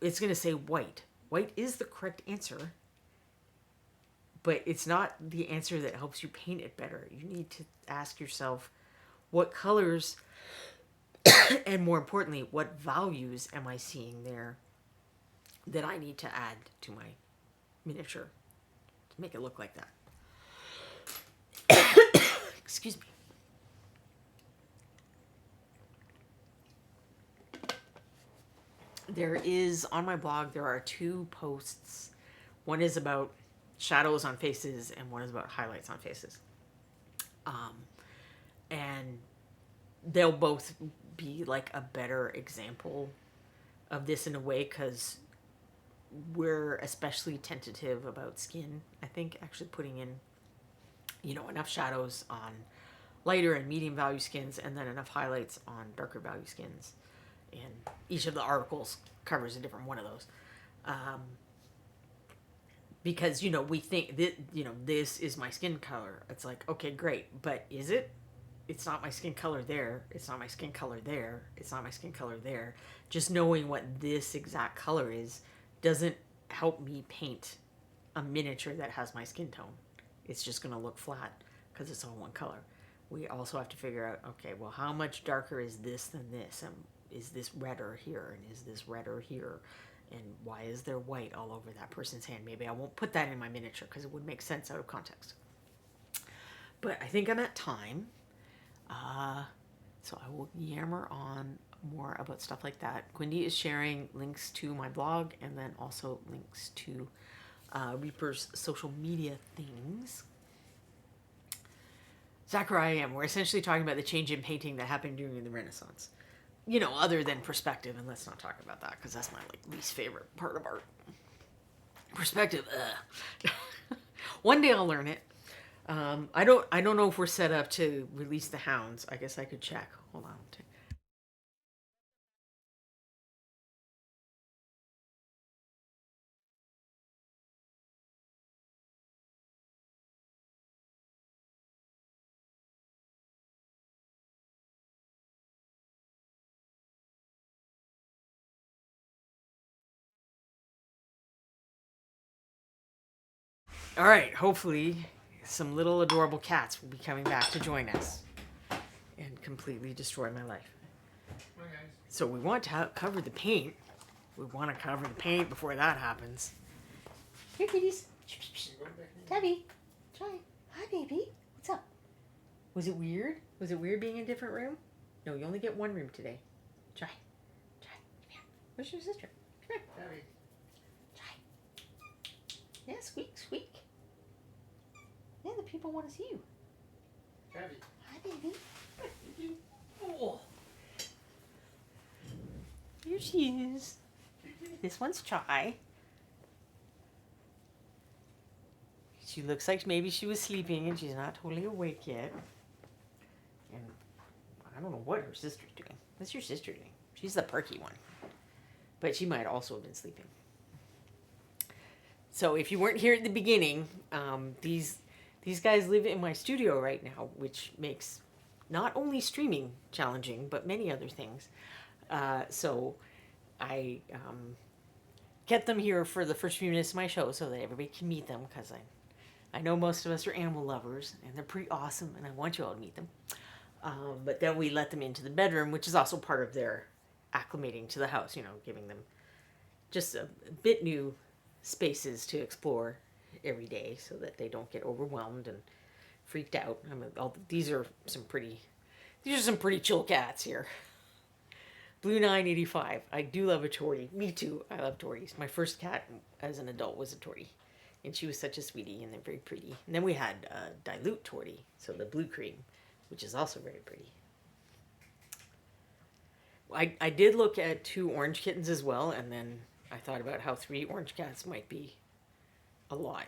It's going to say white. White is the correct answer. But it's not the answer that helps you paint it better. You need to ask yourself, what colors and more importantly, what values am I seeing there that I need to add to my miniature to make it look like that? Excuse me. There is, on my blog, there are 2 posts. One is about shadows on faces and one is about highlights on faces. And they'll both be like a better example of this in a way because we're especially tentative about skin. I think actually putting in, enough shadows on lighter and medium value skins and then enough highlights on darker value skins. And each of the articles covers a different one of those. Because, we think that, this is my skin color. It's like, okay, great. But is it? It's not my skin color there. It's not my skin color there. It's not my skin color there. Just knowing what this exact color is doesn't help me paint a miniature that has my skin tone. It's just going to look flat because it's all one color. We also have to figure out, okay, well, how much darker is this than this? And is this redder here? And is this redder here? And why is there white all over that person's hand? Maybe I won't put that in my miniature because it would make sense out of context. But I think I'm at time. So I will yammer on more about stuff like that. Quindy is sharing links to my blog and then also links to Reaper's social media things. Zachariah M. We're essentially talking about the change in painting that happened during the Renaissance. Other than perspective, and let's not talk about that because that's my least favorite part of art. Perspective, One day I'll learn it. I don't know if we're set up to release the hounds. I guess I could check. Hold on. All right, hopefully some little adorable cats will be coming back to join us and completely destroy my life. So we want to cover the paint. We want to cover the paint before that happens. Here, kitties. Tabby. Try. Hi, baby. What's up? Was it weird? Was it weird being in a different room? No, you only get one room today. Try. Try. Come here. Where's your sister? Come here. Tabby. Try. Yeah, squeak, squeak. Yeah, the people want to see you. Tabby. Hi, baby. Oh. Here she is. This one's Chai. She looks like maybe she was sleeping and she's not totally awake yet. And I don't know what her sister's doing. What's your sister doing? She's the perky one. But she might also have been sleeping. So if you weren't here at the beginning, these guys live in my studio right now, which makes not only streaming challenging, but many other things. So I kept them here for the first few minutes of my show so that everybody can meet them, because I know most of us are animal lovers and they're pretty awesome and I want you all to meet them. But then we let them into the bedroom, which is also part of their acclimating to the house, you know, giving them just a bit new spaces to explore every day so that they don't get overwhelmed and freaked out. I mean, these are some pretty chill cats here. Blue 985. I do love a tortie. Me too. I love torties. My first cat as an adult was a tortie. And she was such a sweetie and they're very pretty. And then we had a dilute tortie, so the blue cream, which is also very pretty. I did look at 2 orange kittens as well, and then I thought about how 3 orange cats might be a lot.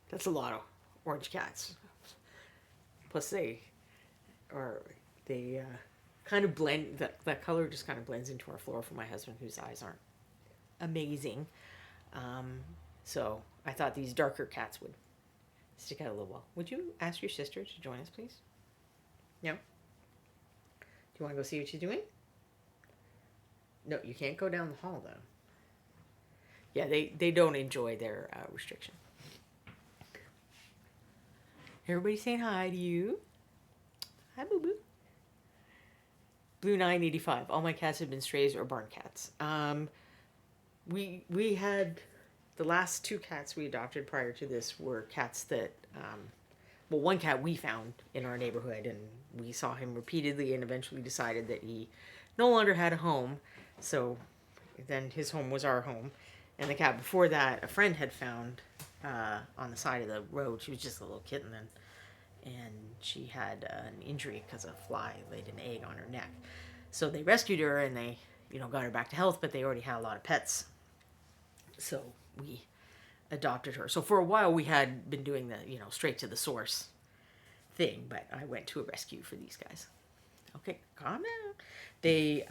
That's a lot of orange cats. Plus they kind of blend, that color just kind of blends into our floor for my husband, whose eyes aren't amazing. So I thought these darker cats would stick out a little well. Would you ask your sister to join us, please? No? Do you want to go see what she's doing? No, you can't go down the hall, though. Yeah, they don't enjoy their restriction. Everybody saying hi to you. Hi, boo-boo. Blue 985. All my cats have been strays or barn cats. We had the last 2 cats we adopted prior to this were cats that, well, one cat we found in our neighborhood, and we saw him repeatedly and eventually decided that he no longer had a home. So then his home was our home. And the cat before that, a friend had found on the side of the road. She was just a little kitten then. And she had an injury because a fly laid an egg on her neck. So they rescued her and they, got her back to health, but they already had a lot of pets. So we adopted her. So for a while we had been doing the, straight to the source thing, but I went to a rescue for these guys. Okay, calm down. They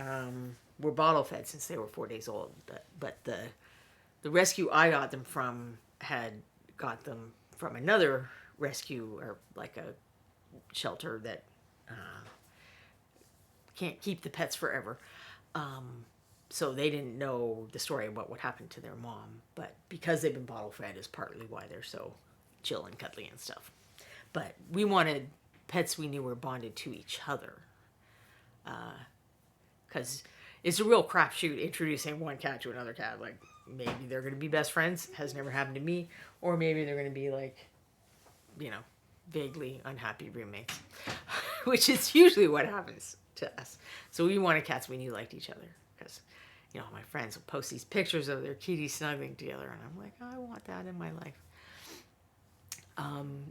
were bottle fed since they were 4 days old, but the rescue I got them from had got them from another rescue, or like a shelter that can't keep the pets forever. So they didn't know the story about what happened to their mom, but because they've been bottle fed is partly why they're so chill and cuddly and stuff. But we wanted pets we knew were bonded to each other, because it's a real crapshoot introducing one cat to another cat. Like, maybe they're going to be best friends, has never happened to me, or maybe they're going to be like, vaguely unhappy roommates, which is usually what happens to us. So we wanted cats we knew liked each other, because, my friends will post these pictures of their kitties snuggling together, and I'm like, oh, I want that in my life.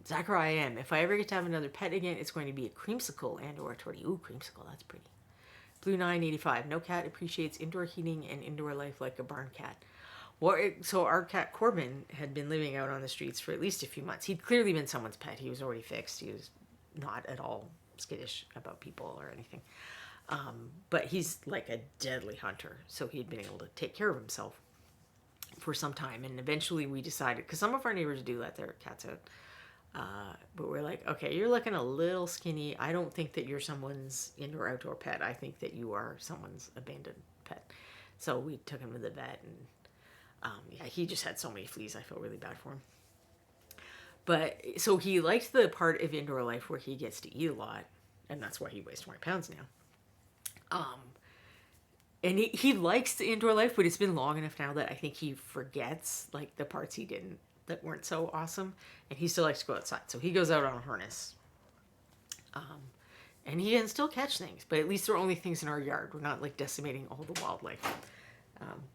Zachariah M. If I ever get to have another pet again, it's going to be a creamsicle and or a tortie. Ooh, creamsicle, that's pretty. Blue 985. No cat appreciates indoor heating and indoor life like a barn cat. So our cat Corbin had been living out on the streets for at least a few months. He'd clearly been someone's pet. He was already fixed. He was not at all skittish about people or anything. But he's like a deadly hunter, so he'd been able to take care of himself for some time. And eventually we decided, because some of our neighbors do let their cats out, but we're like, okay, you're looking a little skinny. I don't think that you're someone's indoor outdoor pet. I think that you are someone's abandoned pet. So we took him to the vet, and he just had so many fleas. I felt really bad for him. But so he liked the part of indoor life where he gets to eat a lot, and that's why he weighs 20 pounds now. And he likes the indoor life, but it's been long enough now that I think he forgets like the parts he didn't that weren't so awesome, and he still likes to go outside. So he goes out on a harness, and he can still catch things, but at least there are only things in our yard. We're not like decimating all the wildlife.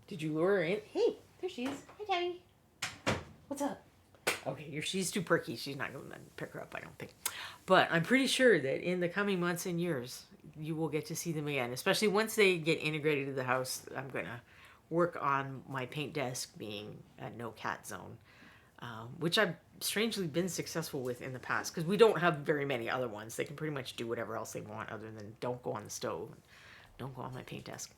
Did you lure her in? Hey, there she is. Hi, Tabby. What's up? Okay, she's too perky. She's not going to pick her up, I don't think. But I'm pretty sure that in the coming months and years, you will get to see them again, especially once they get integrated to the house. I'm going to work on my paint desk being a no cat zone, which I've strangely been successful with in the past because we don't have very many other ones. They can pretty much do whatever else they want other than don't go on the stove, don't go on my paint desk.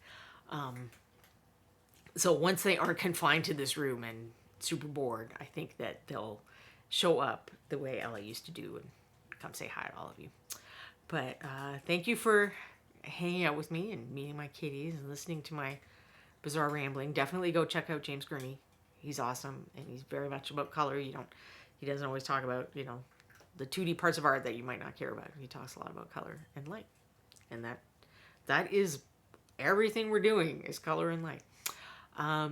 So once they aren't confined to this room and super bored, I think that they'll show up the way Ella used to do and come say hi to all of you. But thank you for hanging out with me and meeting my kitties and listening to my bizarre rambling. Definitely go check out James Gurney. He's awesome, and he's very much about color. He doesn't always talk about, the 2D parts of art that you might not care about. He talks a lot about color and light. And that is everything we're doing is color and light.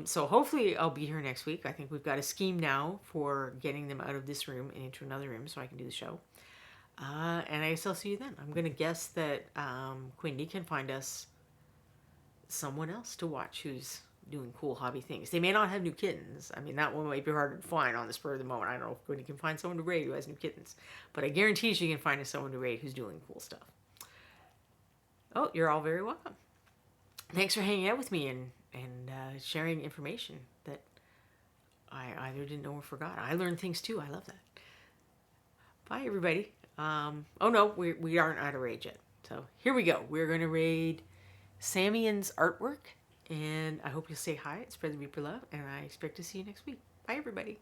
So hopefully I'll be here next week. I think we've got a scheme now for getting them out of this room and into another room so I can do the show. And I guess I'll see you then. I'm going to guess that Quindy can find us someone else to watch who's doing cool hobby things. They may not have new kittens. I mean, that one might be harder to find on the spur of the moment. I don't know if Quindy can find someone to raid who has new kittens. But I guarantee she can find us someone to raid who's doing cool stuff. Oh, you're all very welcome. Thanks for hanging out with me and sharing information that I either didn't know or forgot. I learned things too. I love that. Bye, everybody. Oh no, we aren't out of raid yet. So here we go. We're going to raid Samian's artwork, and I hope you'll say hi. Spread the Reaper love, and I expect to see you next week. Bye, everybody.